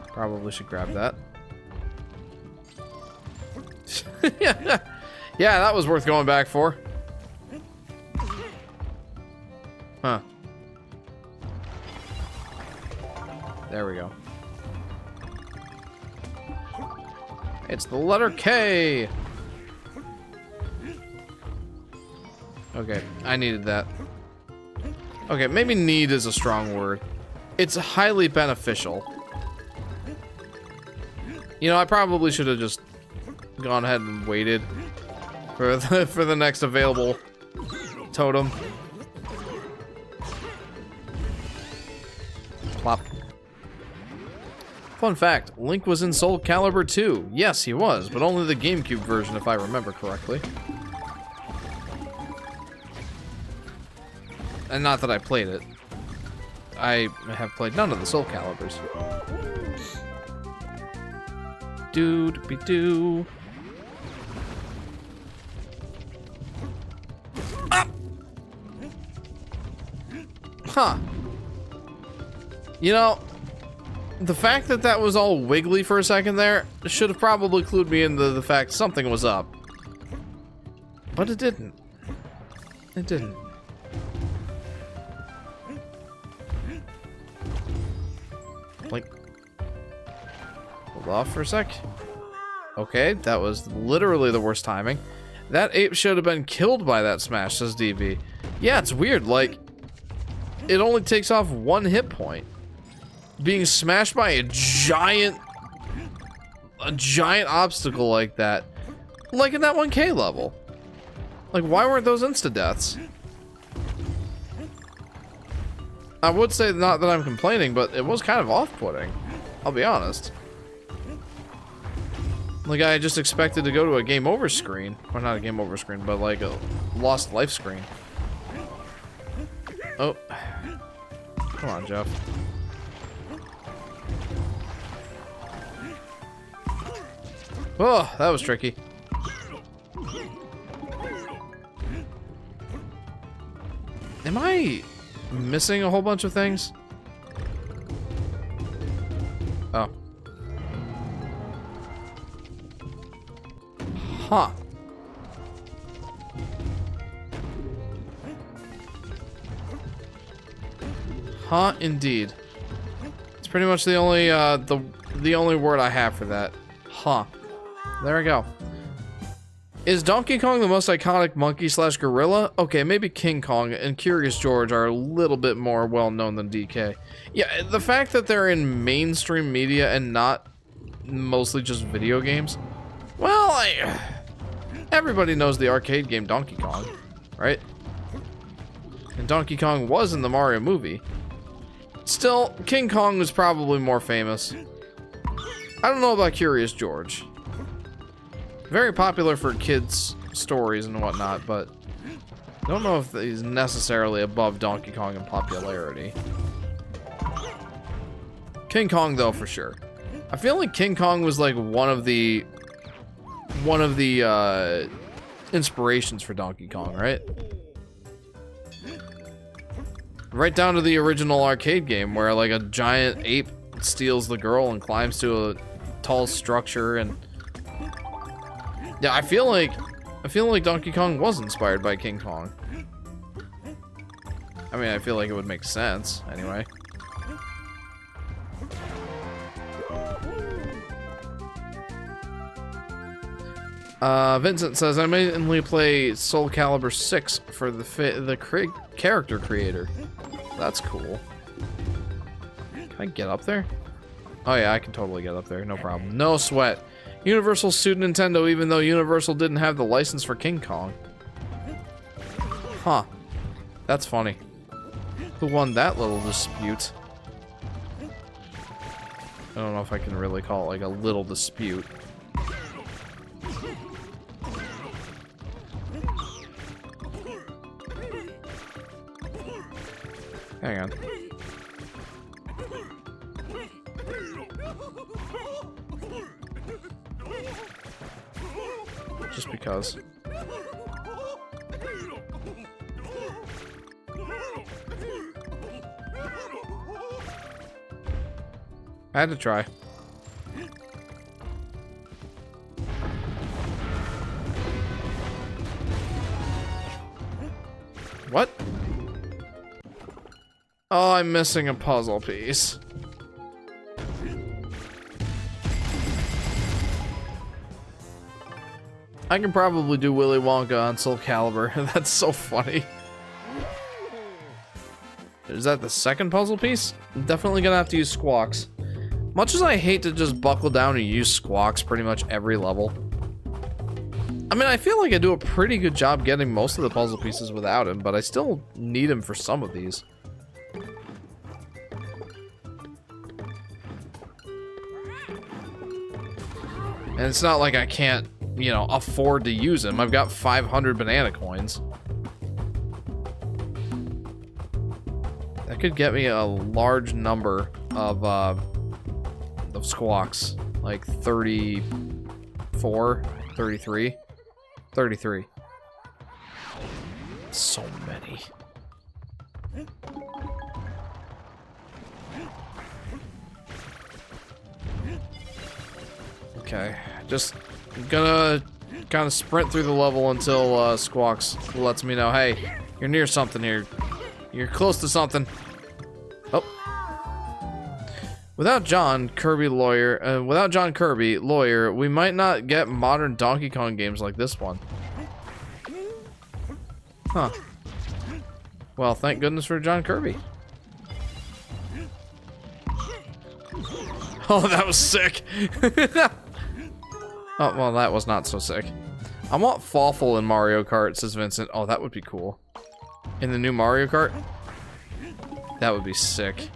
Probably should grab that. Yeah, that was worth going back for. Huh. There we go. It's the letter K. Okay, I needed that. Okay, maybe need is a strong word. It's highly beneficial. You know, I probably should have just gone ahead and waited for the next available totem. Plop. Fun fact, Link was in Soul Calibur 2. Yes, he was, but only the GameCube version if I remember correctly. And not that I played it. I have played none of the Soul Caliburs. Doo-be-doo. Ah! Huh. You know, the fact that that was all wiggly for a second there should have probably clued me into the fact something was up. But it didn't. It didn't. Blink. Hold off for a sec. Okay, that was literally the worst timing. That ape should have been killed by that smash, says DB. Yeah, it's weird, like, it only takes off 1 hit point. Being smashed by a giant obstacle like that. Like in that 1K level. Like, why weren't those insta-deaths? I would say not that I'm complaining, but it was kind of off-putting. I'll be honest. Like, I just expected to go to a game over screen. Or not a game over screen, but like a lost life screen. Oh. Come on, Jeff. Oh, that was tricky. Am I missing a whole bunch of things? Oh. Huh. Huh, indeed. It's pretty much the only the only word I have for that. Huh. There we go. Is Donkey Kong the most iconic monkey slash gorilla? Okay, maybe King Kong and Curious George are a little bit more well known than DK. Yeah, the fact that they're in mainstream media and not mostly just video games. Well, everybody knows the arcade game Donkey Kong, right? And Donkey Kong was in the Mario movie. Still, King Kong was probably more famous. I don't know about Curious George. Very popular for kids' stories and whatnot, but I don't know if he's necessarily above Donkey Kong in popularity. King Kong, though, for sure. I feel like King Kong was like one of the inspirations for Donkey Kong, right? Right down to the original arcade game where like a giant ape steals the girl and climbs to a tall structure. And yeah, I feel like Donkey Kong was inspired by King Kong. I mean, I feel like it would make sense anyway. Vincent says, I mainly play Soul Calibur 6 for the character creator. That's cool. Can I get up there? Oh yeah, I can totally get up there, no problem. No sweat. Universal sued Nintendo even though Universal didn't have the license for King Kong. Huh. That's funny. Who won that little dispute? I don't know if I can really call it like a little dispute. Hang on. Just because. I had to try. What? Oh, I'm missing a puzzle piece. I can probably do Willy Wonka on Soul Calibur. That's so funny. Is that the second puzzle piece? I'm definitely gonna have to use squawks. Much as I hate to just buckle down and use squawks pretty much every level. I mean, I feel like I do a pretty good job getting most of the puzzle pieces without him, but I still need him for some of these. And it's not like I can't, you know, afford to use him. I've got 500 banana coins. That could get me a large number of squawks. Like 34, 33, 33. So many. Okay, just gonna kind of sprint through the level until Squawks lets me know, hey, you're near something here. You're close to something. Oh. Without John Kirby, lawyer, we might not get modern Donkey Kong games like this one. Huh. Well, thank goodness for John Kirby. Oh, that was sick. Oh, well, that was not so sick. I want Fawful in Mario Kart, says Vincent. Oh, that would be cool. In the new Mario Kart? That would be sick.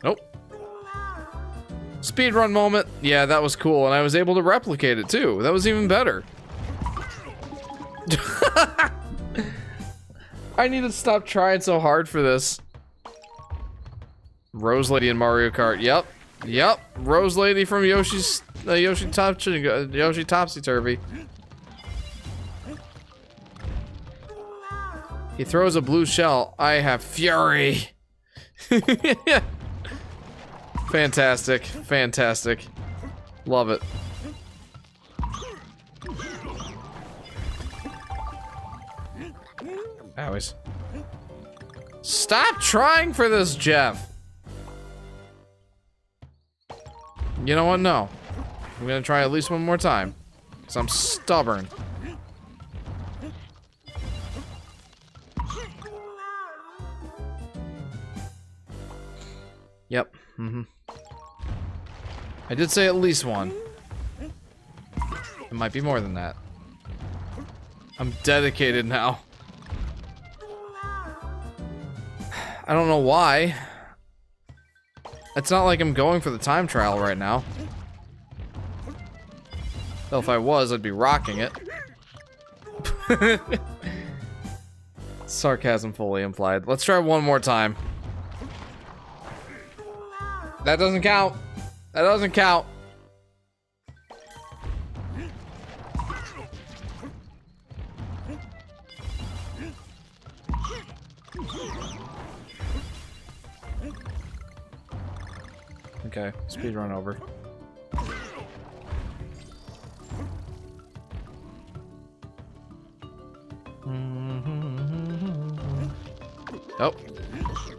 Nope. Speedrun moment. Yeah, that was cool, and I was able to replicate it too. That was even better. I need to stop trying so hard for this. Rose Lady in Mario Kart. Yep. Yep. Rose Lady from Yoshi's Yoshi Topsy Turvy. He throws a blue shell. I have fury. Fantastic. Fantastic. Love it. Owies. Stop trying for this, Jeff. You know what? No. I'm gonna try at least one more time. Because I'm stubborn. Yep. Mm-hmm. I did say at least one. It might be more than that. I'm dedicated now. I don't know why. It's not like I'm going for the time trial right now. Though if I was, I'd be rocking it. Sarcasm fully implied. Let's try one more time. That doesn't count. That doesn't count. Okay, speed run over. Oh.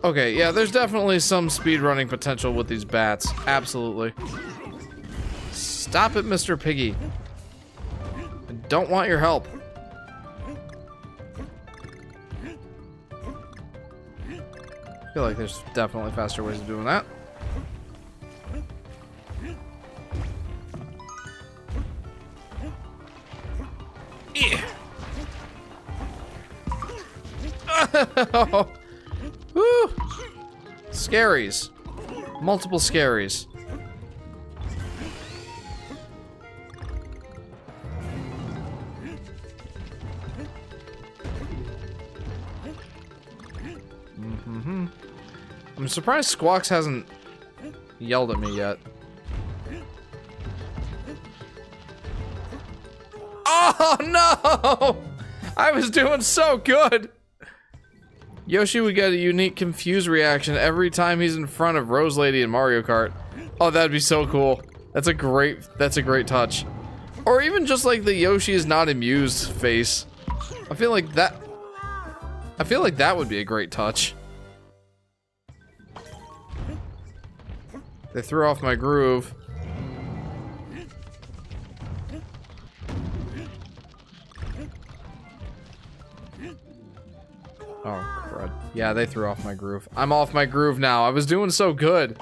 Okay, yeah, there's definitely some speedrunning potential with these bats. Absolutely. Stop it, Mr. Piggy. I don't want your help. I feel like there's definitely faster ways of doing that. Yeah. Woo! Scaries. Multiple scaries. Mm-hmm. I'm surprised Squawks hasn't yelled at me yet. Oh no! I was doing so good! Yoshi would get a unique confused reaction every time he's in front of Rose Lady in Mario Kart. Oh, that'd be so cool. That's a great touch. Or even just like the Yoshi is not amused face. I feel like that would be a great touch. They threw off my groove. Oh, crud. Yeah, they threw off my groove. I'm off my groove now. I was doing so good.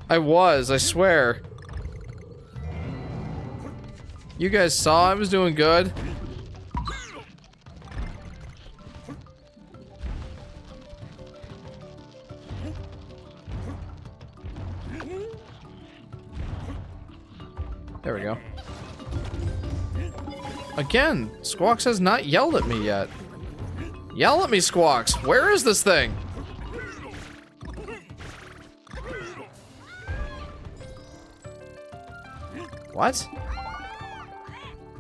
I swear. You guys saw I was doing good. There we go. Again, Squawks has not yelled at me yet. Yell at me, Squawks. Where is this thing? What?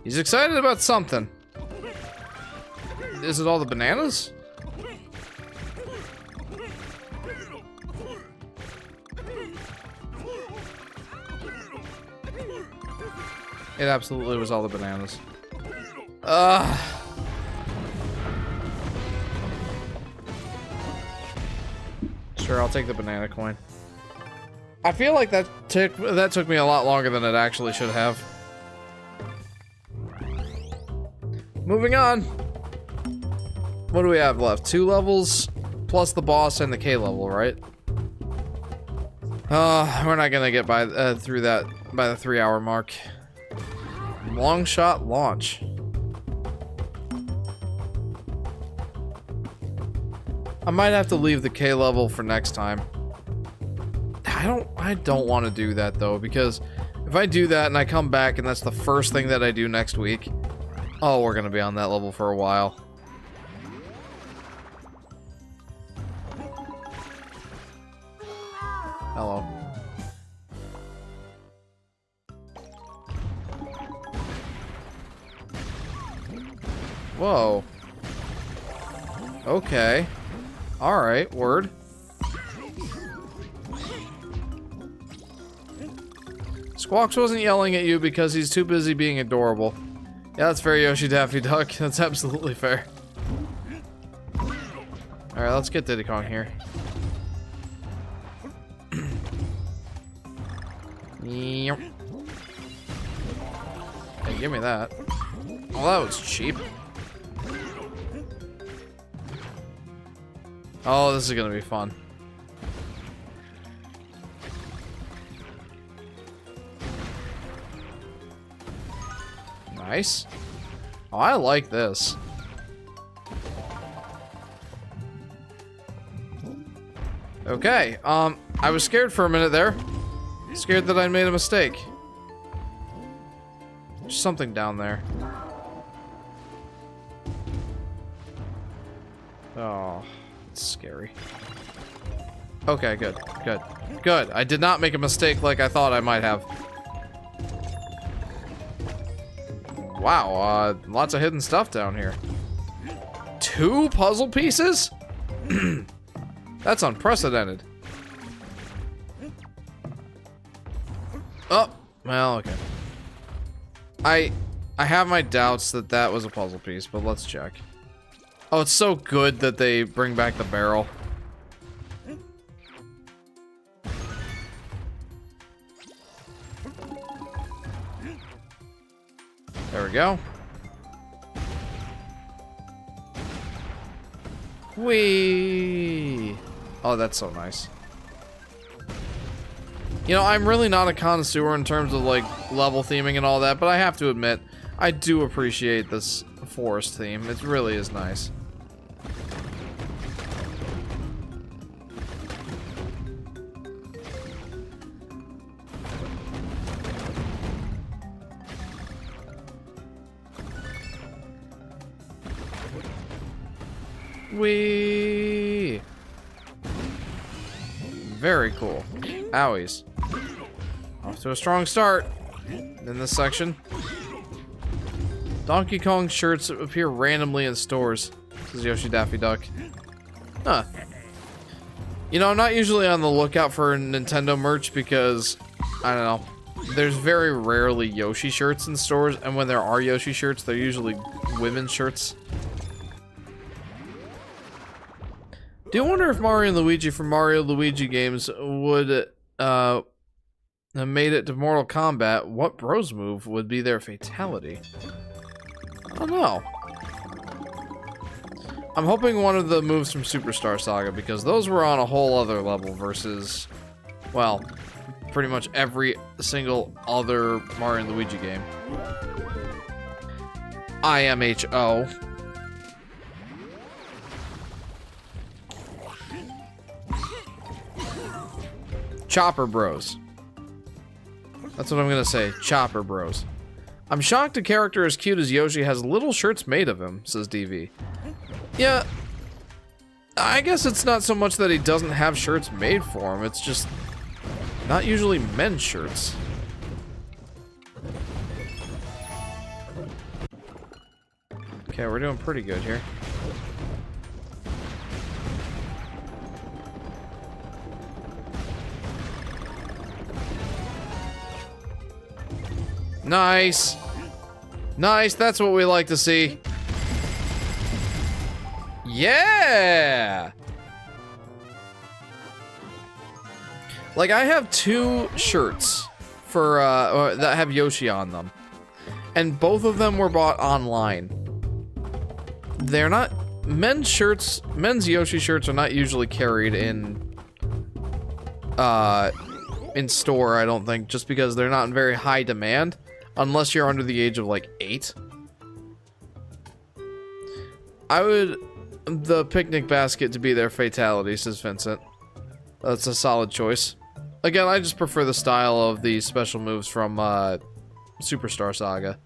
He's excited about something. Is it all the bananas? It absolutely was all the bananas. Ugh. Sure, I'll take the banana coin. I feel like that took me a lot longer than it actually should have. Moving on. What do we have left? 2 levels plus the boss and the K level, right? We're not gonna get by through that by the 3-hour mark. Long shot launch. I might have to leave the K level for next time. I don't want to do that though, because if I do that and I come back and that's the first thing that I do next week, oh, we're gonna be on that level for a while. Hello. Whoa. Okay. Alright, word. Squawks wasn't yelling at you because he's too busy being adorable. Yeah, that's fair, Yoshi Daffy Duck. That's absolutely fair. Alright, let's get Diddy Kong here. Hey, give me that. Well, that was cheap. Oh, this is gonna be fun. Nice. Oh, I like this. Okay, I was scared for a minute there. Scared that I made a mistake. There's something down there. Oh, it's scary. Okay, good, good, good. I did not make a mistake like I thought I might have. Wow, lots of hidden stuff down here. 2 puzzle pieces? That's unprecedented. Oh, well, okay. I have my doubts that that was a puzzle piece, but let's check. Oh, it's so good that they bring back the barrel. There we go. Whee! Oh, that's so nice. You know, I'm really not a connoisseur in terms of, like, level theming and all that, but I have to admit, I do appreciate this forest theme. It really is nice. Whee! Very cool. Owies. Off to a strong start in this section. Donkey Kong shirts appear randomly in stores, says Yoshi Daffy Duck. Huh. You know, I'm not usually on the lookout for Nintendo merch because, I don't know, there's very rarely Yoshi shirts in stores, and when there are Yoshi shirts, they're usually women's shirts. Do you wonder if Mario and Luigi from Mario Luigi games would have made it to Mortal Kombat? What bros move would be their fatality? I don't know. I'm hoping one of the moves from Superstar Saga, because those were on a whole other level versus, well, pretty much every single other Mario and Luigi game. IMHO. Chopper Bros. That's what I'm gonna say. Chopper Bros. I'm shocked a character as cute as Yoshi has little shirts made of him, says DV. Yeah, I guess it's not so much that he doesn't have shirts made for him, it's just not usually men's shirts. Okay, we're doing pretty good here. Nice. Nice, that's what we like to see. Yeah! Like, I have 2 shirts for, that have Yoshi on them. And both of them were bought online. They're not men's Yoshi shirts are not usually carried in store, I don't think, just because they're not in very high demand, unless you're under the age of like 8. I would the picnic basket to be their fatality, says Vincent. That's a solid choice. Again, I just prefer the style of the special moves from Superstar Saga.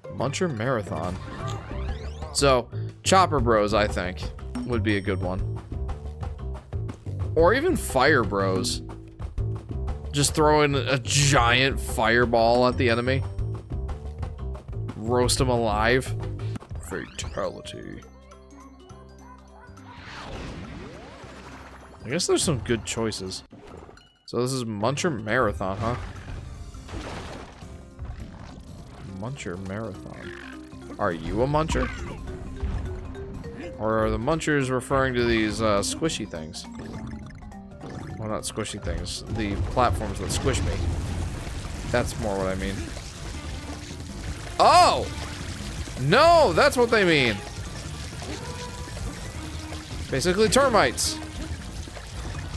Muncher Marathon. So, Chopper Bros, I think, would be a good one. Or even Fire Bros. Just throw in a giant fireball at the enemy. Roast them alive. Fatality. I guess there's some good choices. So this is Muncher Marathon, huh? Muncher Marathon. Are you a muncher? Or are the munchers referring to these squishy things? Well, not squishy things. The platforms that squish me. That's more what I mean. Oh! No, that's what they mean. Basically termites.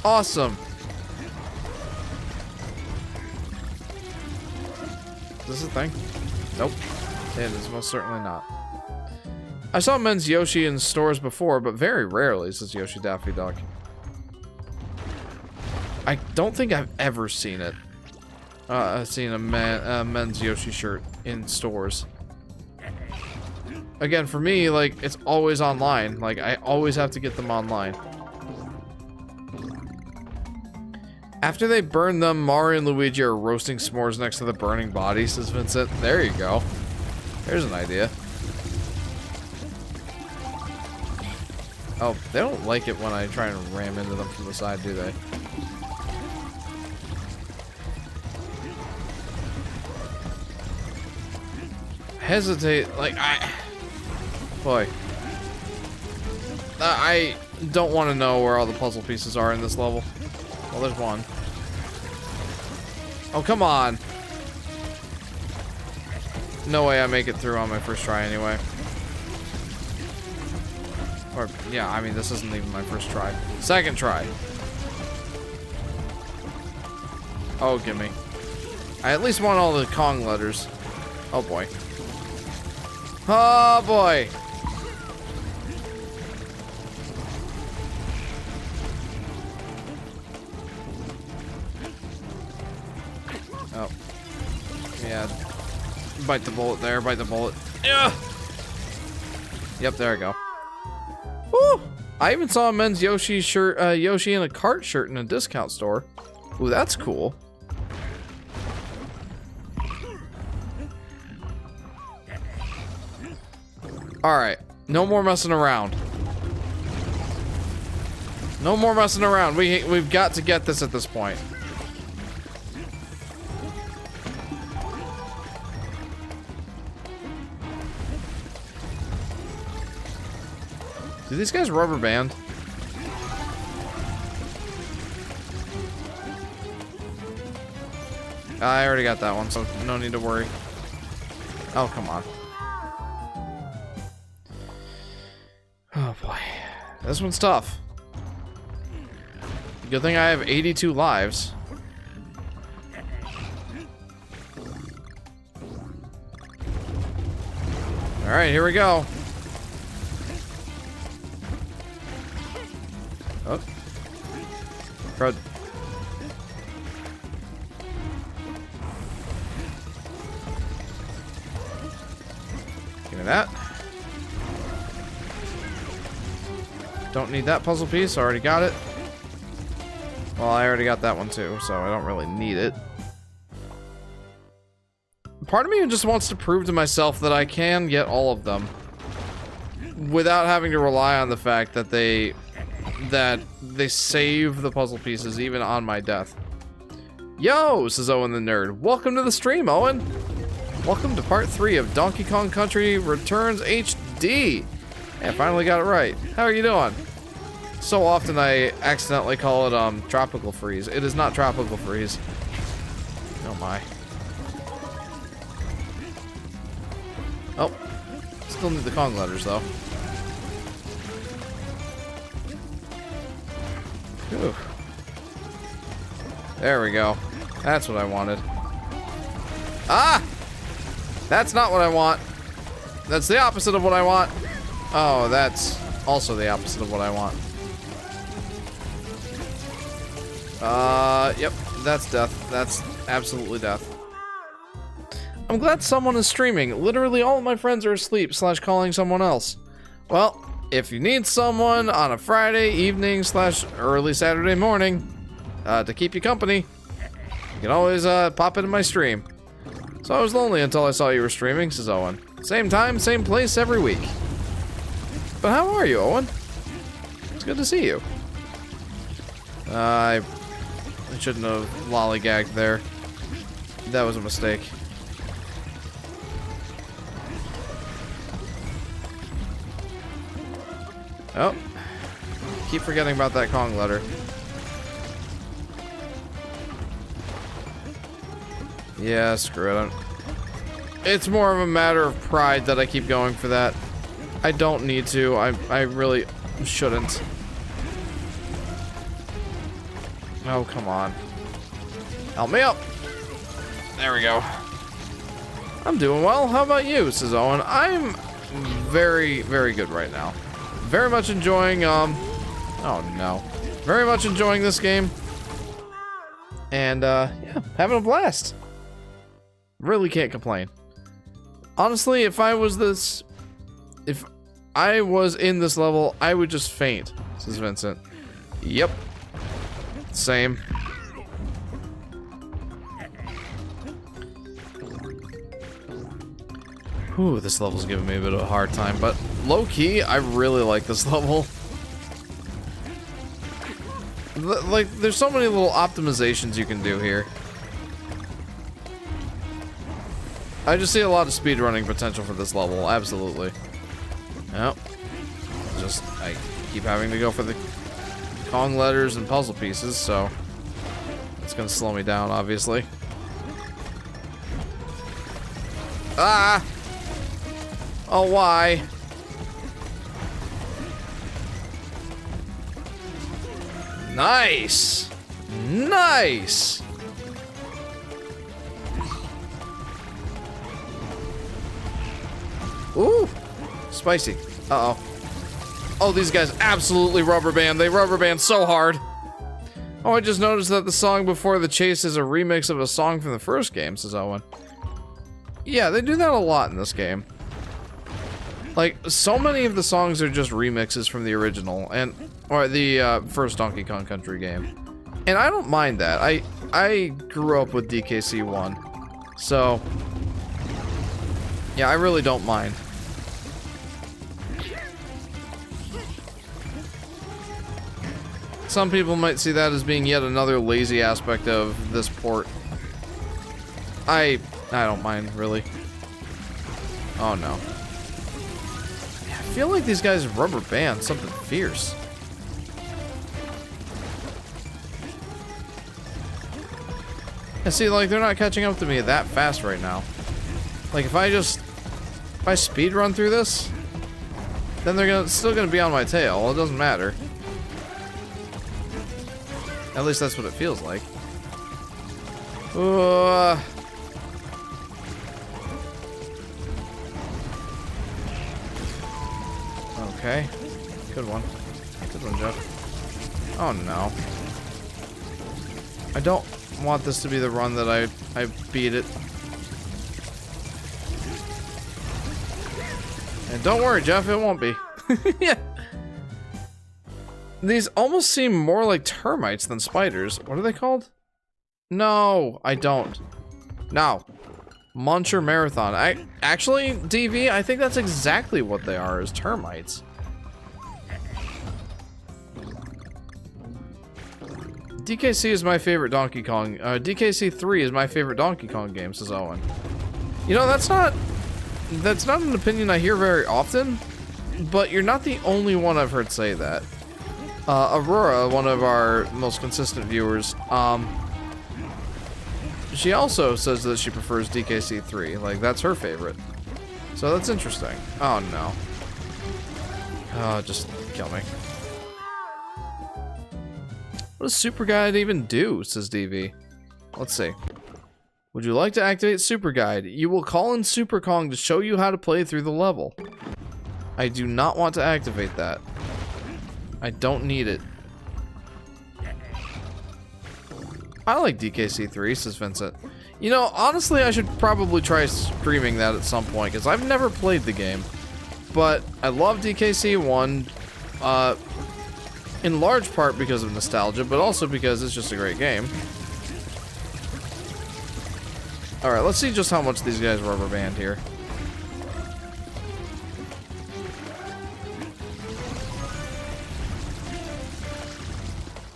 Awesome. Is this a thing? Nope. It is most certainly not. I saw men's Yoshi in stores before, but very rarely, says Yoshi Daffy Duck. I don't think I've ever seen it. I've seen a men's Yoshi shirt in stores. Again, for me, like, it's always online. Like, I always have to get them online. After they burn them, Mario and Luigi are roasting s'mores next to the burning body, says Vincent. There you go. There's an idea. Oh, they don't like it when I try and ram into them from the side, do they? Hesitate, like, boy. I don't want to know where all the puzzle pieces are in this level. Well, there's one. Oh, come on. No way I make it through on my first try anyway. Or, yeah, I mean, this isn't even my first try. Second try. Oh, gimme. I at least want all the Kong letters. Oh, boy. Oh, boy. Oh. Yeah. Bite the bullet there, bite the bullet. Yeah. Yep, there we go. Woo! I even saw a men's Yoshi shirt, Yoshi in a cart shirt in a discount store. Ooh, that's cool. Alright, no more messing around. No more messing around. We've got to get this at this point. Do these guys rubber band? I already got that one, so no need to worry. Oh, come on. Oh boy. This one's tough. Good thing I have 82 lives. Alright, here we go. Oh. Crud. Give me that. Don't need that puzzle piece. I already got it. Well, I already got that one too, so I don't really need it. Part of me just wants to prove to myself that I can get all of them without having to rely on the fact that they save the puzzle pieces even on my death. Yo, says Owen the Nerd. Welcome to the stream, Owen. Welcome to part 3 of Donkey Kong Country Returns HD. Yeah, finally got it right. How are you doing? So often I accidentally call it Tropical Freeze. It is not Tropical Freeze. Oh my. Oh, still need the Kong letters though. Whew. There we go. That's what I wanted. Ah! That's not what I want. That's the opposite of what I want. Oh, that's also the opposite of what I want. Yep. That's death. That's absolutely death. I'm glad someone is streaming. Literally all of my friends are asleep / calling someone else. Well, if you need someone on a Friday evening / early Saturday morning to keep you company, you can always pop into my stream. So I was lonely until I saw you were streaming, says Owen. Same time, same place every week. But how are you, Owen? It's good to see you. I shouldn't have lollygagged there. That was a mistake. Oh. Keep forgetting about that Kong letter. Yeah, screw it. It's more of a matter of pride that I keep going for that. I don't need to. I really shouldn't. Oh, come on. Help me up. There we go. I'm doing well. How about you, says Owen? I'm very, very good right now. Very much enjoying, oh no. Very much enjoying this game. And, yeah, having a blast. Really can't complain. Honestly, if I was in this level, I would just faint, says Vincent. Yep. Same. Ooh, this level's giving me a bit of a hard time, but low-key, I really like this level. Like, there's so many little optimizations you can do here. I just see a lot of speedrunning potential for this level, absolutely. Yep. Just, I keep having to go for the Kong letters and puzzle pieces, so it's gonna slow me down, obviously. Ah! Oh, why? Nice! Nice! Ooh! Spicy. Uh-oh. Oh, these guys absolutely rubber band. They rubber band so hard. Oh, I just noticed that the song before the chase is a remix of a song from the first game, says Owen. Yeah, they do that a lot in this game. Like, so many of the songs are just remixes from the original, or the first Donkey Kong Country game. And I don't mind that. I grew up with DKC 1. So, yeah, I really don't mind. Some people might see that as being yet another lazy aspect of this port. I don't mind, really. Oh, no. I feel like these guys rubber band something fierce. I see, like, they're not catching up to me that fast right now. Like, if I speed run through this, then they're still gonna be on my tail. It doesn't matter. At least that's what it feels like. Okay. Good one. Good one, Jeff. Oh, no. I don't want this to be the run that I beat it. And don't worry, Jeff, it won't be. Yeah. These almost seem more like termites than spiders. What are they called? No, I don't. No. Muncher Marathon. Actually, DV, I think that's exactly what they are, is termites. DKC is my favorite Donkey Kong. DKC 3 is my favorite Donkey Kong game, says Owen. You know, that's not an opinion I hear very often, but you're not the only one I've heard say that. Aurora, one of our most consistent viewers, she also says that she prefers DKC 3. Like, that's her favorite. So that's interesting. Oh, no. Oh, just kill me. What does Super Guide even do, says DV. Let's see. Would you like to activate Super Guide? You will call in Super Kong to show you how to play through the level. I do not want to activate that. I don't need it. I like DKC3, says Vincent. You know, honestly, I should probably try streaming that at some point, because I've never played the game. But I love DKC1, in large part because of nostalgia, but also because it's just a great game. Alright, let's see just how much these guys rubber band here.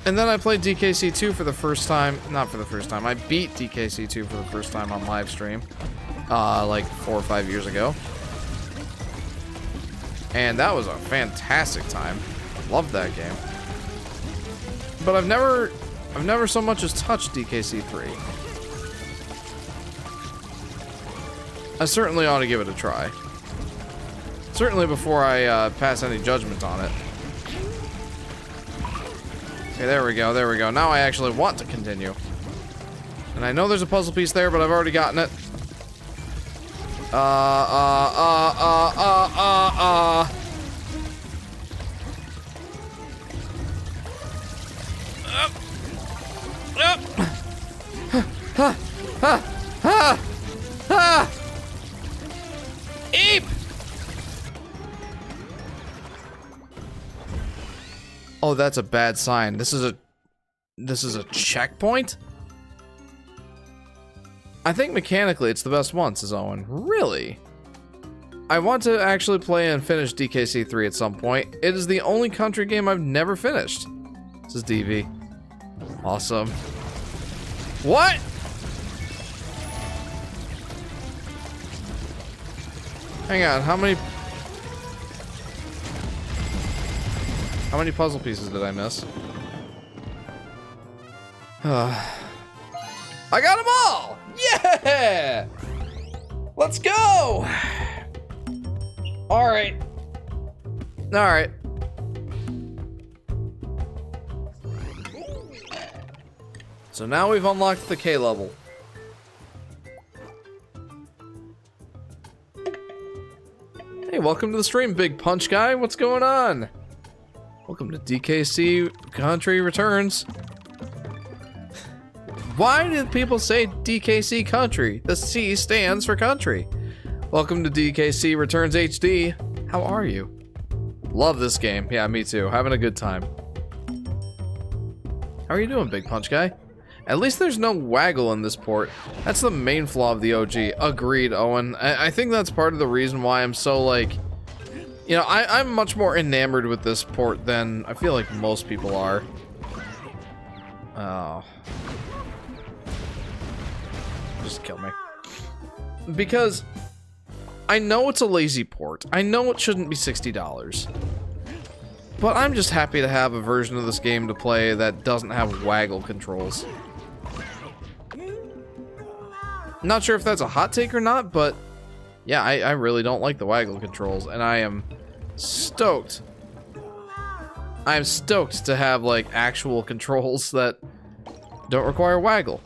And then I played DKC2 for the first time. Not for the first time. I beat DKC2 for the first time on Livestream. Like 4 or 5 years ago. And that was a fantastic time. Loved that game. But I've never so much as touched DKC3. I certainly ought to give it a try. Certainly before I pass any judgment on it. Okay, there we go, there we go. Now I actually want to continue. And I know there's a puzzle piece there, but I've already gotten it. Eep! Oh, that's a bad sign. This is a checkpoint? I think mechanically it's the best one, says Owen. Really? I want to actually play and finish DKC3 at some point. It is the only country game I've never finished, says DV. Awesome. What? Hang on, how many puzzle pieces did I miss? I got them all! Yeah! Let's go! Alright. Alright. So now we've unlocked the K level. Hey, welcome to the stream, Big Punch Guy. What's going on? Welcome to DKC Country Returns. Why did people say DKC Country? The C stands for country. Welcome to DKC Returns HD. How are you? Love this game. Yeah, me too. Having a good time. How are you doing, Big Punch Guy? At least there's no waggle in this port. That's the main flaw of the OG. Agreed, Owen. I think that's part of the reason why I'm so, like... You know, I'm much more enamored with this port than I feel like most people are. Oh. Just kill me. Because I know it's a lazy port. I know it shouldn't be $60. But I'm just happy to have a version of this game to play that doesn't have waggle controls. Not sure if that's a hot take or not, but yeah, I really don't like the waggle controls, and I am stoked. I am stoked to have, like, actual controls that don't require waggle.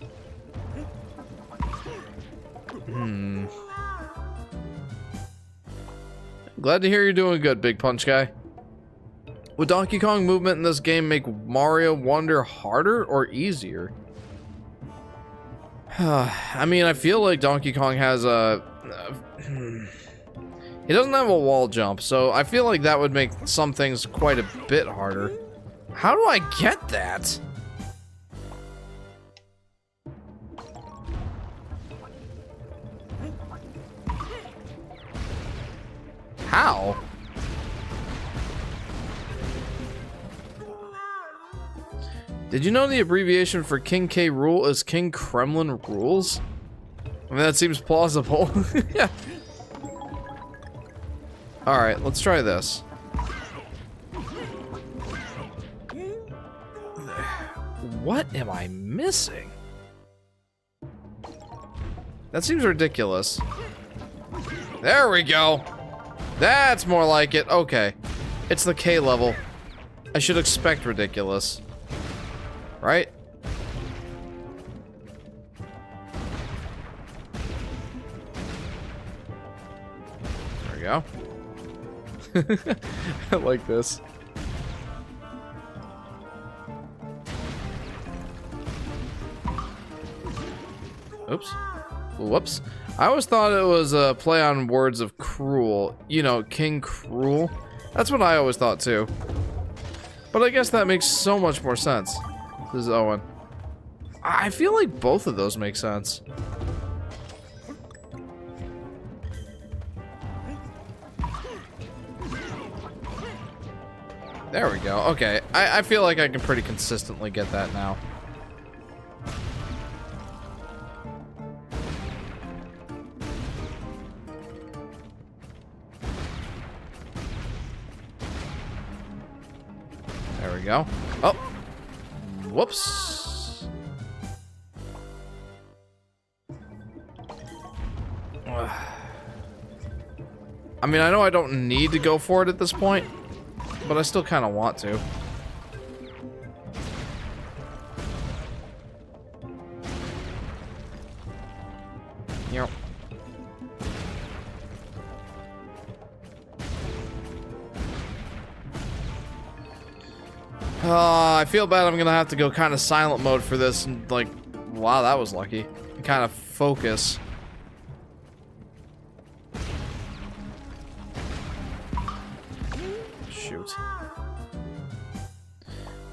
Glad to hear you're doing good, Big Punch Guy. Would Donkey Kong movement in this game make Mario Wonder harder or easier? I mean, I feel like Donkey Kong has a... he doesn't have a wall jump, so I feel like that would make some things quite a bit harder. How do I get that? How? Did you know the abbreviation for King K. Rool is King Kremlin Rules? I mean, that seems plausible. Yeah. Alright, let's try this. What am I missing? That seems ridiculous. There we go. That's more like it. Okay. It's the K level. I should expect ridiculous. Right? There we go. I like this. Oops. Whoops. I always thought it was a play on words of cruel. You know, King Cruel. That's what I always thought too. But I guess that makes so much more sense. This is Owen. I feel like both of those make sense. There we go. Okay. I feel like I can pretty consistently get that now. There we go. Oh. Whoops. I mean, I know I don't need to go for it at this point, but I still kind of want to. Yep. I feel bad I'm gonna have to go kind of silent mode for this and like, wow, that was lucky. And kind of focus. Shoot.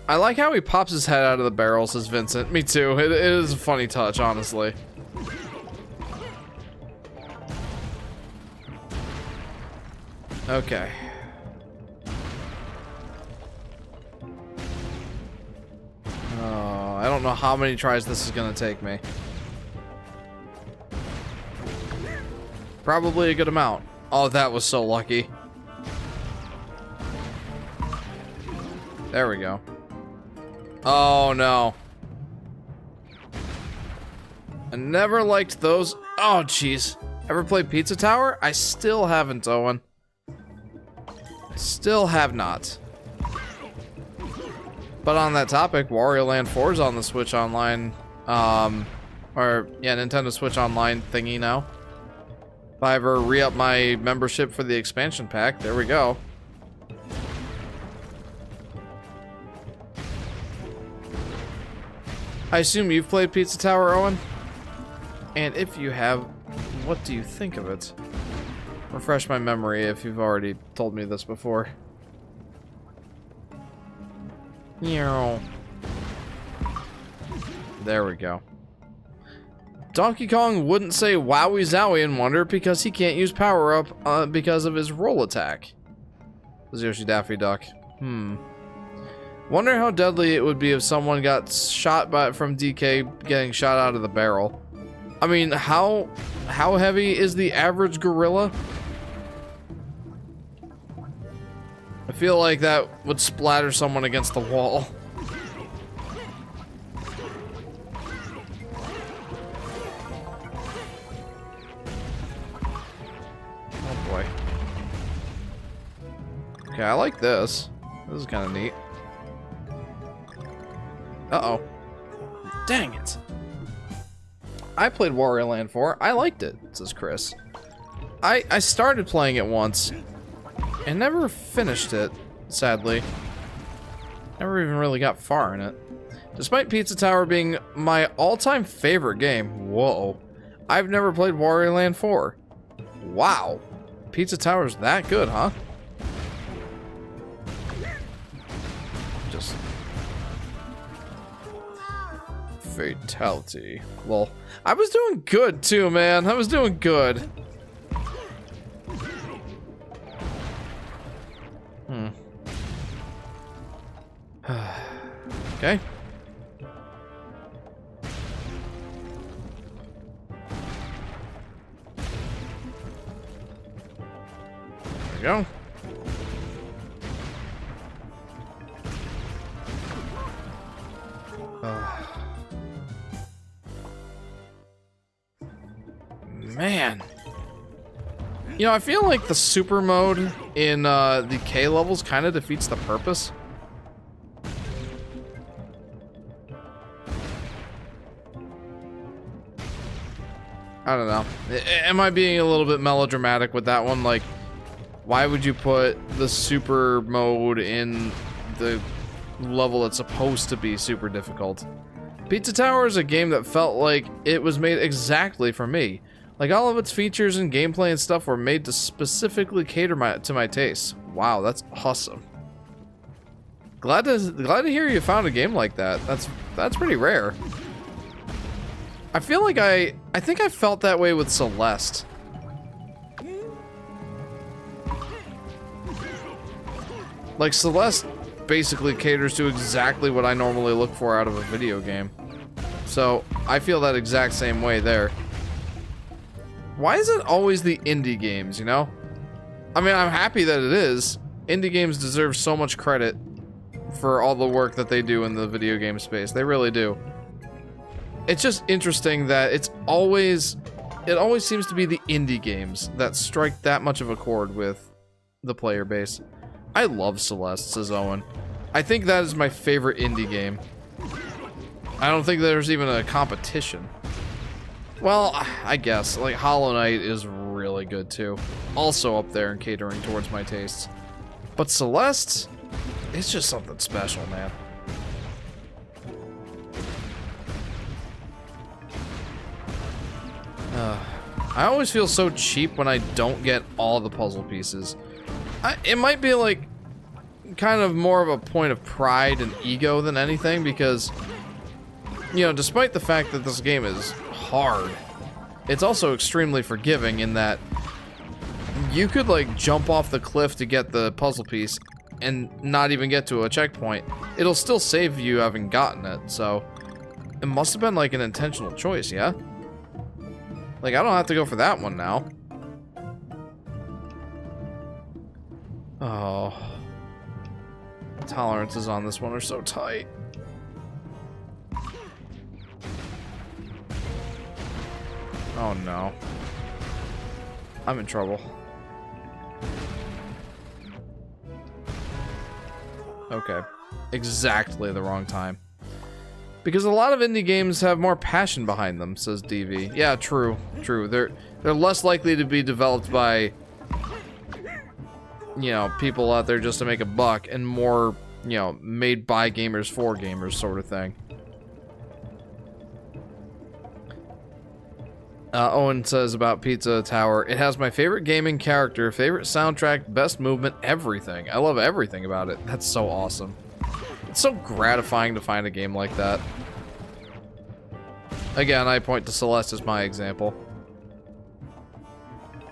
I like how he pops his head out of the barrel, says Vincent. Me too. It is a funny touch, honestly. Okay. Oh, I don't know how many tries this is gonna take me. Probably a good amount. Oh, that was so lucky. There we go. Oh, no. I never liked those. Oh, jeez. Ever played Pizza Tower? I still haven't, Owen. I still have not. But on that topic, Wario Land 4 is on the Switch Online. Or, yeah, Nintendo Switch Online thingy now. If I ever re-up my membership for the expansion pack, there we go. I assume you've played Pizza Tower, Owen? And if you have, what do you think of it? Refresh my memory if you've already told me this before. There we go. Donkey Kong wouldn't say wowie zowie in Wonder because he can't use power up because of his roll attack. Says Yoshi Daffy Duck. Wonder how deadly it would be if someone got shot from DK getting shot out of the barrel. I mean, how heavy is the average gorilla? I feel like that would splatter someone against the wall. Oh boy. Okay, I like this. This is kind of neat. Uh-oh. Dang it. I played Wario Land 4. I liked it, says Chris. I started playing it once and never finished it, sadly. Never even really got far in it. Despite Pizza Tower being my all-time favorite game, whoa, I've never played Wario Land 4. Wow. Pizza Tower's that good, huh? Just... fatality. Lol. I was doing good too, man. I was doing good. Okay. There we go. Man. You know, I feel like the super mode in the K levels kind of defeats the purpose. I don't know. Am I being a little bit melodramatic with that one? Like, why would you put the super mode in the level that's supposed to be super difficult? Pizza Tower is a game that felt like it was made exactly for me. Like, all of its features and gameplay and stuff were made to specifically cater to my tastes. Wow, that's awesome. Glad to hear you found a game like that. That's pretty rare. I feel like I think I felt that way with Celeste. Like, Celeste basically caters to exactly what I normally look for out of a video game. So, I feel that exact same way there. Why is it always the indie games, you know? I mean, I'm happy that it is. Indie games deserve so much credit for all the work that they do in the video game space. They really do. It's just interesting that it always seems to be the indie games that strike that much of a chord with the player base. I love Celeste, says Owen. I think that is my favorite indie game. I don't think there's even a competition. Well, I guess, like, Hollow Knight is really good too. Also up there and catering towards my tastes. But Celeste, it's just something special, man. I always feel so cheap when I don't get all the puzzle pieces. It might be like kind of more of a point of pride and ego than anything, because, you know, despite the fact that this game is hard, it's also extremely forgiving in that you could, like, jump off the cliff to get the puzzle piece and not even get to a checkpoint. It'll still save you having gotten it, so it must have been like an intentional choice, yeah? Like, I don't have to go for that one now. Oh. Tolerances on this one are so tight. Oh no. I'm in trouble. Okay. Exactly the wrong time. Because a lot of indie games have more passion behind them, says DV. Yeah, true. True. They're less likely to be developed by, you know, people out there just to make a buck, and more, you know, made by gamers for gamers sort of thing. Owen says about Pizza Tower, it has my favorite gaming character, favorite soundtrack, best movement, everything. I love everything about it. That's so awesome. It's so gratifying to find a game like that. Again, I point to Celeste as my example.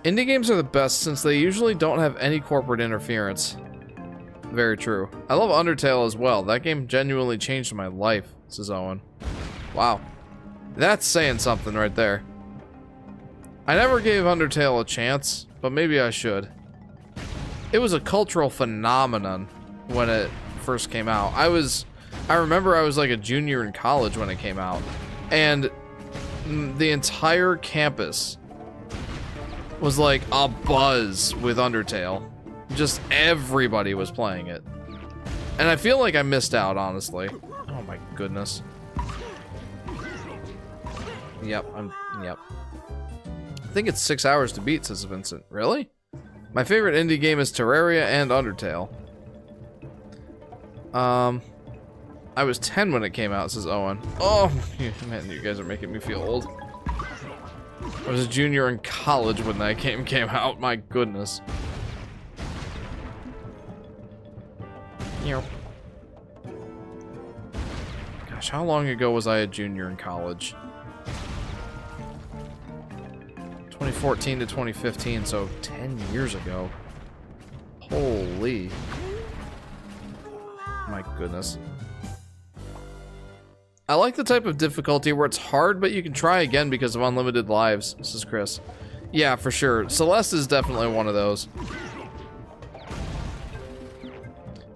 Indie games are the best since they usually don't have any corporate interference. Very true. I love Undertale as well. That game genuinely changed my life, says Owen. Wow. That's saying something right there. I never gave Undertale a chance, but maybe I should. It was a cultural phenomenon when it first came out. I remember I was like a junior in college when it came out, and the entire campus was like a buzz with Undertale. Just everybody was playing it. And I feel like I missed out, honestly. Oh my goodness. Yep. I think it's 6 hours to beat, says Vincent. Really? My favorite indie game is Terraria and Undertale. I was 10 when it came out, says Owen. Oh, man, you guys are making me feel old. I was a junior in college when that game came out. My goodness. Gosh, how long ago was I a junior in college? 2014 to 2015, so 10 years ago. Holy. My goodness. I like the type of difficulty where it's hard, but you can try again because of unlimited lives, says Chris. Yeah, for sure. Celeste is definitely one of those.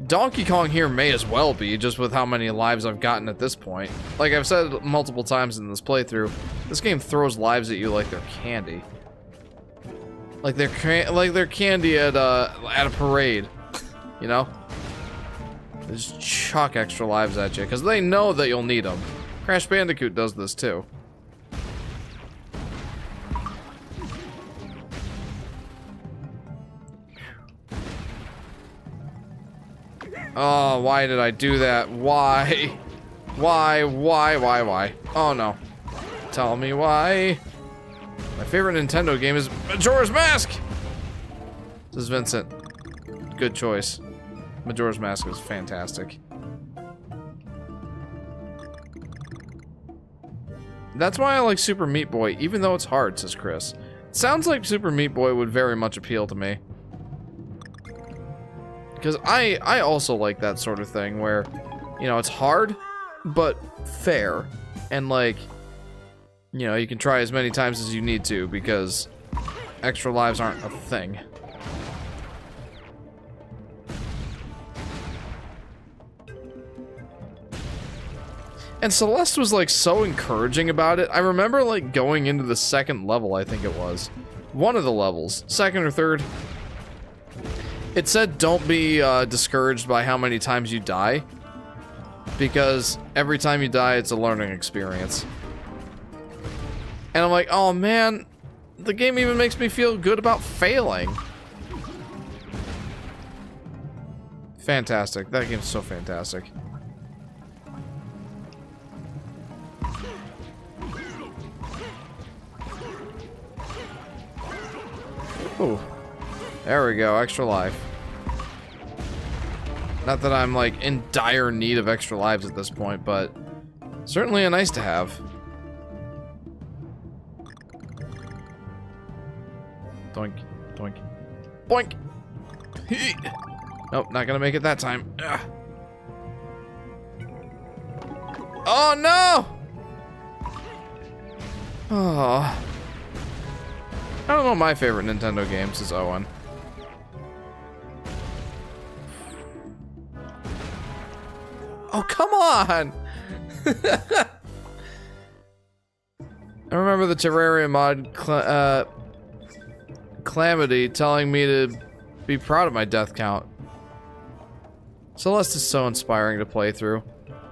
Donkey Kong here may as well be, just with how many lives I've gotten at this point. Like I've said multiple times in this playthrough, this game throws lives at you like they're candy. Like they're candy at a parade, you know? They just chuck extra lives at you because they know that you'll need them. Crash Bandicoot does this too. Oh, why did I do that? Why? Why? Oh no. Tell me why. My favorite Nintendo game is Majora's Mask! This is Vincent. Good choice. Majora's Mask is fantastic. That's why I like Super Meat Boy, even though it's hard, says Chris. It sounds like Super Meat Boy would very much appeal to me. Because I also like that sort of thing where, you know, it's hard, but fair. And like, you know, you can try as many times as you need to because extra lives aren't a thing. And Celeste was like so encouraging about it. I remember like going into the second level, I think it was. One of the levels, second or third. It said don't be discouraged by how many times you die. Because every time you die, it's a learning experience. And I'm like, oh man, the game even makes me feel good about failing. Fantastic. That game's so fantastic. Ooh. There we go, extra life. Not that I'm like in dire need of extra lives at this point, but certainly a nice to have. Doink, doink, boink! Nope, not gonna make it that time. Ugh. Oh no! Oh. I don't know my favorite Nintendo games, says Owen. Oh, come on! I remember the Terraria mod Calamity telling me to be proud of my death count. Celeste is so inspiring to play through.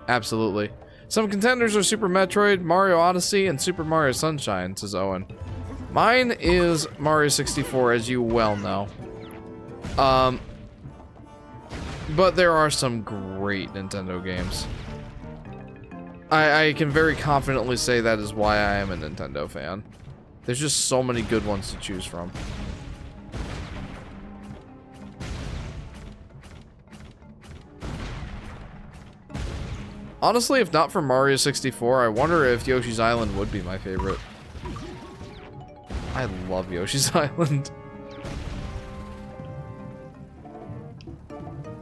Absolutely. Some contenders are Super Metroid, Mario Odyssey, and Super Mario Sunshine, says Owen. Mine is Mario 64, as you well know. But there are some great Nintendo games. I can very confidently say that is why I am a Nintendo fan. There's just so many good ones to choose from. Honestly, if not for Mario 64, I wonder if Yoshi's Island would be my favorite. I love Yoshi's Island.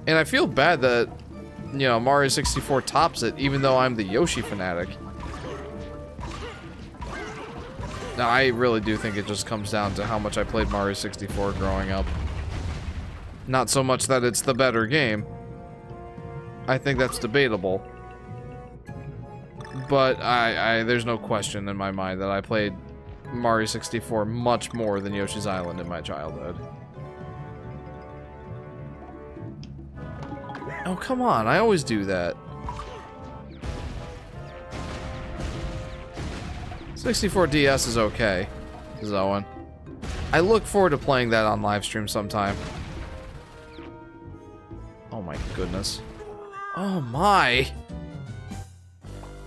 And I feel bad that, you know, Mario 64 tops it, even though I'm the Yoshi Fanatic. Now, I really do think it just comes down to how much I played Mario 64 growing up. Not so much that it's the better game. I think that's debatable. But there's no question in my mind that I played Mario 64 much more than Yoshi's Island in my childhood. Oh, come on. I always do that. 64 DS is okay, says Owen. I look forward to playing that on Livestream sometime. Oh my goodness. Oh my.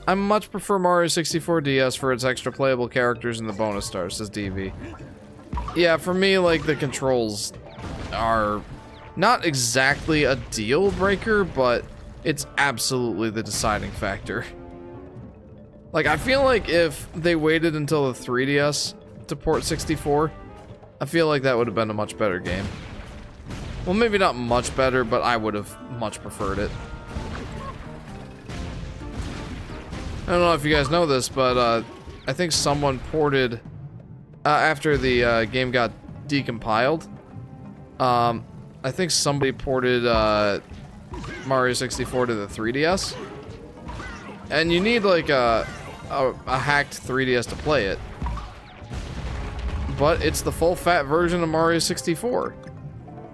I much prefer Mario 64 DS for its extra playable characters and the bonus stars, says DV. Yeah, for me, like, the controls are not exactly a deal breaker, but it's absolutely the deciding factor. Like, I feel like if they waited until the 3DS to port 64, I feel like that would have been a much better game. Well, maybe not much better, but I would have much preferred it. I don't know if you guys know this, but I think someone ported, after the game got decompiled, I think somebody ported Mario 64 to the 3DS. And you need like a hacked 3DS to play it. But it's the full fat version of Mario 64.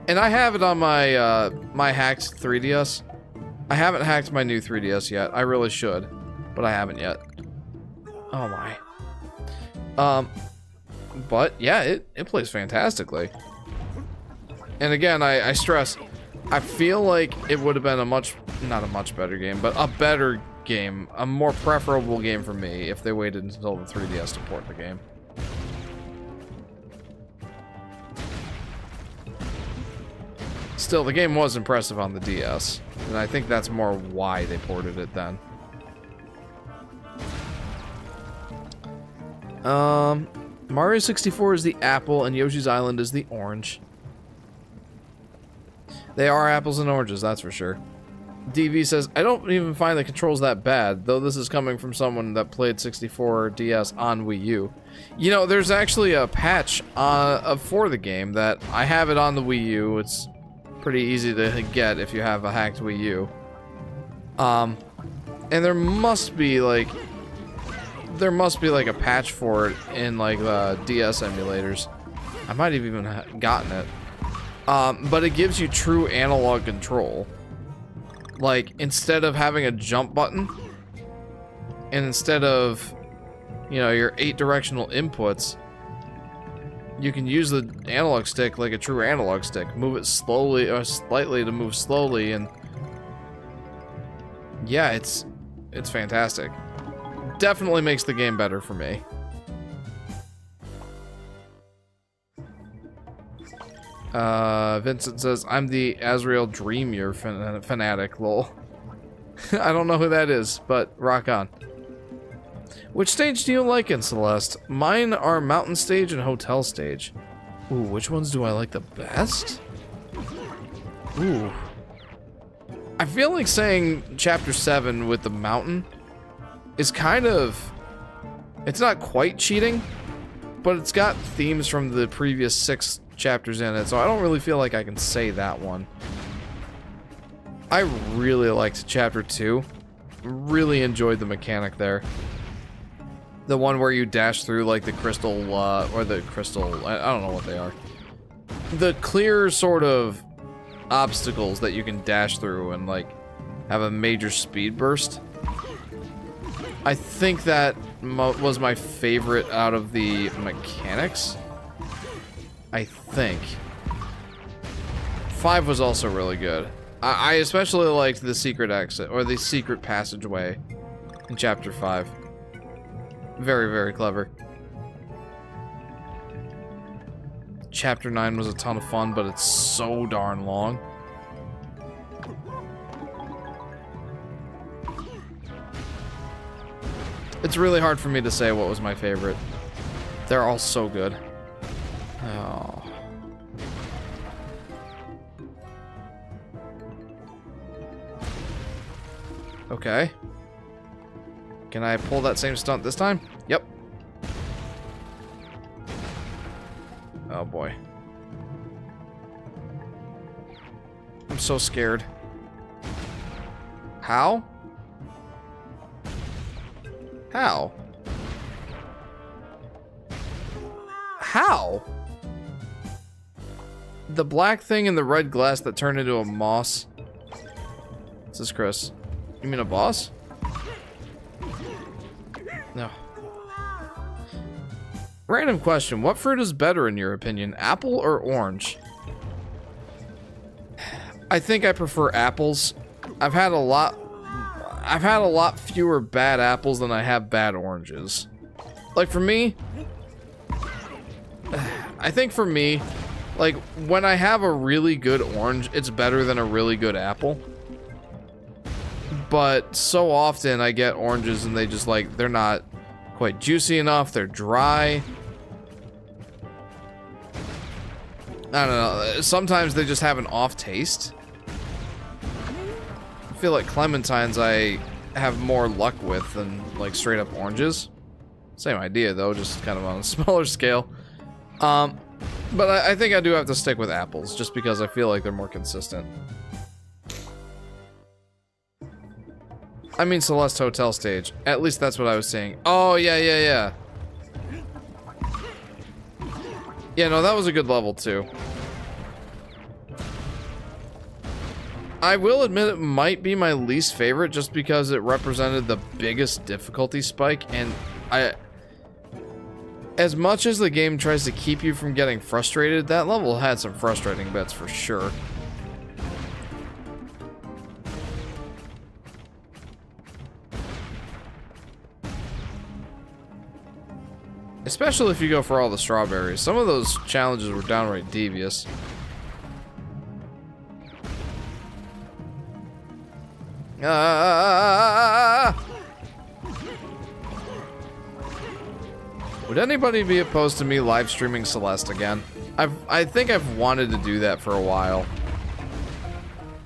And I have it on my my hacked 3DS. I haven't hacked my new 3DS yet. I really should. But I haven't yet. Oh my. But yeah, it plays fantastically. And again, I stress, I feel like it would have been not a much better game, but a better game, a more preferable game for me if they waited until the 3DS to port the game. Still, the game was impressive on the DS, and I think that's more why they ported it then. Mario 64 is the apple, and Yoshi's Island is the orange. They are apples and oranges, that's for sure. DV says, I don't even find the controls that bad, though this is coming from someone that played 64 DS on Wii U. You know, there's actually a patch for the game that I have it on the Wii U. It's pretty easy to get if you have a hacked Wii U. And there must be like a patch for it in like the DS emulators. I might have even gotten it. But it gives you true analog control. Like, instead of having a jump button, and instead of, you know, your 8 directional inputs, you can use the analog stick like a true analog stick. Move it slowly or slightly to move slowly, and yeah, it's fantastic. Definitely makes the game better for me. Vincent says, I'm the Azrael Dream Year fanatic, lol. I don't know who that is, but rock on. Which stage do you like in Celeste? Mine are Mountain Stage and Hotel Stage. Ooh, which ones do I like the best? Ooh. I feel like saying Chapter 7 with the mountain is kind of... It's not quite cheating, but it's got themes from the previous 6 chapters in it, so I don't really feel like I can say that one. I really liked Chapter 2. Really enjoyed the mechanic there. The one where you dash through, like, the crystal, or the crystal... I don't know what they are. The clear sort of obstacles that you can dash through and, like, have a major speed burst. I think that was my favorite out of the mechanics. I think. 5 was also really good. I especially liked the secret exit, or the secret passageway in Chapter 5. Very, very clever. Chapter 9 was a ton of fun, but it's so darn long. It's really hard for me to say what was my favorite. They're all so good. Oh. Okay. Can I pull that same stunt this time? Yep. Oh boy. I'm so scared. How? How? How? The black thing in the red glass that turned into a moss. This is Chris. You mean a boss? No. Random question. What fruit is better in your opinion? Apple or orange? I think I prefer apples. I've had a lot fewer bad apples than I have bad oranges. Like for me, I think for me, like when I have a really good orange, it's better than a really good apple. But so often I get oranges and they just like, they're not quite juicy enough, they're dry. I don't know, sometimes they just have an off taste. I feel like clementines I have more luck with than like straight up oranges. Same idea though, just kind of on a smaller scale. But I think I do have to stick with apples just because I feel like they're more consistent. I mean Celeste Hotel Stage. At least that's what I was saying. Oh, yeah. Yeah, no, that was a good level too. I will admit it might be my least favorite just because it represented the biggest difficulty spike, and as much as the game tries to keep you from getting frustrated, that level had some frustrating bits for sure. Especially if you go for all the strawberries. Some of those challenges were downright devious. Would anybody be opposed to me live streaming Celeste again? I think I've wanted to do that for a while.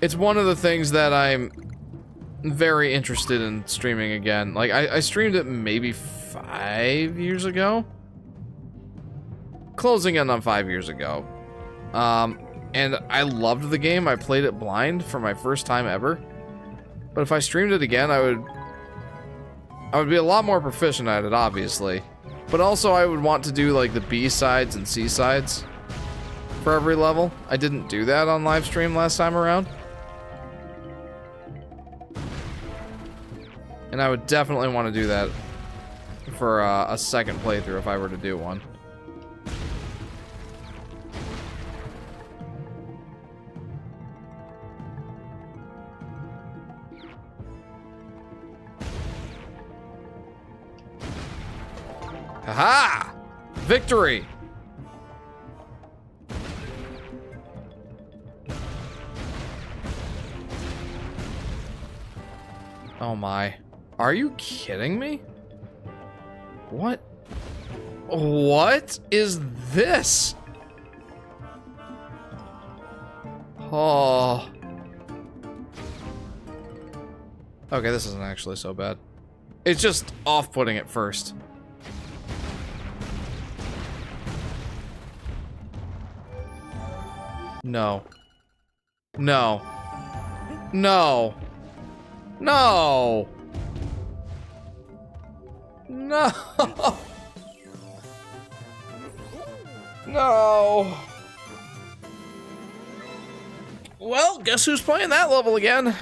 It's one of the things that I'm very interested in streaming again. Like, I streamed it maybe 5 years ago? Closing in on 5 years ago. And I loved the game. I played it blind for my first time ever. But if I streamed it again, I would be a lot more proficient at it, obviously. But also I would want to do like the B-sides and C-sides for every level. I didn't do that on live stream last time around. And I would definitely want to do that for a second playthrough if I were to do one. Haha! Victory! Oh my. Are you kidding me? What? What is this? Oh. Okay, this isn't actually so bad. It's just off-putting at first. No. No. No. No. No. No. Well, guess who's playing that level again?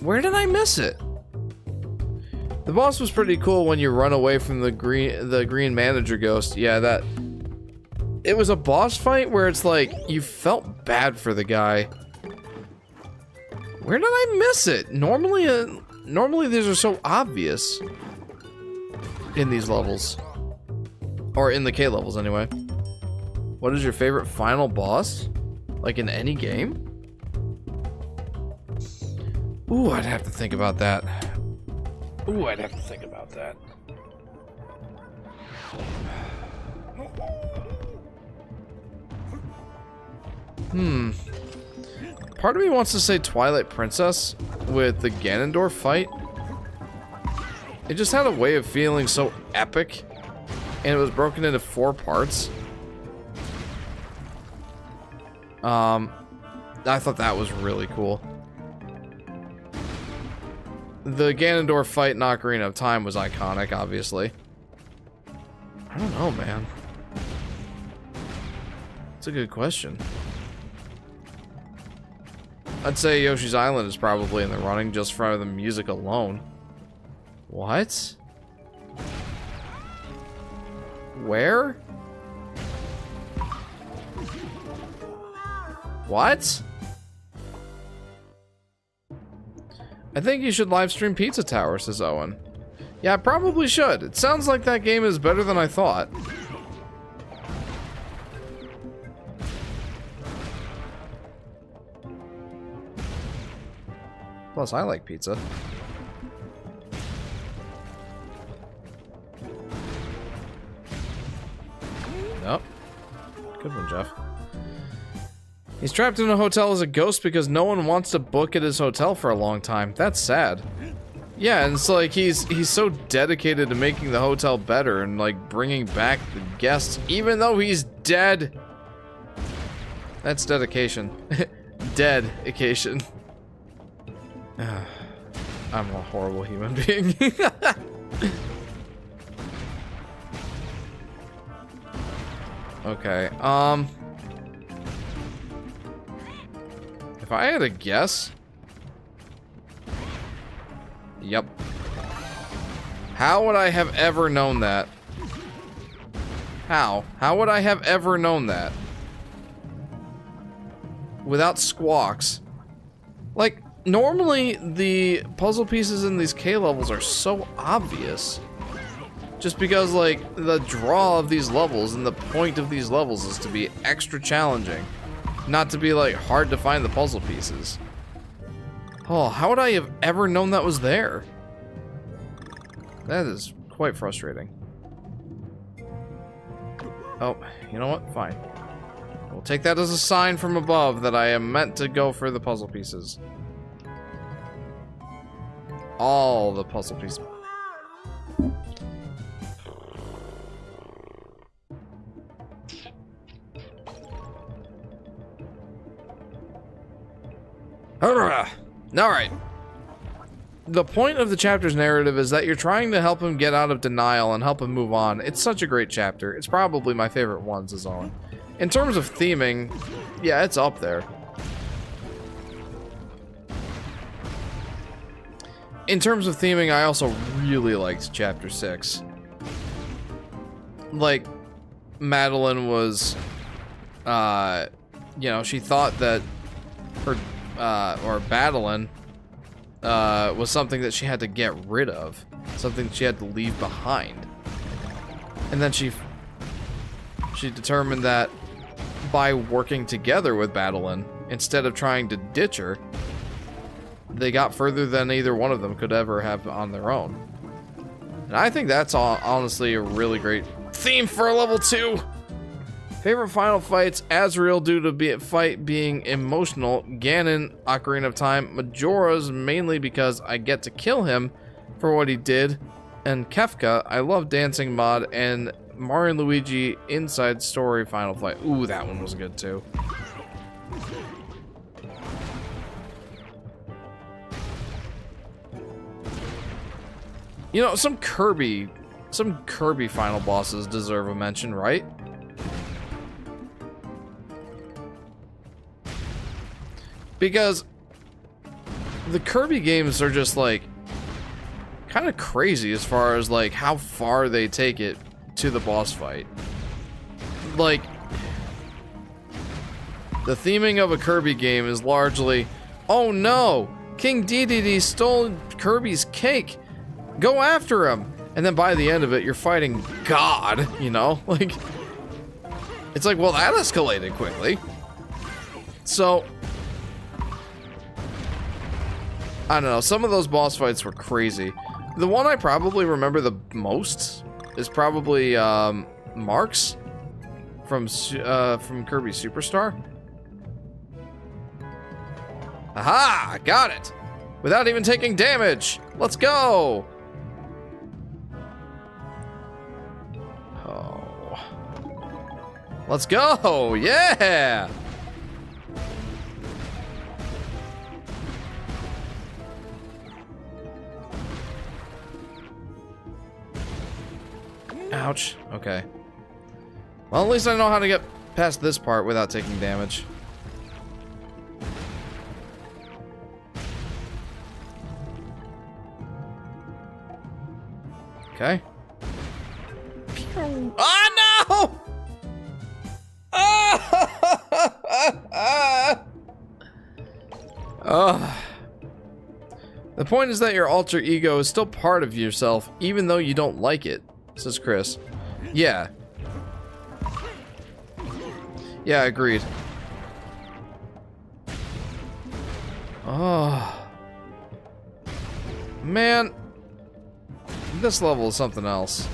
Where did I miss it? The boss was pretty cool when you run away from the green manager ghost. Yeah, that... It was a boss fight where it's like, you felt bad for the guy. Where did I miss it? Normally these are so obvious in these levels. Or in the K levels, anyway. What is your favorite final boss? Like in any game? Ooh, I'd have to think about that. Ooh, I'd have to think about that. Part of me wants to say Twilight Princess with the Ganondorf fight. It just had a way of feeling so epic, and it was broken into 4 parts. I thought that was really cool. The Ganondorf fight in Ocarina of Time was iconic, obviously. I don't know, man. It's a good question. I'd say Yoshi's Island is probably in the running just for the music alone. What? Where? What? I think you should live stream Pizza Tower, says Owen. Yeah, I probably should. It sounds like that game is better than I thought. Plus, I like pizza. Nope. Good one, Jeff. He's trapped in a hotel as a ghost because no one wants to book at his hotel for a long time. That's sad. Yeah, and it's like he's so dedicated to making the hotel better and like bringing back the guests, even though he's dead. That's dedication. Dead-ication. I'm a horrible human being. Okay, if I had a guess... Yep. How would I have ever known that? How? How would I have ever known that? Without squawks. Like, Normally, the puzzle pieces in these K levels are so obvious. Just because, like, the draw of these levels and the point of these levels is to be extra challenging. Not to be, like, hard to find the puzzle pieces. Oh, how would I have ever known that was there? That is quite frustrating. Oh, you know what? Fine. We'll take that as a sign from above that I am meant to go for the puzzle pieces. All the puzzle pieces. Alright. The point of the chapter's narrative is that you're trying to help him get out of denial and help him move on. It's such a great chapter. It's probably my favorite one, Zazon. In terms of theming, yeah, it's up there. In terms of theming, I also really liked Chapter 6. Like, Madeline was, you know, she thought that her, or Madeline, was something that she had to get rid of. Something she had to leave behind. And then she determined that by working together with Madeline, instead of trying to ditch her, they got further than either one of them could ever have on their own. And I think that's honestly a really great theme for a level 2. Favorite final fights: Azrael due to fight being emotional, Ganon, Ocarina of Time, Majora's mainly because I get to kill him for what he did, and Kefka, I love dancing mod, and Mario and Luigi Inside Story final fight. Ooh, that one was good too. You know, some Kirby final bosses deserve a mention, right? Because the Kirby games are just like kind of crazy as far as like how far they take it to the boss fight. Like, the theming of a Kirby game is largely, oh no, King Dedede stole Kirby's cake. Go after him. And then by the end of it, you're fighting God, you know? Like, it's like, well, that escalated quickly. So, I don't know, some of those boss fights were crazy. The one I probably remember the most is probably Mark's from Kirby Superstar. Aha! Got it! Without even taking damage! Let's go! Oh. Let's go! Yeah! Ouch. Okay. Well, at least I know how to get past this part without taking damage. Okay. Oh, no! Oh. The point is that your alter ego is still part of yourself, even though you don't like it. Says Chris. Yeah. Yeah, agreed. Oh. Man. This level is something else.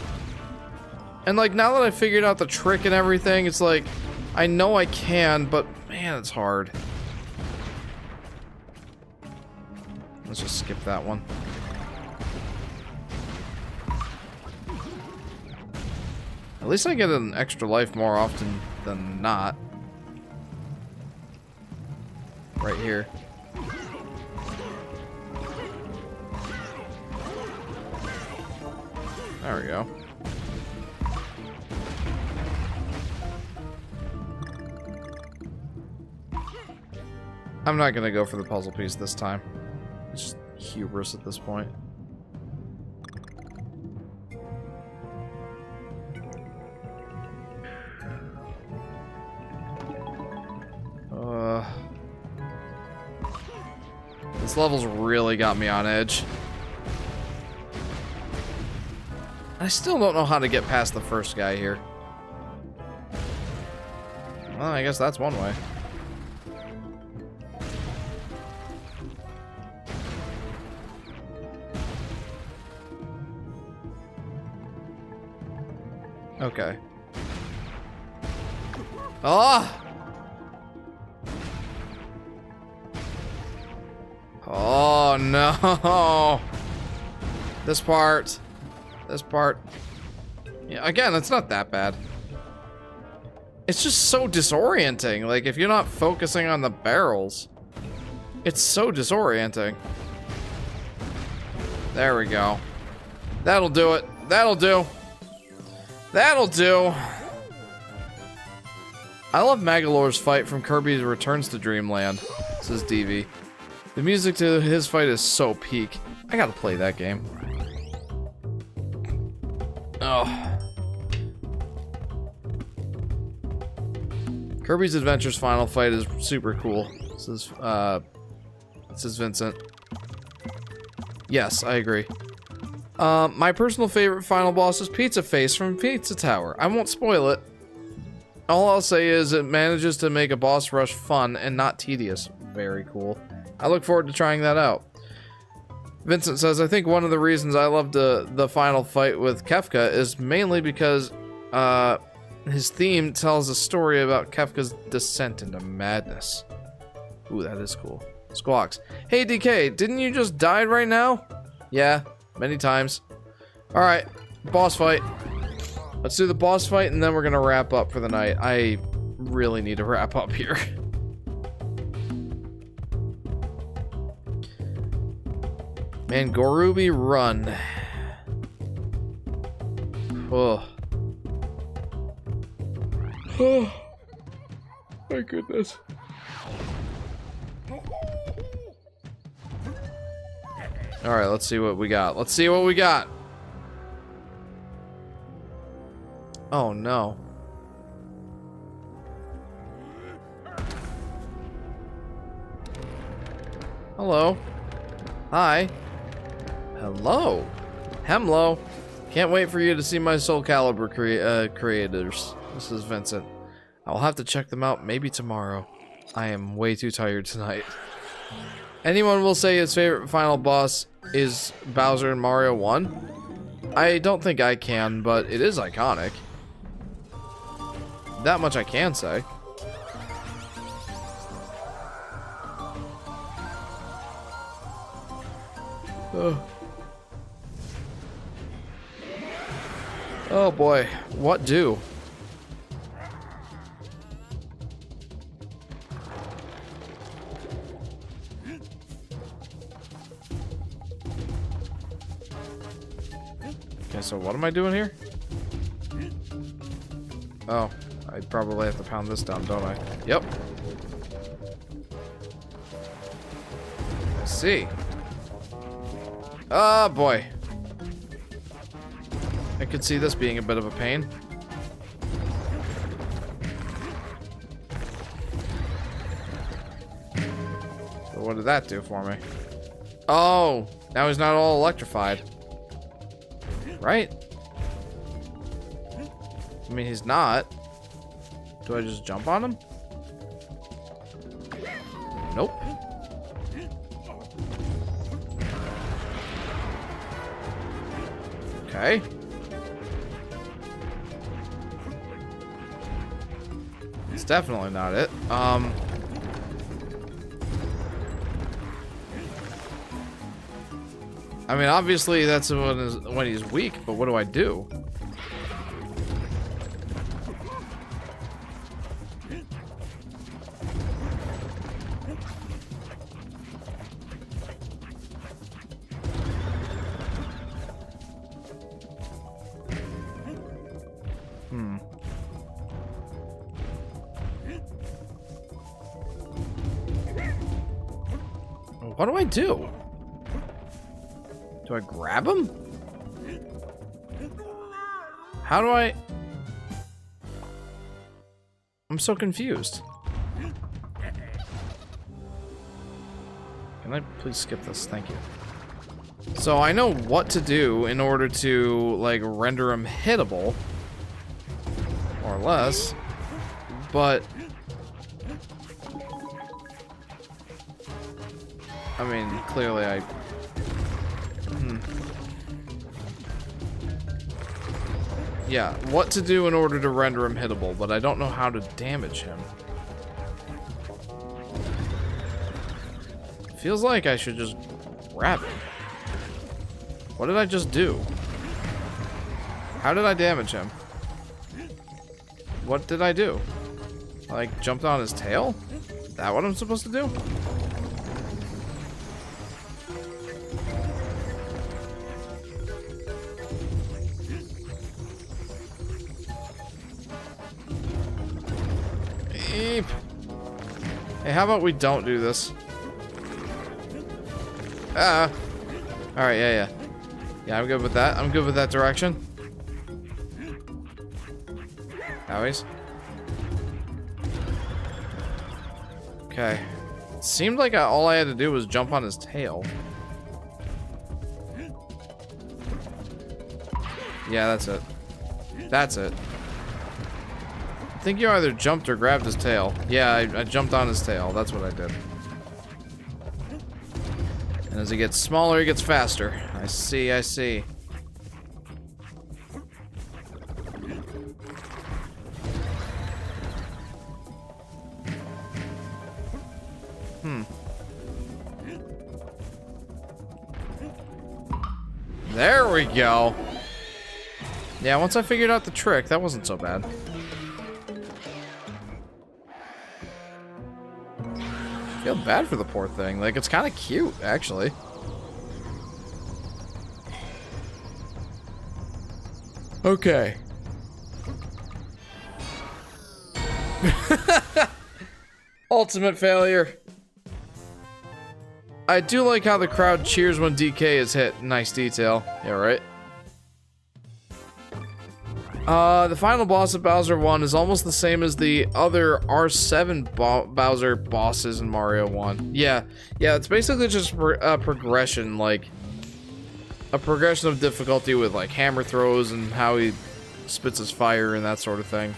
And like, now that I figured out the trick and everything, it's like, I know I can, but man, it's hard. Let's just skip that one. At least I get an extra life more often than not. Right here. There we go. I'm not gonna go for the puzzle piece this time. It's just hubris at this point. This level's really got me on edge. I still don't know how to get past the first guy here. Well, I guess that's one way. Okay. Oh! Oh no! This part. Yeah, again, it's not that bad. It's just so disorienting. Like, if you're not focusing on the barrels, it's so disorienting. There we go. That'll do it. That'll do. That'll do. I love Magolor's fight from Kirby's Returns to Dreamland, says DV. The music to his fight is so peak. I gotta play that game. Oh. Kirby's Adventure's final fight is super cool, says Vincent. Yes, I agree. My personal favorite final boss is Pizza Face from Pizza Tower. I won't spoil it. All I'll say is it manages to make a boss rush fun and not tedious. Very cool. I look forward to trying that out. Vincent says, I think one of the reasons I loved the final fight with Kefka is mainly because his theme tells a story about Kefka's descent into madness. Ooh, that is cool. Squawks. Hey DK, didn't you just die right now? Yeah, many times. Alright, boss fight. Let's do the boss fight and then we're gonna wrap up for the night. I really need to wrap up here. Man, Gorubi, run. Oh. Oh. My goodness. Alright, let's see what we got. Let's see what we got. Oh no. Hello. Hi. Hello. Hemlo. Can't wait for you to see my Soul Calibur creators. This is Vincent. I'll have to check them out maybe tomorrow. I am way too tired tonight. Anyone will say his favorite final boss is Bowser in Mario 1? I don't think I can, but it is iconic. That much I can say. Oh boy, what do? Okay, so what am I doing here? Oh, I probably have to pound this down, don't I? Yep. I see. Oh boy. I could see this being a bit of a pain. So what did that do for me? Oh, now he's not all electrified. Right? I mean, he's not. Do I just jump on him? Nope. Okay. It's definitely not it. I mean, obviously that's when he's weak, but what do I do? What do I do? Do I grab him? How do I... I'm so confused. Can Can I please skip this? Thank you. So I know what to do in order to, like, render him hittable. More or less. But... I mean, clearly I... Yeah, what to do in order to render him hittable, but I don't know how to damage him. Feels like I should just grab him. What did I just do? How did I damage him? What did I do? Like, jumped on his tail? Is that what I'm supposed to do? Eep. Hey, how about we don't do this? Alright, yeah. Yeah, I'm good with that. I'm good with that direction. Howies. Okay. It seemed like all I had to do was jump on his tail. Yeah, that's it. That's it. I think you either jumped or grabbed his tail. Yeah, I jumped on his tail. That's what I did. And as he gets smaller, he gets faster. I see, I see. There we go. Yeah, once I figured out the trick, that wasn't so bad. I feel bad for the poor thing. Like, it's kind of cute, actually. Okay. Ultimate failure. I do like how the crowd cheers when DK is hit. Nice detail. Yeah, right? The final boss of Bowser 1 is almost the same as the other R7 Bowser bosses in Mario 1. Yeah, it's basically just a progression, like... a progression of difficulty with, like, hammer throws and how he spits his fire and that sort of thing.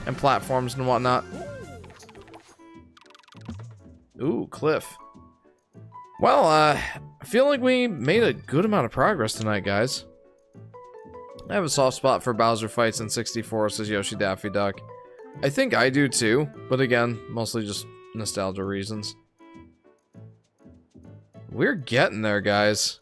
And platforms and whatnot. Ooh, cliff. Well, I feel like we made a good amount of progress tonight, guys. I have a soft spot for Bowser fights in 64, says Yoshi Daffy Duck. I think I do too, but again, mostly just nostalgia reasons. We're getting there, guys.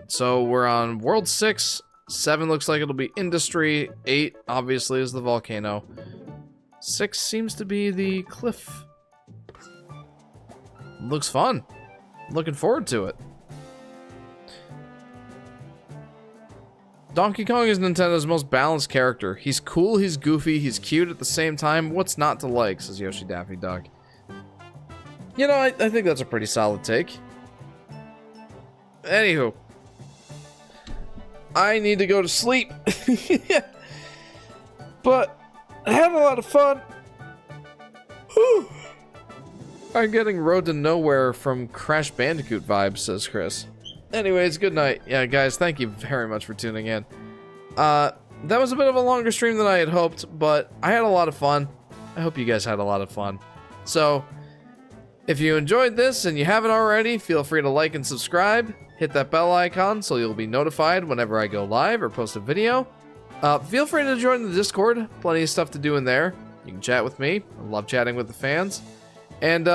So we're on World 6. 7 looks like it'll be Industry. 8, obviously, is the volcano. 6 seems to be the cliff. Looks fun. Looking forward to it. Donkey Kong is Nintendo's most balanced character. He's cool, he's goofy, he's cute at the same time. What's not to like, says Yoshi Daffy Duck. You know, I think that's a pretty solid take. Anywho. I need to go to sleep. But I had a lot of fun. Whew. I'm getting Road to Nowhere from Crash Bandicoot vibes, says Chris. Anyways, good night. Yeah, guys, thank you very much for tuning in. That was a bit of a longer stream than I had hoped, but I had a lot of fun. I hope you guys had a lot of fun. So, if you enjoyed this and you haven't already, feel free to like and subscribe. Hit that bell icon so you'll be notified whenever I go live or post a video. Feel free to join the Discord. Plenty of stuff to do in there. You can chat with me. I love chatting with the fans. And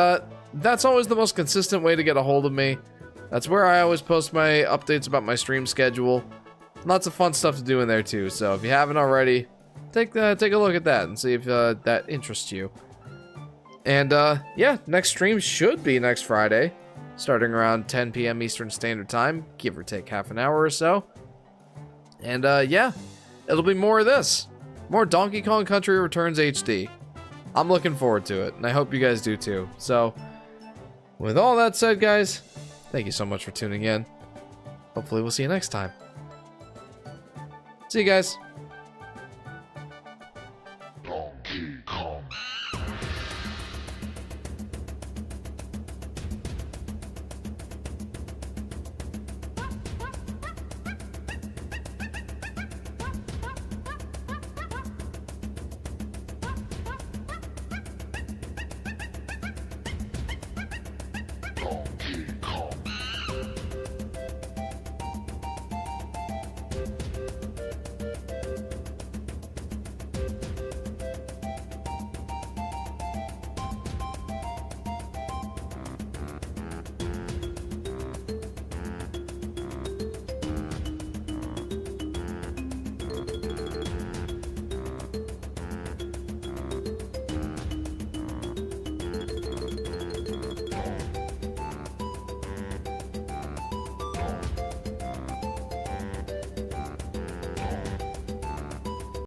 that's always the most consistent way to get a hold of me. That's where I always post my updates about my stream schedule. Lots of fun stuff to do in there too. So if you haven't already, take a look at that and see if that interests you. And yeah, next stream should be next Friday, starting around 10 p.m. Eastern Standard Time, give or take half an hour or so. And yeah, it'll be more of this. More Donkey Kong Country Returns HD. I'm looking forward to it, and I hope you guys do too. So, with all that said, guys, thank you so much for tuning in. Hopefully we'll see you next time. See you guys.